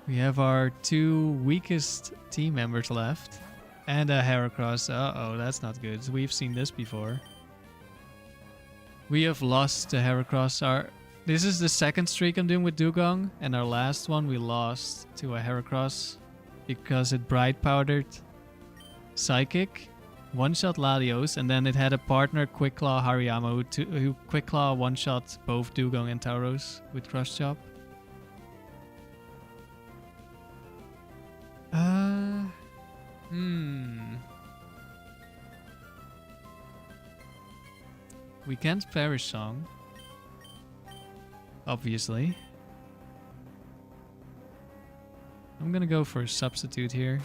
We have our 2 weakest team members left. And a Heracross. Uh-oh, that's not good. We've seen this before. We have lost to Heracross. This is the second streak I'm doing with dewgang. And our last one we lost to a Heracross. Because it bright powdered Psychic. One-shot Latios, and then it had a partner, Quick Claw Hariyama, who Quick Claw one-shot both dewgang and Tauros with Crush Chop. We can't Perish Song. Obviously. I'm gonna go for a substitute here.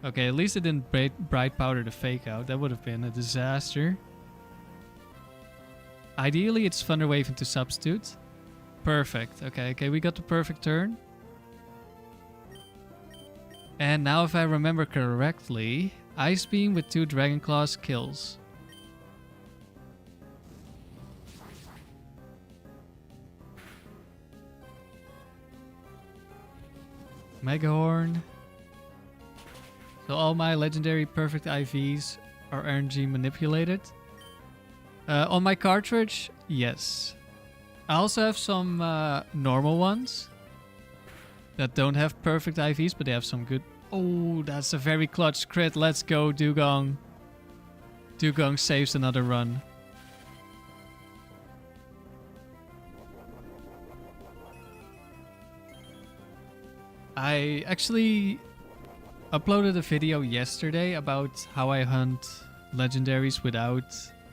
Okay, at least it didn't bright powder the fake out. That would have been a disaster. Ideally, it's Thunder Wave into substitute. Perfect. Okay, we got the perfect turn. And now if I remember correctly, Ice Beam with 2 Dragon Claws kills. Mega Horn. So all my legendary perfect IVs are RNG manipulated. On my cartridge, yes. I also have some normal ones that don't have perfect IVs, but they have some good... Oh, that's a very clutch crit. Let's go, dewgang. Dewgang saves another run. I actually uploaded a video yesterday about how I hunt legendaries without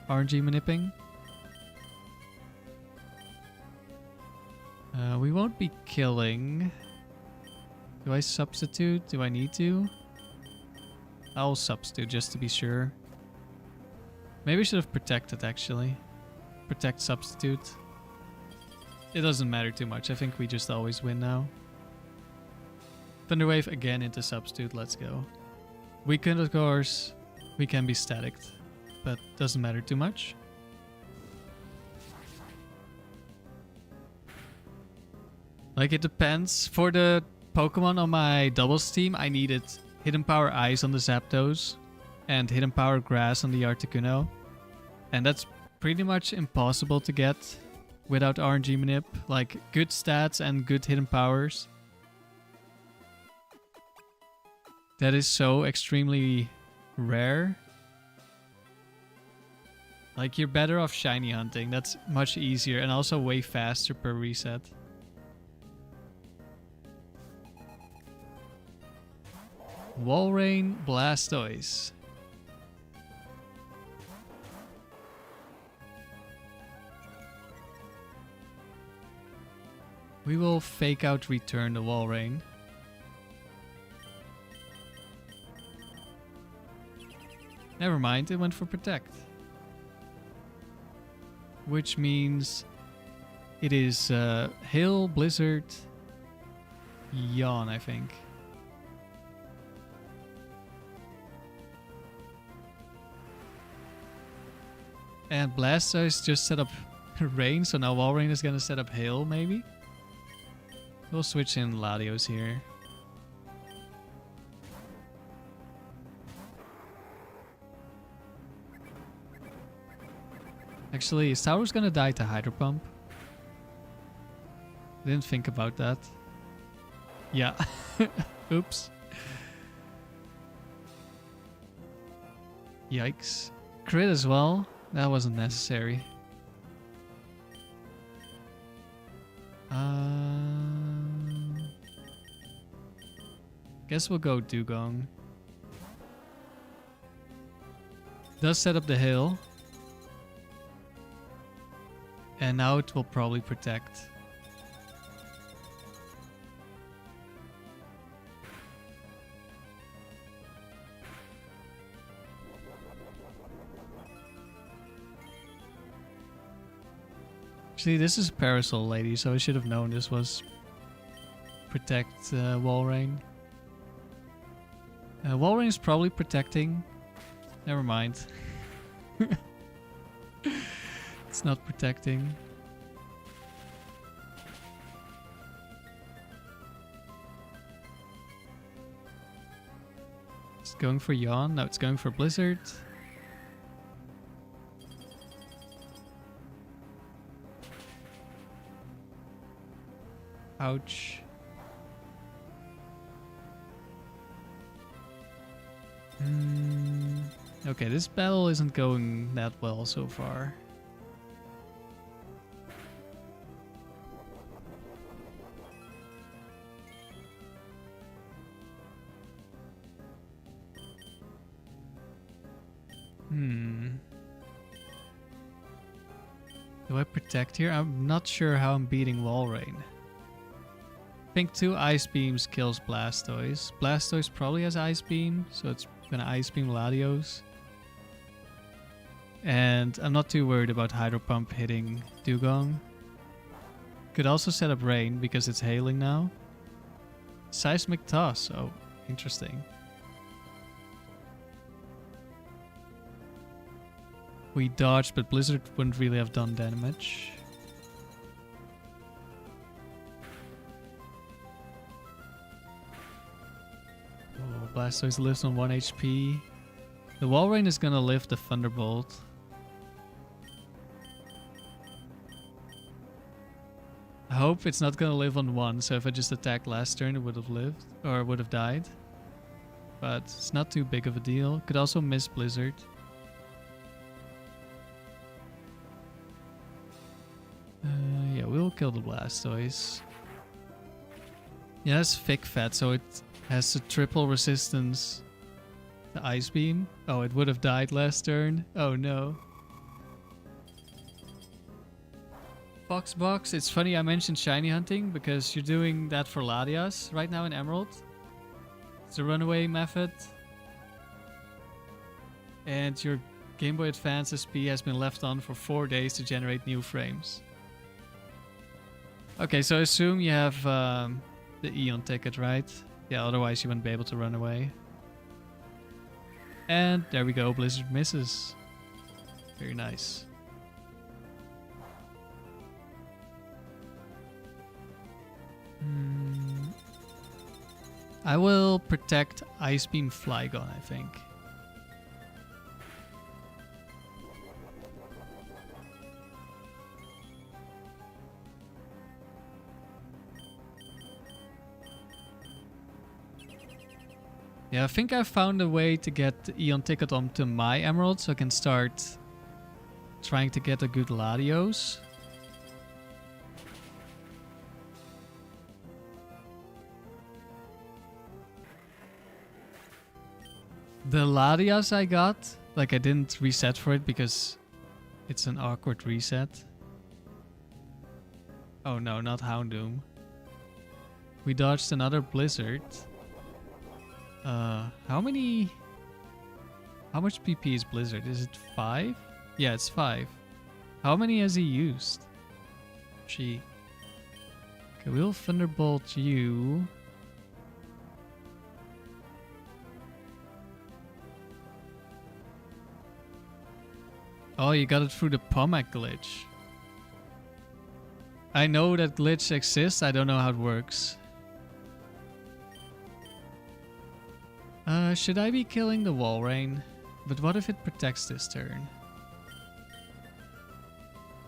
RNG manipping. We won't be killing. Do I substitute? Do I need to? I'll substitute just to be sure. Maybe I should have protected actually. Protect substitute. It doesn't matter too much. I think we just always win now. Thunderwave again into substitute. Let's go. We can, of course, we can be static, but doesn't matter too much. Like, it depends. For the Pokemon on my doubles team, I needed Hidden Power Ice on the Zapdos and Hidden Power Grass on the Articuno. And that's pretty much impossible to get without RNG manip. Like, good stats and good hidden powers. That is so extremely rare. Like, you're better off shiny hunting. That's much easier and also way faster per reset. Walrein Blastoise. We will fake out return the Walrein. Never mind, it went for protect. Which means it is Hail, Blizzard, Yawn, I think. And Blastoise just set up Rain, so now Walrein is gonna set up Hail, maybe? We'll switch in Latios here. Actually, is Tauros gonna die to Hydro Pump? Didn't think about that. Yeah. Oops. Yikes. Crit as well? That wasn't necessary. Guess we'll go dewgang. Does set up the hill. And now it will probably protect. Actually, this is a parasol lady, so I should have known this was protect Walrein. Walrein is probably protecting. Never mind. It's not protecting. It's going for Yawn. No, it's going for Blizzard. Ouch. Okay, this battle isn't going that well so far. Do I protect here? I'm not sure how I'm beating Walrein. I think 2 Ice Beams kills Blastoise. Blastoise probably has Ice Beam, so it's gonna Ice Beam Latios. And I'm not too worried about Hydro Pump hitting dewgang. Could also set up Rain because it's hailing now. Seismic Toss, oh, interesting. We dodged, but Blizzard wouldn't really have done damage. Oh, Blastoise lives on 1 HP. The Walrein is gonna live the Thunderbolt. I hope it's not gonna live on 1, so if I just attacked last turn it would have lived, or would have died. But it's not too big of a deal. Could also miss Blizzard. Yeah, we'll kill the Blastoise. Yeah, it's thick fat, so it has a triple resistance. The Ice Beam. Oh, it would have died last turn. Oh no. Foxbox, it's funny I mentioned shiny hunting because you're doing that for Latias right now in Emerald. It's a runaway method. And your Game Boy Advance SP has been left on for 4 days to generate new frames. Okay, so I assume you have the Eon ticket, right? Yeah, otherwise you wouldn't be able to run away. And there we go, Blizzard misses. Very nice. I will protect Ice Beam Flygon, I think. Yeah, I think I found a way to get the Eon ticket onto my Emerald so I can start trying to get a good Latios. The Latias I got, like I didn't reset for it because it's an awkward reset. Oh no, not Houndoom. We dodged another Blizzard. How much PP is Blizzard? Is it 5? Yeah, it's 5. How many has he used? Gee. Okay, we'll Thunderbolt you. Oh, you got it through the Pomac glitch. I know that glitch exists, I don't know how it works. Should I be killing the Walrein? But what if it protects this turn?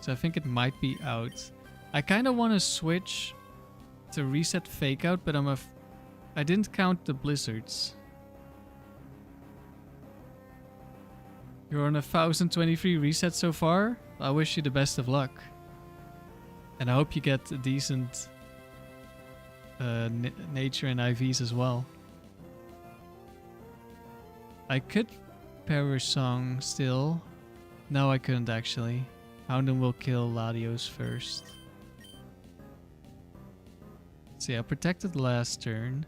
So I think it might be out. I kind of want to switch to reset Fake Out, but I didn't count the Blizzards. You're on 1023 resets so far. I wish you the best of luck. And I hope you get a decent nature and IVs as well. I could Perish Song still. No, I couldn't actually. Houndoom will kill Latios first. See, I protected last turn.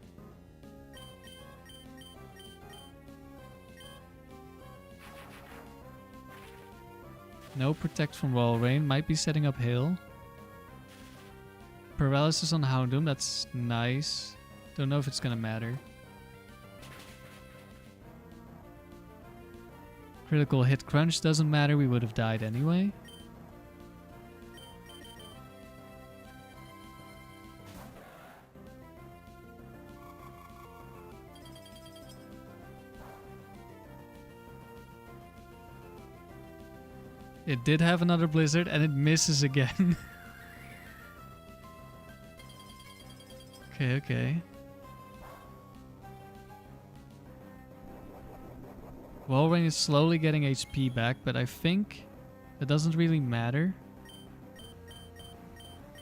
No protect from Wall Rain. Might be setting up Hail. Paralysis on Houndoom. That's nice. Don't know if it's gonna matter. Critical hit crunch doesn't matter. We would have died anyway. It did have another blizzard and it misses again. Okay. Walrein is slowly getting HP back, but I think that doesn't really matter.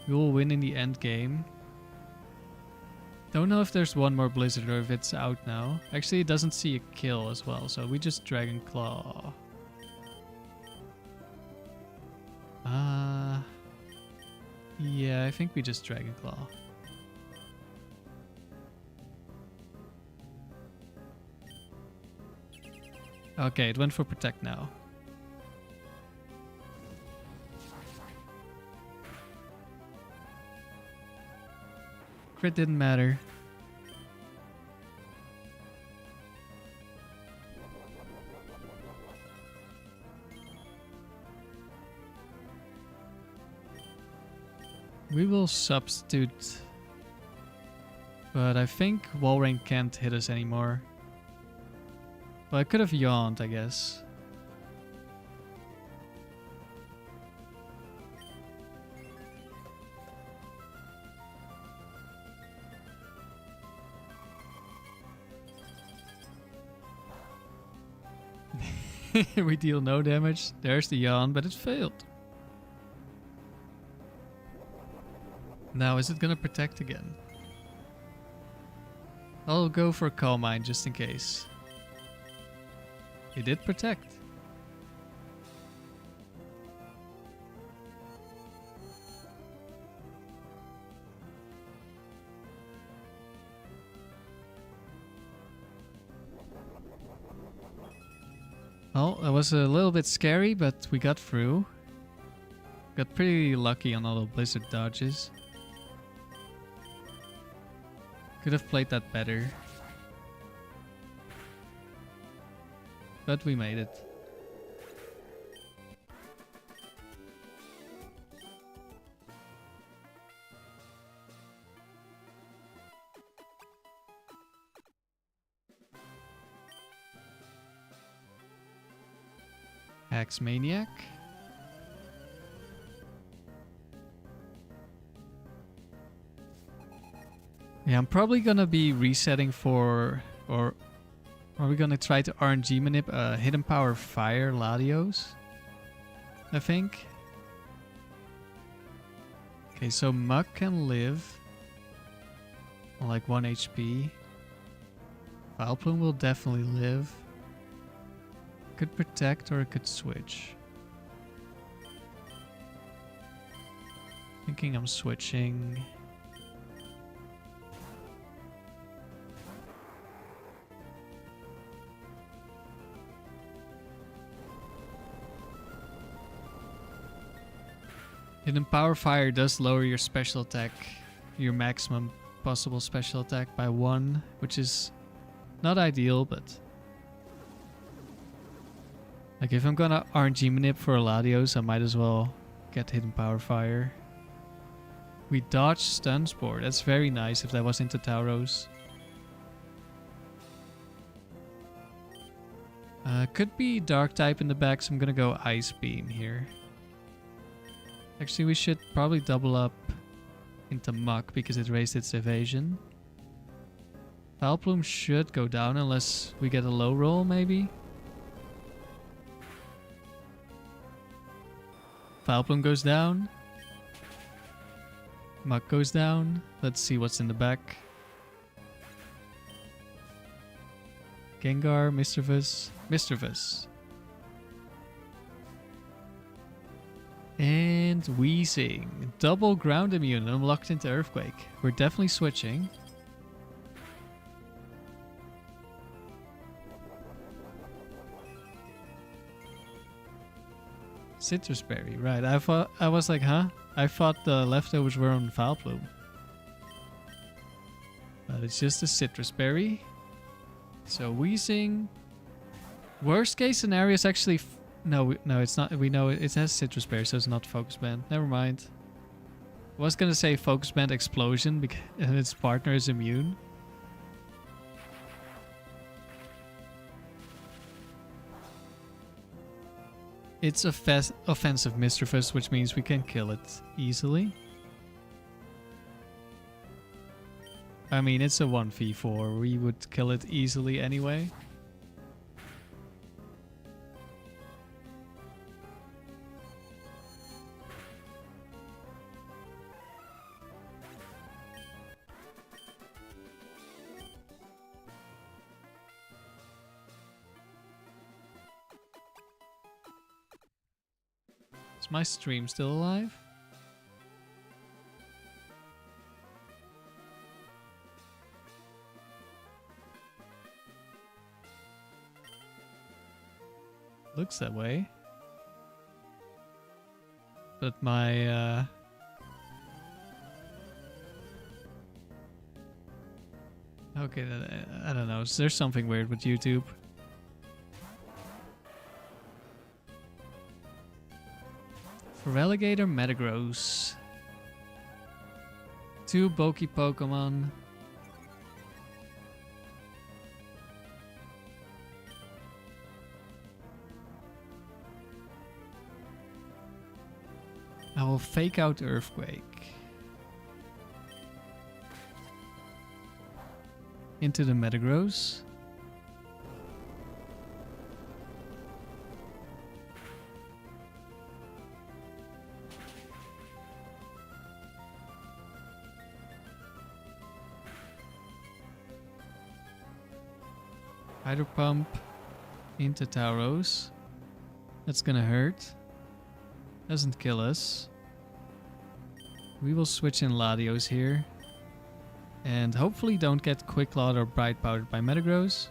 We will win in the end game. Don't know if there's one more blizzard or if it's out now. Actually, it doesn't see a kill as well, so we just Dragon Claw. Yeah, I think we just Dragon Claw. Okay, it went for Protect now. Crit didn't matter. We will substitute. But I think Walrein can't hit us anymore. Well, I could have yawned, I guess. We deal no damage. There's the yawn, but it failed. Now, is it gonna protect again? I'll go for Calm Mind just in case. It did protect. Well, that was a little bit scary, but we got through. Got pretty lucky on all the blizzard dodges. Could have played that better. But we made it. Axe Maniac. Yeah, I'm probably gonna be resetting for, or are we gonna try to RNG manip Hidden Power Fire Latios? I think. Okay, so Muck can live on like 1 HP. Vileplume will definitely live. Could protect or it could switch. Thinking I'm switching. Hidden Power Fire does lower your special attack, your maximum possible special attack by 1, which is not ideal, but like if I'm gonna RNG manip for Latios, I might as well get Hidden Power Fire. We dodged Stun Spore. That's very nice if that was into Tauros. Could be Dark type in the back, so I'm gonna go Ice Beam here. Actually, we should probably double up into Muck because it raised its evasion. Vileplume should go down unless we get a low roll, maybe. Vileplume goes down. Muck goes down. Let's see what's in the back. Gengar, Mischievous. And Wheezing. Double ground immune. I'm locked into Earthquake. We're definitely switching. Citrus Berry. Right. I was like, huh? I thought the leftovers were on Vileplume. But it's just a Citrus Berry. So Wheezing. Worst case scenario is actually... No, it's not. We know it has Citrus Berry, so it's not Focus Band. Never mind. I was gonna say Focus Band Explosion because its partner is immune. It's offensive Mischievous, which means we can kill it easily. I mean, it's a 1v4. We would kill it easily anyway. Is my stream still alive? Looks that way. But my okay, I don't know. There's something weird with YouTube. For Alligator, Metagross. 2 bulky Pokemon. I will fake out Earthquake. Into the Metagross. Hydro Pump into Tauros. That's gonna hurt. Doesn't kill us. We will switch in Latios here. And hopefully don't get Quick Clawed or Bright Powdered by Metagross.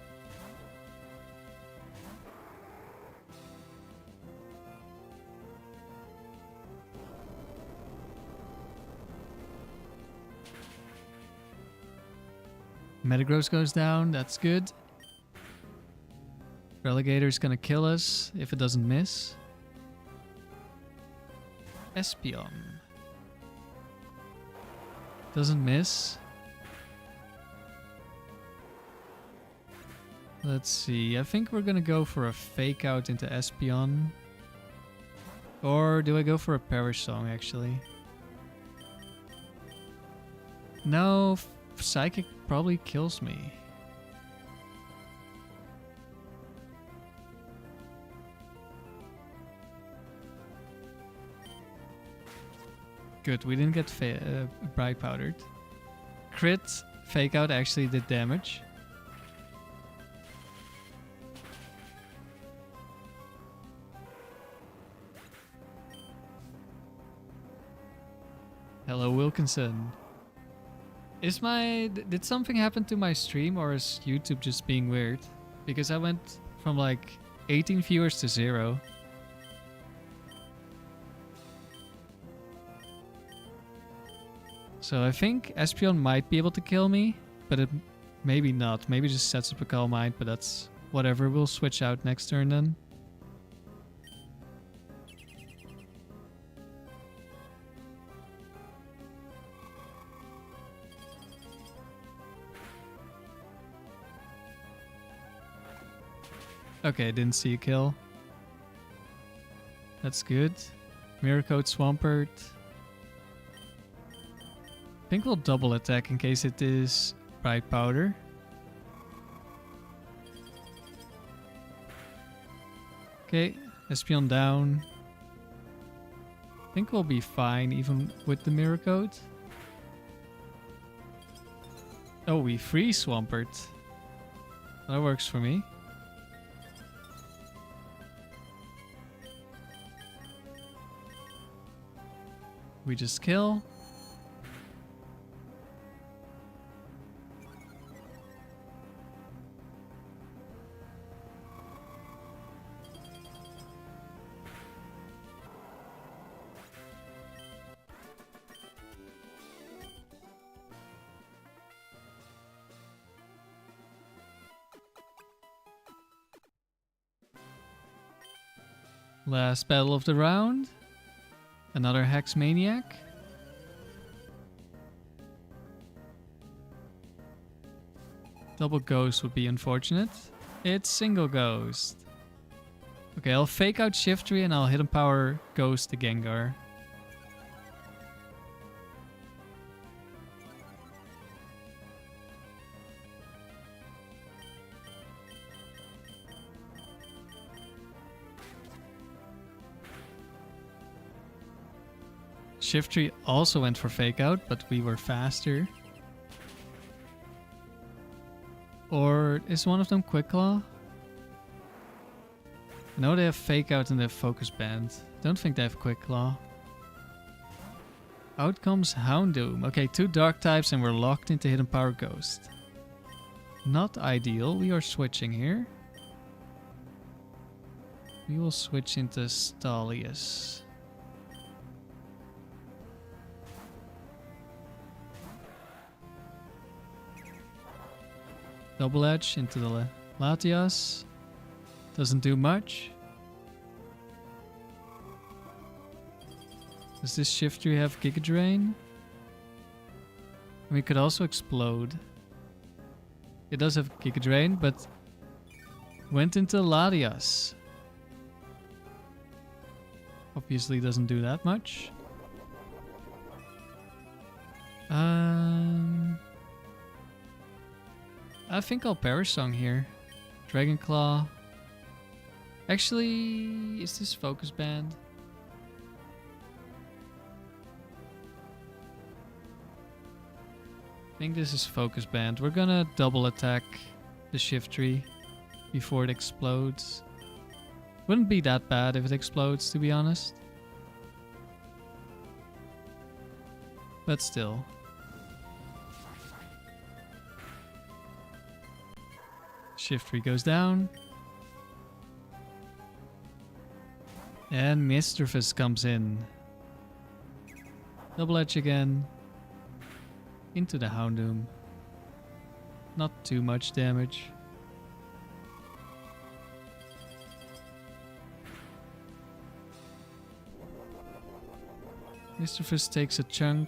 Metagross goes down, that's good. Relegator's gonna kill us if it doesn't miss. Espeon. Doesn't miss. Let's see. I think we're gonna go for a fake out into Espeon. Or do I go for a Perish Song actually? No, Psychic probably kills me. Good, we didn't get Bright Powdered. Crit, fake out actually did damage. Hello, Wilkinson. Did something happen to my stream, or is YouTube just being weird? Because I went from like 18 viewers to 0. So I think Espeon might be able to kill me, but it maybe not. Maybe just sets up a Calm Mind, but that's whatever. We'll switch out next turn then. Okay, I didn't see a kill. That's good. Mirror Coat Swampert. I think we'll double attack in case it is Bright Powder. Okay, Espeon down. I think we'll be fine even with the Mirror Coat. Oh, we freeze Swampert. That works for me. We just kill. Last battle of the round. Another Hex Maniac. Double Ghost would be unfortunate. It's single Ghost. Okay, I'll fake out Shiftry and I'll Hidden Power Ghost the Gengar. Shiftry also went for fake out, but we were faster. Or is one of them Quick Claw? I know they have fake out and they have focus band. Don't think they have Quick Claw. Out comes Houndoom. Okay, 2 dark types and we're locked into Hidden Power Ghost. Not ideal. We are switching here. We will switch into Stalius. Double Edge into the Latias. Doesn't do much. Does this Shiftry have Giga Drain? We could also explode. It does have Giga Drain, but went into Latias. Obviously doesn't do that much. I think I'll Perish Song here. Dragon Claw. Actually, is this Focus Band? I think this is Focus Band. We're gonna double attack the Shiftry before it explodes. Wouldn't be that bad if it explodes, to be honest. But still. Shiftry goes down. And Mischievous comes in. Double Edge again. Into the Houndoom. Not too much damage. Mischievous takes a chunk.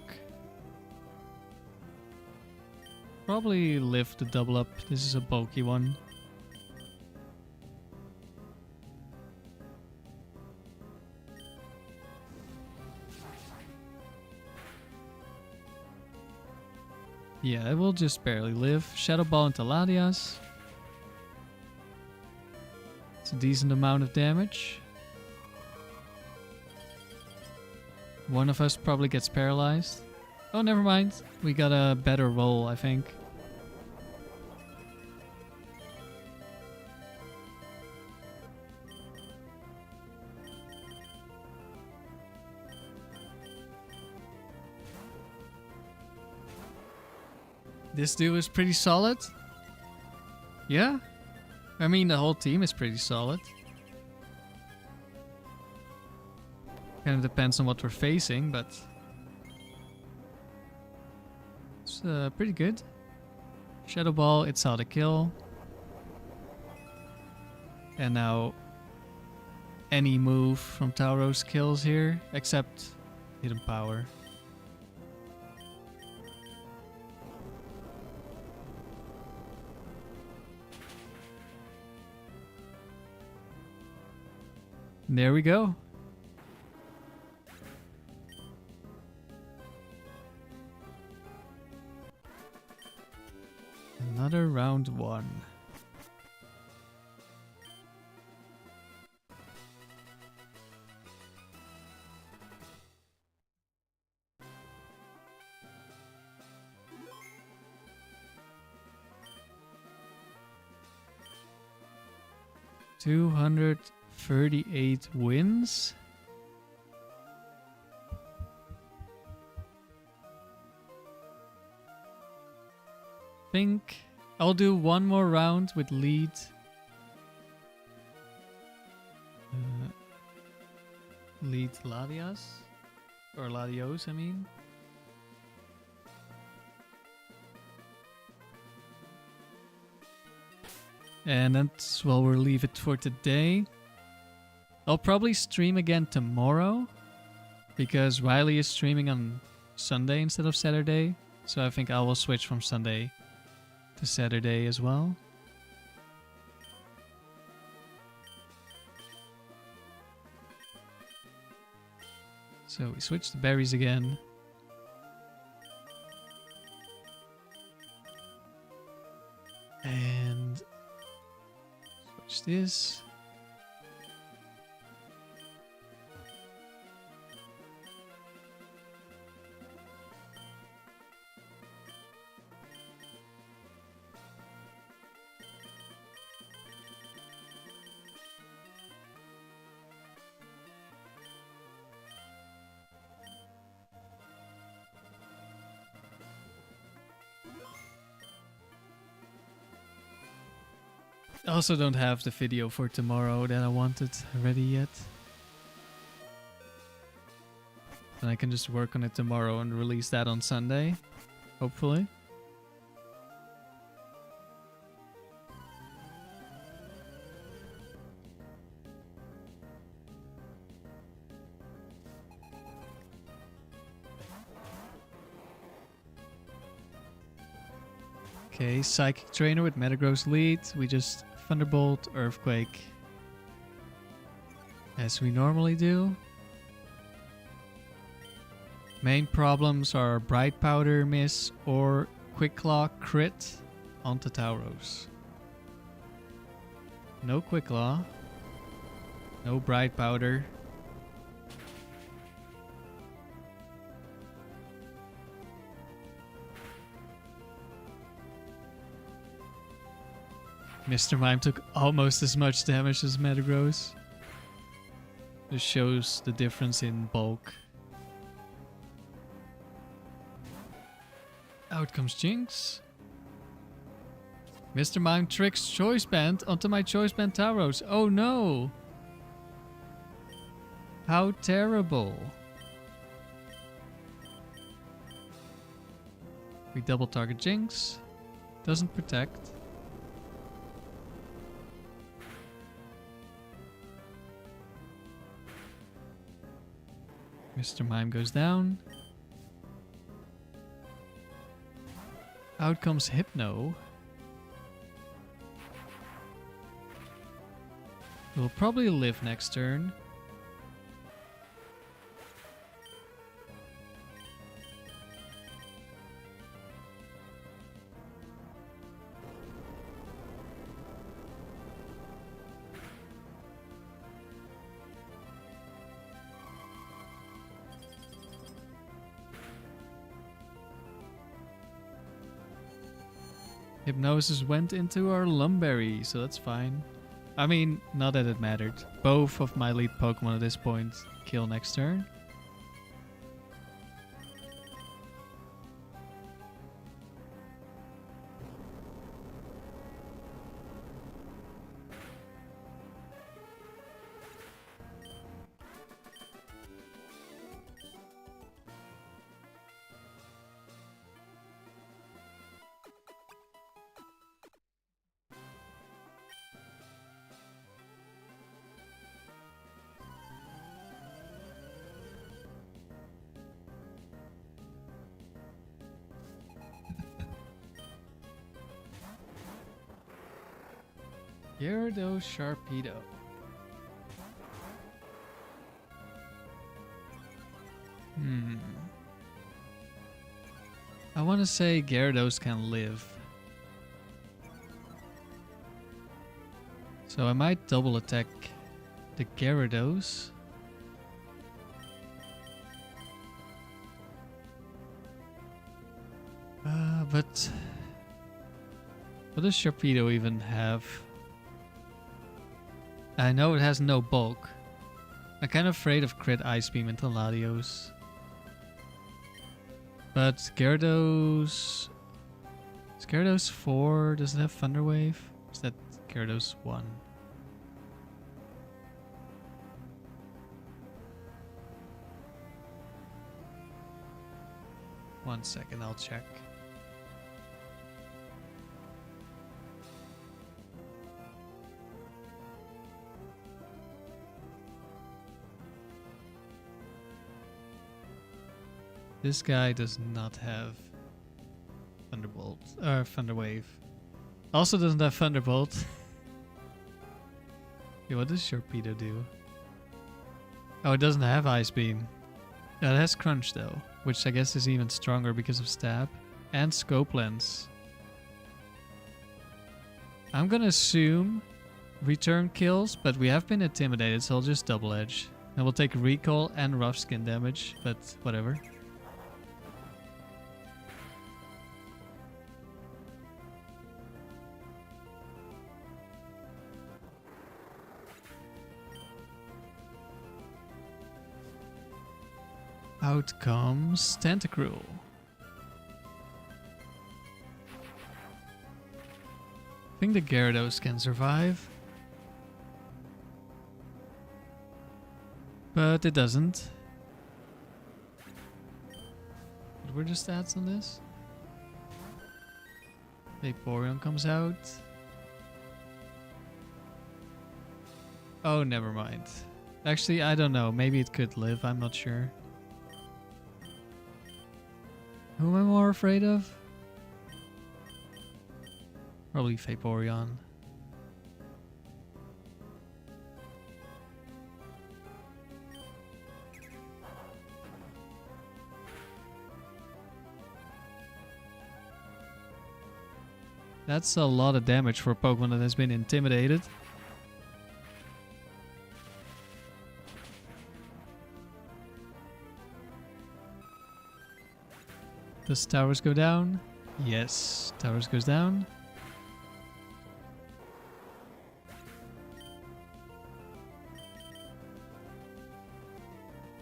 Probably live the double up. This is a bulky one. Yeah, it will just barely live. Shadow Ball into Latias. It's a decent amount of damage. One of us probably gets paralyzed. Oh, never mind. We got a better roll, I think. This dude is pretty solid. Yeah? I mean, the whole team is pretty solid. Kind of depends on what we're facing, but it's pretty good. Shadow Ball, it's how to kill. And now any move from Tauros kills here, except Hidden Power. There we go. Another round 1. 238 wins. Think I'll do one more round with lead. Lead Latias. Or Latios, I mean. And that's, well, we'll leave it for today. I'll probably stream again tomorrow. Because Riley is streaming on Sunday instead of Saturday. So I think I will switch from Sunday to Saturday as well. So we switch the berries again. And switch this. I also don't have the video for tomorrow that I wanted ready yet. And I can just work on it tomorrow and release that on Sunday, hopefully. Okay, Psychic Trainer with Metagross lead. We just Thunderbolt, Earthquake, as we normally do. Main problems are Bright Powder miss or Quick Claw crit onto Tauros. No Quick Claw. No Bright Powder. Mr. Mime took almost as much damage as Metagross. This shows the difference in bulk. Out comes Jinx. Mr. Mime tricks Choice Band onto my Choice Band Tauros. Oh no! How terrible. We double target Jinx. Doesn't protect. Mr. Mime goes down. Out comes Hypno. We'll probably live next turn. Hypnosis went into our Lum Berry, so that's fine. I mean, not that it mattered. Both of my lead Pokemon at this point kill next turn. Gyarados Sharpedo. I want to say Gyarados can live. So I might double attack the Gyarados. But what does Sharpedo even have? I know it has no bulk. I'm kind of afraid of crit Ice Beam into Latios. But Gyarados... Is Gyarados 4? Does it have Thunder Wave? Is that Gyarados 1? One second, I'll check. This guy does not have Thunderbolt or Thunder Wave. Also doesn't have Thunderbolt. Yeah, what does Sharpedo do? Oh, it doesn't have Ice Beam. Yeah, it has Crunch though, which I guess is even stronger because of Stab and Scope Lens. I'm gonna assume return kills, but we have been intimidated, so I'll just double edge. And we'll take recall and rough skin damage, but whatever. Out comes Tentacruel. I think the Gyarados can survive. But it doesn't. What were the stats on this? Vaporeon comes out. Oh, never mind. Actually, I don't know. Maybe it could live. I'm not sure. Who am I more afraid of? Probably Vaporeon. That's a lot of damage for a Pokemon that has been intimidated. Does towers go down? Yes, towers goes down.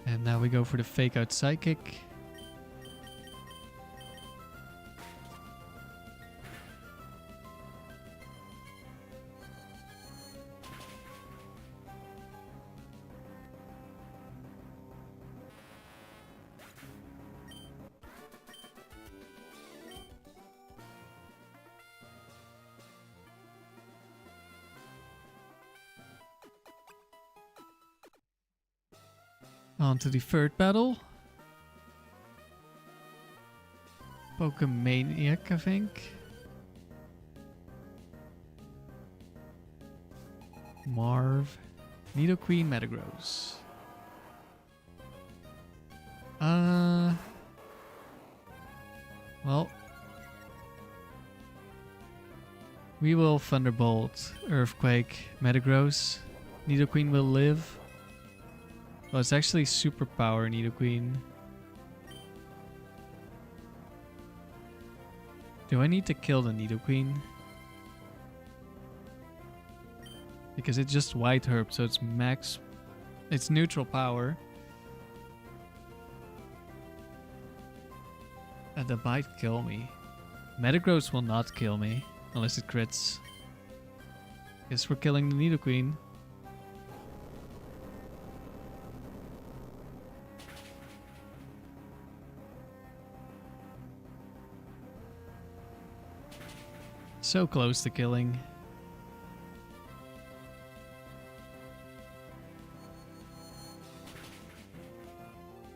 And now we go for the fake out Psychic. On to the third battle. Pokemaniac, I think. Marv. Nidoqueen, Metagross. Well. We will Thunderbolt, Earthquake, Metagross. Nidoqueen will live. Well, it's actually Superpower Nidoqueen. Do I need to kill the Nidoqueen? Because it's just White Herb, so it's max... It's neutral power. And that might kill me. Metagross will not kill me, unless it crits. Guess we're killing the Nidoqueen. So close to killing.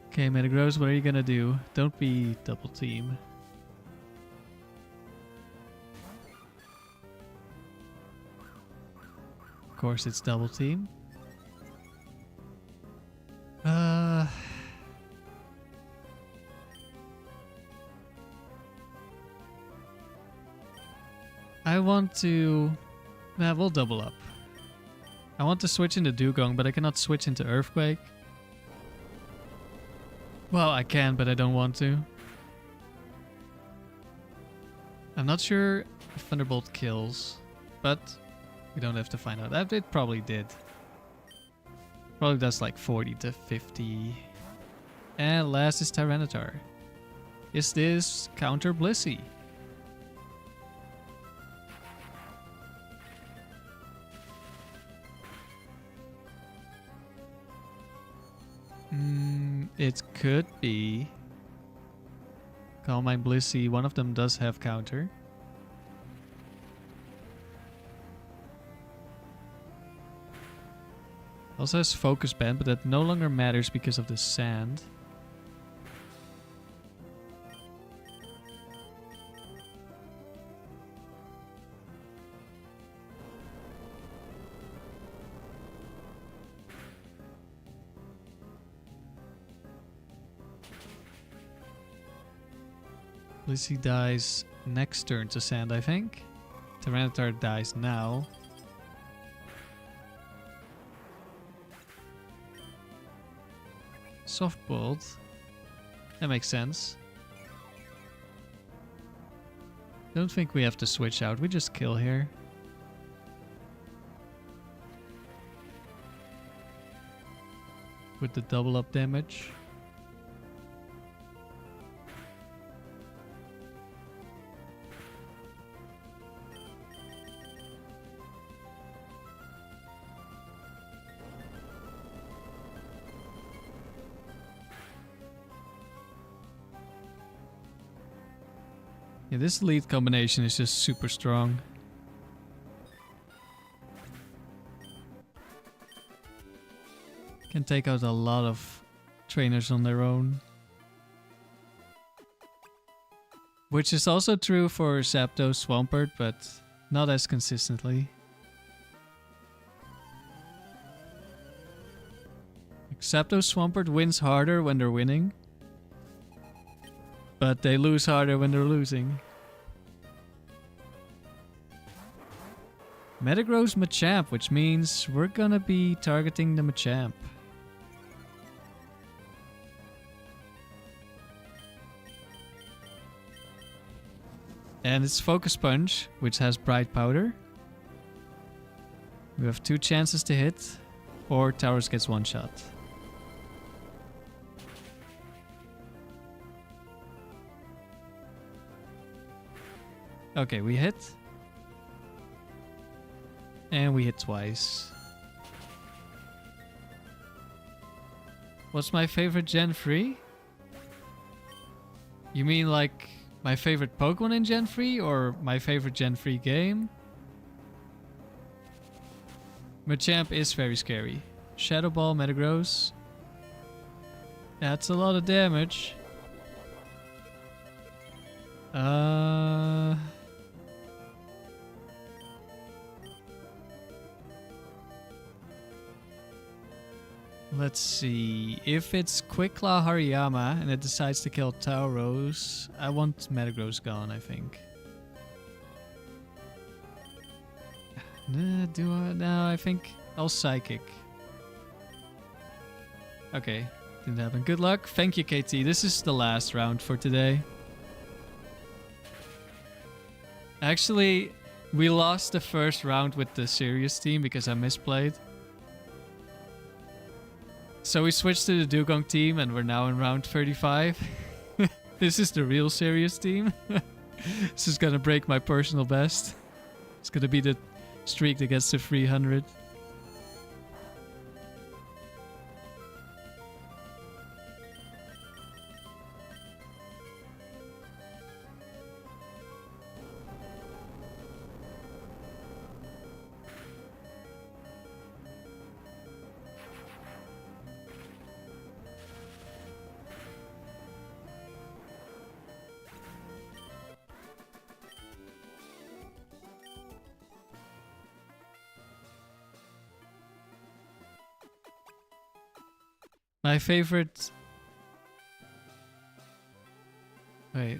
Okay, Metagross, what are you gonna do? Don't be double team. Of course it's double team. I want to... Nah, we'll double up. I want to switch into dewgang, but I cannot switch into Earthquake. Well, I can, but I don't want to. I'm not sure if Thunderbolt kills, but We don't have to find out. That it probably did. Probably does like 40 to 50. And last is Tyranitar. Is this counter Blissey? It could be. Calm Mind Blissey, one of them does have counter. Also has Focus Band, but that no longer matters because of the sand. Blissey dies next turn to sand, I think. Tyranitar dies now. Soft Bolt. That makes sense. Don't think we have to switch out. We just kill here. With the double up damage. Yeah, this lead combination is just super strong. Can take out a lot of trainers on their own. Which is also true for Zapdos Swampert, but not as consistently. Zapdos Swampert wins harder when they're winning. But they lose harder when they're losing. Metagross Machamp, which means we're gonna be targeting the Machamp. And it's Focus Punch, which has Bright Powder. We have 2 chances to hit, or Towers gets 1 shot. Okay, we hit. And we hit twice. What's my favorite Gen 3? You mean like my favorite Pokemon in Gen 3 or my favorite Gen 3 game? Machamp is very scary. Shadow Ball, Metagross. That's a lot of damage. Let's see. If it's Quick Claw Hariyama and it decides to kill Tauros, I want Metagross gone, I think. Do I? No, I think I'll Psychic. Okay, didn't happen. Good luck. Thank you, KT. This is the last round for today. Actually, we lost the first round with the serious team because I misplayed. So we switched to the dewgang team and we're now in round 35. This is the real serious team. This is gonna break my personal best. It's gonna be the streak that gets to 300. My favorite... Wait.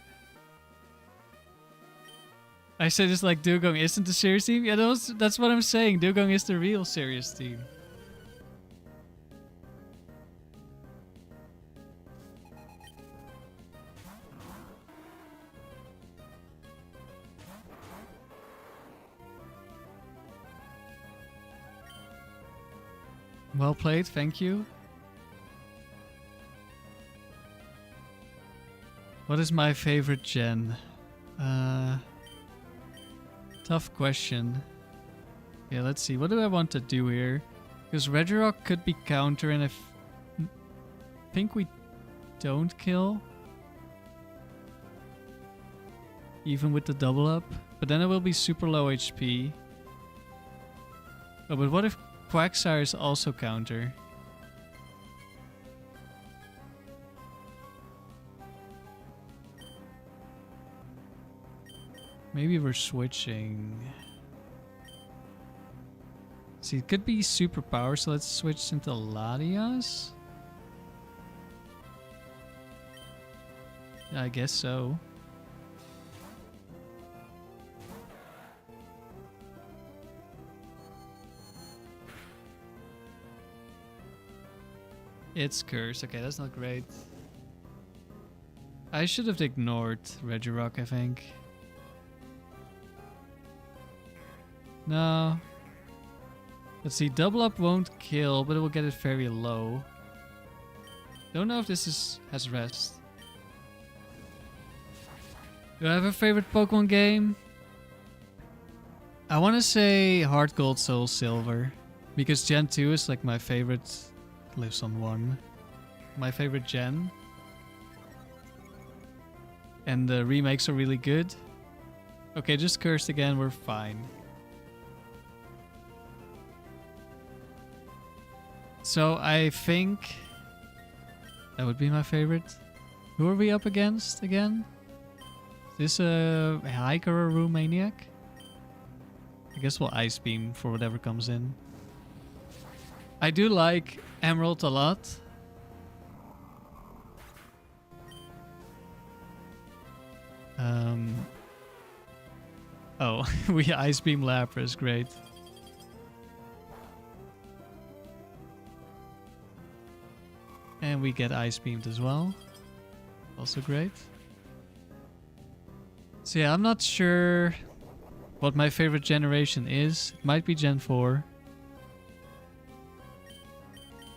I said it's like dewgang isn't the serious team? Yeah, that's what I'm saying. Dewgang is the real serious team. Well played, thank you. What is my favorite gen? Tough question. Yeah, let's see. What do I want to do here? Because Regirock could be counter, and I think we don't kill. Even with the double up. But then it will be super low HP. Oh, but what if Quagsire is also counter? Maybe we're switching. See, it could be superpower, so let's switch into Latias. Yeah, I guess so. It's cursed. Okay, that's not great. I should have ignored Regirock, I think. No. Let's see, double up won't kill, but it will get it very low. Don't know if this has rest. Do I have a favorite Pokemon game? I want to say Heart Gold, Soul Silver. Because Gen 2 is like my favorite. Lives on 1. My favorite gen. And the remakes are really good. Okay, just cursed again, we're fine. So I think that would be my favorite. Who are we up against again? Is this a Hiker or Rumaniac? I guess we'll Ice Beam for whatever comes in. I do like Emerald a lot. Oh, we Ice Beam Lapras, great. And we get Ice Beamed as well. Also great. So yeah, I'm not sure what my favorite generation is. It might be Gen 4.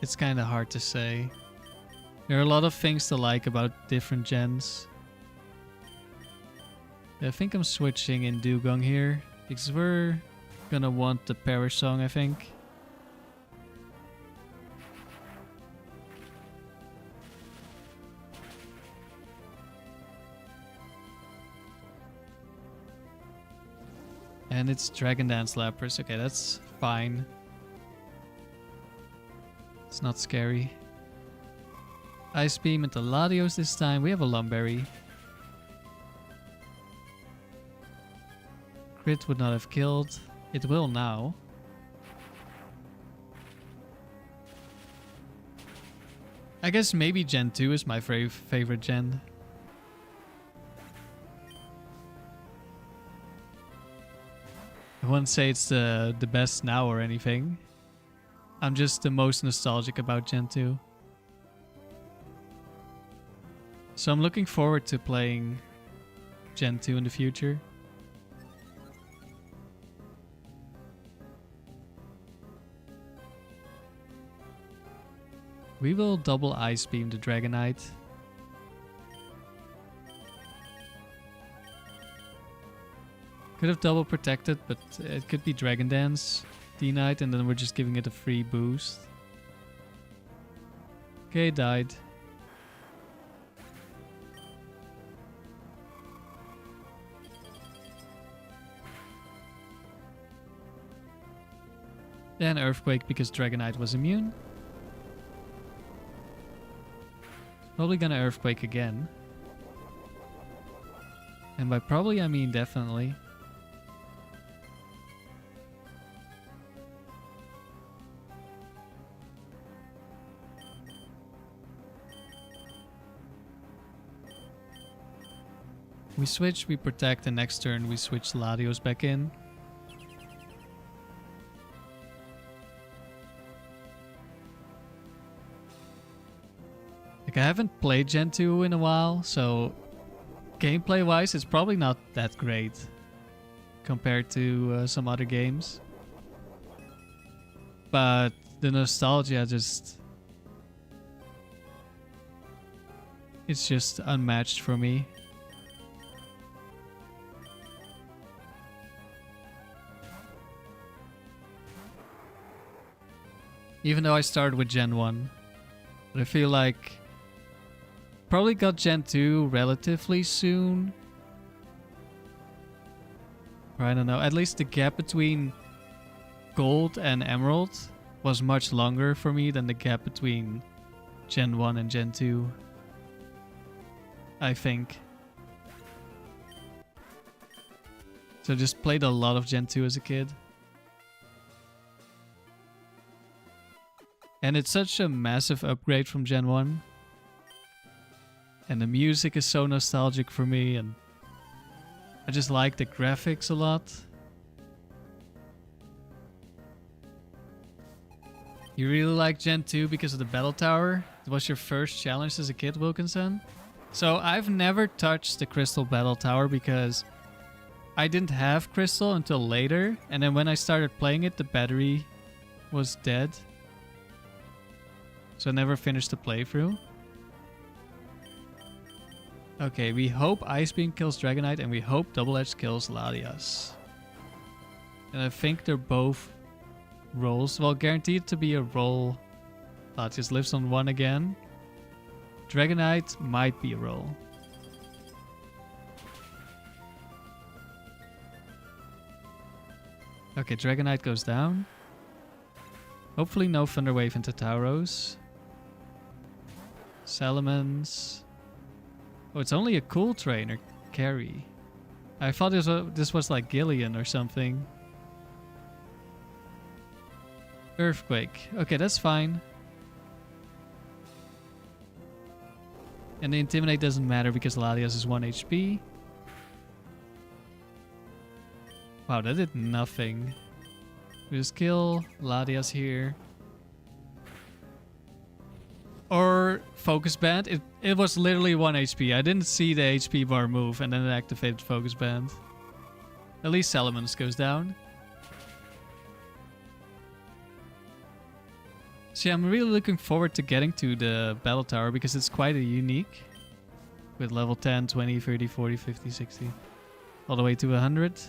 It's kind of hard to say. There are a lot of things to like about different gens. I think I'm switching in dewgang here, because we're gonna want the Perish Song, I think. And it's Dragon Dance Lapras. Okay, that's fine. It's not scary. Ice Beam into Latios this time. We have a Lum Berry. Crit would not have killed. It will now. I guess maybe Gen 2 is my favorite gen. I wouldn't say it's the best now or anything. I'm just the most nostalgic about Gen 2. So I'm looking forward to playing Gen 2 in the future. We will double Ice Beam the Dragonite. Could have double protected, but it could be Dragon Dance, D-Knight, and then we're just giving it a free boost. Okay, died. Then Earthquake because Dragonite was immune. Probably gonna Earthquake again. And by probably I mean definitely. We switch, we protect, and next turn we switch Latios back in. Like, I haven't played Gen 2 in a while, so gameplay wise it's probably not that great compared to some other games. But the nostalgia just... It's just unmatched for me. Even though I started with Gen 1. But I feel like... Probably got Gen 2 relatively soon. Or I don't know. At least the gap between Gold and Emerald was much longer for me than the gap between Gen 1 and Gen 2. I think. So just played a lot of Gen 2 as a kid. And it's such a massive upgrade from Gen 1. And the music is so nostalgic for me, and I just like the graphics a lot. You really like Gen 2 because of the Battle Tower? It was your first challenge as a kid, Wilkinson? So I've never touched the Crystal Battle Tower because I didn't have Crystal until later. And then when I started playing it, the battery was dead. So I never finished the playthrough. Okay, we hope Ice Beam kills Dragonite and we hope Double Edge kills Latias. And I think they're both rolls. Well, guaranteed to be a roll. Latias lives on 1 again. Dragonite might be a roll. Okay, Dragonite goes down. Hopefully no Thunder Wave into Tauros. Salamence. Oh, it's only a Cool Trainer carry. I thought this was like Gillian or something. Earthquake. Okay, that's fine. And the Intimidate doesn't matter because Latias is 1 HP. Wow, that did nothing. We just kill Latias here. Or Focus Band. It was literally 1 HP. I didn't see the HP bar move and then it activated Focus Band. At least Salamence goes down. See, I'm really looking forward to getting to the Battle Tower because it's quite a unique. With level 10, 20, 30, 40, 50, 60. All the way to 100.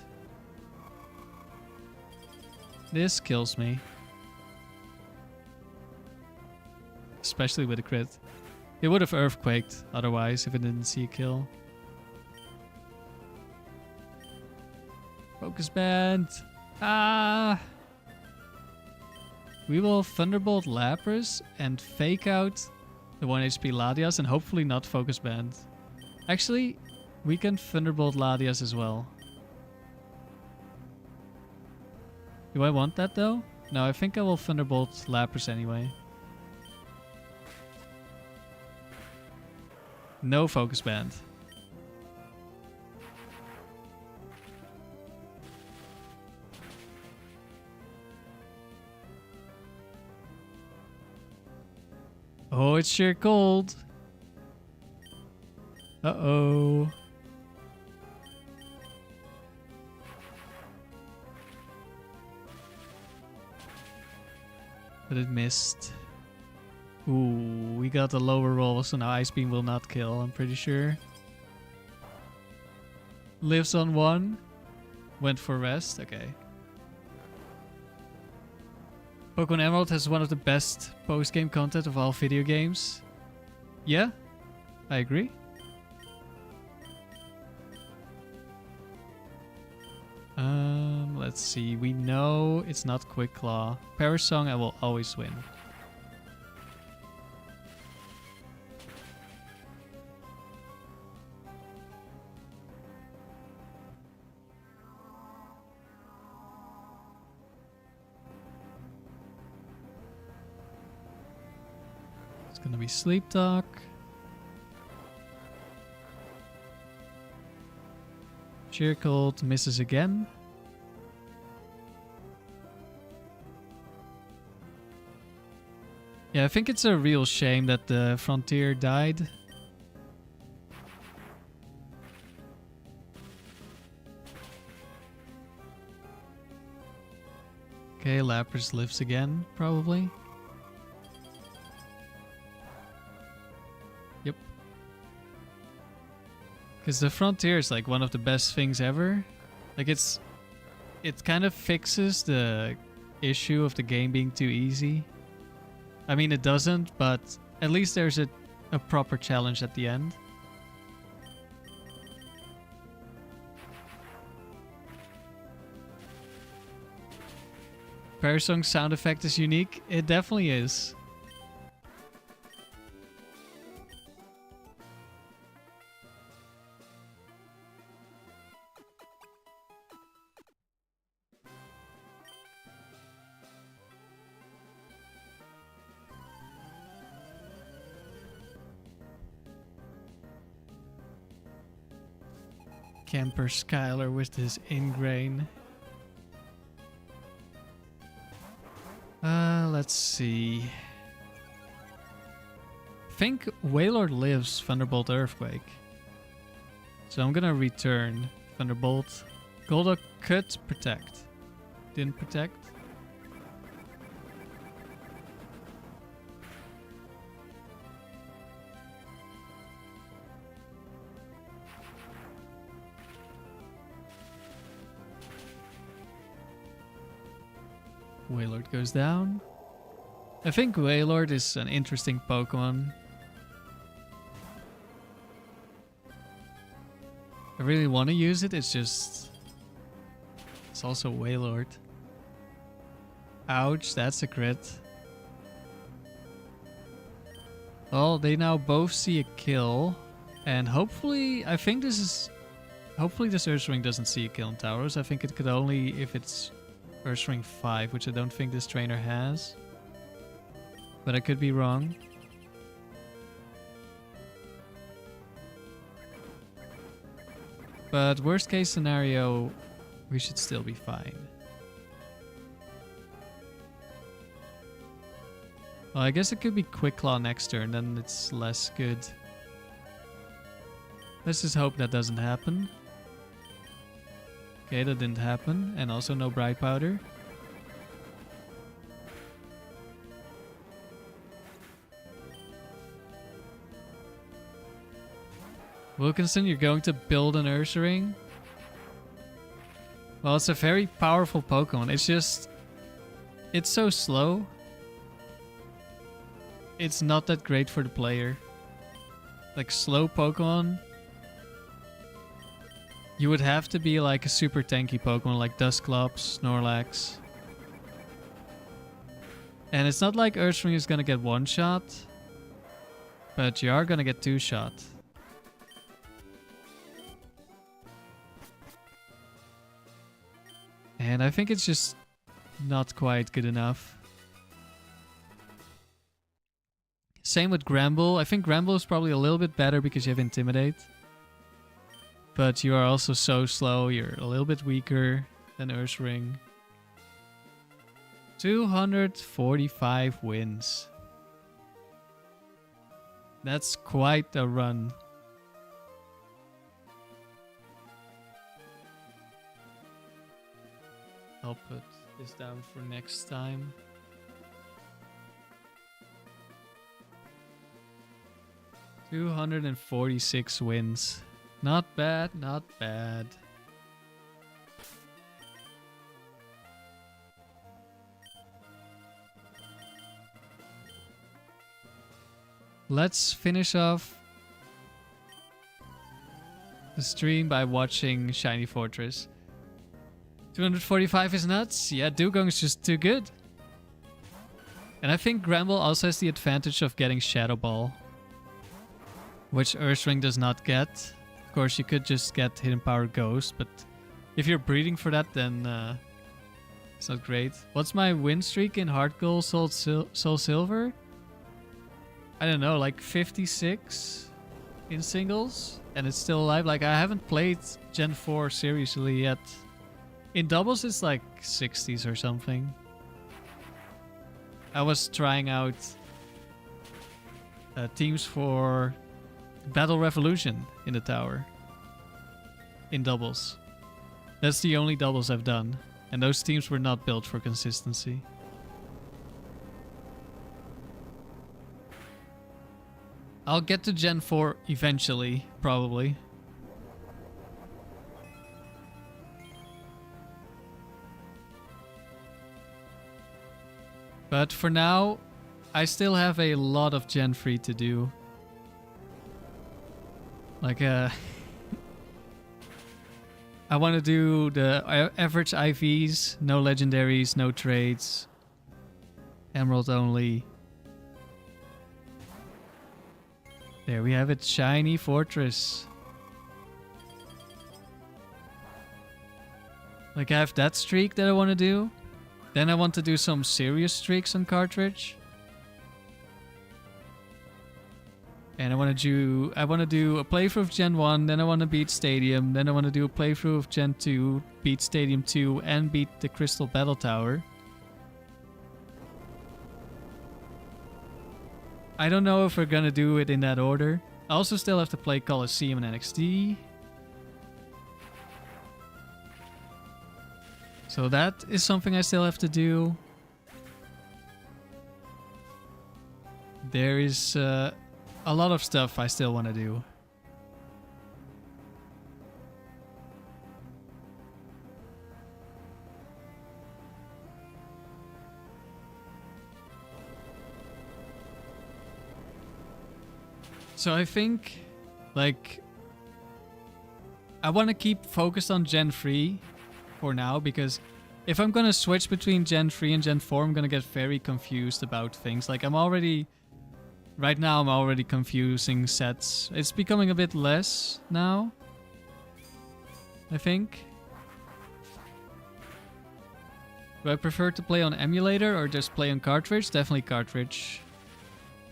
This kills me. Especially with a crit. It would have Earthquaked otherwise if it didn't see a kill. Focus Band. Ah! We will Thunderbolt Lapras and fake out the 1 HP Latias and hopefully not Focus Band. Actually, we can Thunderbolt Latias as well. Do I want that though? No, I think I will Thunderbolt Lapras anyway. No Focus Band. Oh, it's sheer cold. Uh-oh. But it missed. Ooh, we got a lower roll, so now Ice Beam will not kill, I'm pretty sure. Lives on 1. Went for rest, okay. Pokemon Emerald has one of the best post-game content of all video games. Yeah, I agree. Let's see. We know it's not Quick Claw. Perish Song, I will always win. It's gonna be Sleep Talk. Sheer Cold misses again. Yeah, I think it's a real shame that the Frontier died. Okay, Lapras lives again, probably. Because the Frontier is like one of the best things ever. Like it kind of fixes the issue of the game being too easy. I mean, it doesn't, but at least there's a proper challenge at the end. Parasong's sound effect is unique. It definitely is. Camper Skylar with his ingrain. Let's see. I think Wailord lives Thunderbolt Earthquake. So I'm gonna return Thunderbolt. Golduck could protect. Didn't protect. Wailord goes down. I think Wailord is an interesting Pokemon. I really want to use it, it's just... It's also Wailord. Ouch, that's a crit. Well, they now both see a kill. And hopefully, I think this is... Hopefully this Ursaring doesn't see a kill in Tauros. I think it could only if it's Ursaring 5, which I don't think this trainer has. But I could be wrong. But worst case scenario, we should still be fine. Well, I guess it could be Quick Claw next turn, then it's less good. Let's just hope that doesn't happen. Okay, that didn't happen. And also no Bright Powder. Wilkinson, you're going to build an Ursaring? Well, it's a very powerful Pokemon. It's just... It's so slow. It's not that great for the player. Like, slow Pokemon... You would have to be like a super tanky Pokemon like Dusclops, Snorlax. And it's not like Ursaring is gonna get one shot. But you are gonna get two shot. And I think it's just not quite good enough. Same with Gramble. I think Gramble is probably a little bit better because you have Intimidate. But you are also so slow, you're a little bit weaker than Ursaring. 245 wins. That's quite a run. I'll put this down for next time. $246 wins. Not bad, not bad. Let's finish off the stream by watching Shiny Fortress. 245 is nuts. Yeah, dewgang is just too good. And I think Gramble also has the advantage of getting Shadow Ball, which Ursaring does not get. Of course, you could just get Hidden Power Ghost, but if you're breeding for that, then it's not great. What's my win streak in Heart Gold, Soul Silver? I don't know, like 56 in singles, and it's still alive. Like, I haven't played Gen 4 seriously yet. In doubles, it's like 60s or something. I was trying out teams for Battle Revolution in the tower. In doubles. That's the only doubles I've done. And those teams were not built for consistency. I'll get to Gen 4 eventually, probably. But for now, I still have a lot of Gen 3 to do. Like, I want to do the average IVs, no legendaries, no trades, emerald only. There we have it, shiny fortress. Like I have that streak that I want to do. Then I want to do some serious streaks on cartridge. And I want to do a playthrough of Gen 1, then I want to beat Stadium, then I want to do a playthrough of Gen 2, beat Stadium 2, and beat the Crystal Battle Tower. I don't know if we're gonna do it in that order. I also still have to play Coliseum and NXT. So that is something I still have to do. There is a lot of stuff I still want to do. So I think, like, I want to keep focused on Gen 3 for now, because if I'm going to switch between Gen 3 and Gen 4, I'm going to get very confused about things. Like, right now I'm already confusing sets. It's becoming a bit less now, I think. Do I prefer to play on emulator or just play on cartridge? Definitely cartridge.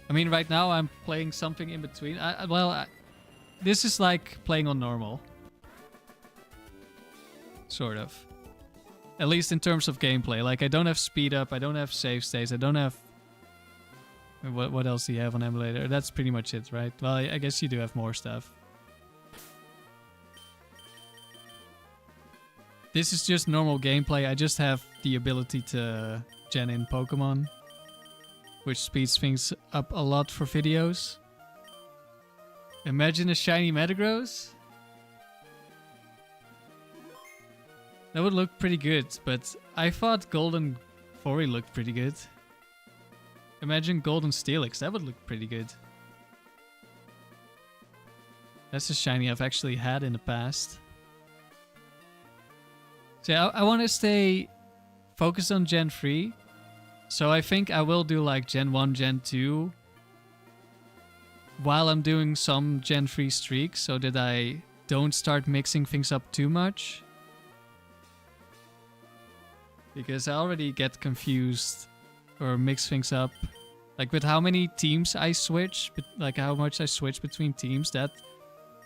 I mean, right now I'm playing something in between. This is like playing on normal. Sort of. At least in terms of gameplay. Like, I don't have speed up, I don't have save states, I don't have... What else do you have on emulator? That's pretty much it, right? Well, I guess you do have more stuff. This is just normal gameplay. I just have the ability to gen in Pokemon, which speeds things up a lot for videos. Imagine a shiny metagross. That would look pretty good, but I thought Golden Fori looked pretty good. Imagine Golden Steelix, that would look pretty good. That's a shiny I've actually had in the past. So yeah, I want to stay focused on Gen 3. So I think I will do like Gen 1, Gen 2 while I'm doing some Gen 3 streaks, so that I don't start mixing things up too much. Because I already get confused or mix things up. Like with how many teams I switch, like how much I switch between teams, that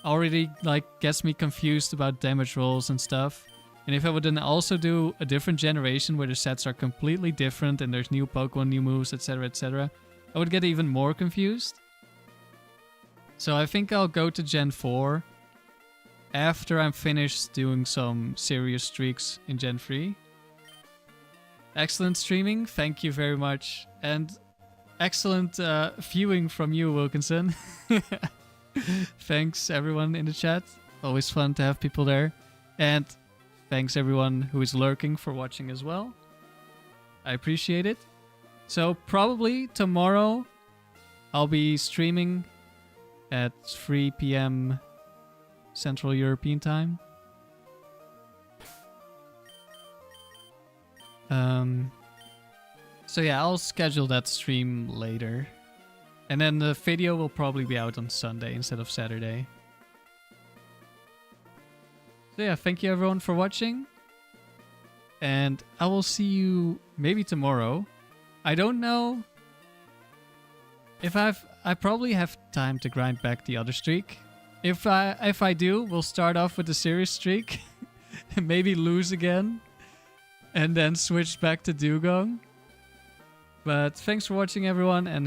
already like gets me confused about damage rolls and stuff. And if I would then also do a different generation where the sets are completely different and there's new Pokemon, new moves, etc., I would get even more confused. So I think I'll go to Gen 4 after I'm finished doing some serious streaks in Gen 3. Excellent streaming, thank you very much. And excellent viewing from you, Wilkinson. Thanks everyone in the chat. Always fun to have people there. And thanks everyone who is lurking for watching as well. I appreciate it. So probably tomorrow I'll be streaming at 3 PM Central European time. So yeah, I'll schedule that stream later. And then the video will probably be out on Sunday instead of Saturday. So yeah, thank you everyone for watching. And I will see you maybe tomorrow. I don't know if I probably have time to grind back the other streak. If I do, we'll start off with the serious streak. And maybe lose again. And then switch back to dewgang. But thanks for watching everyone, and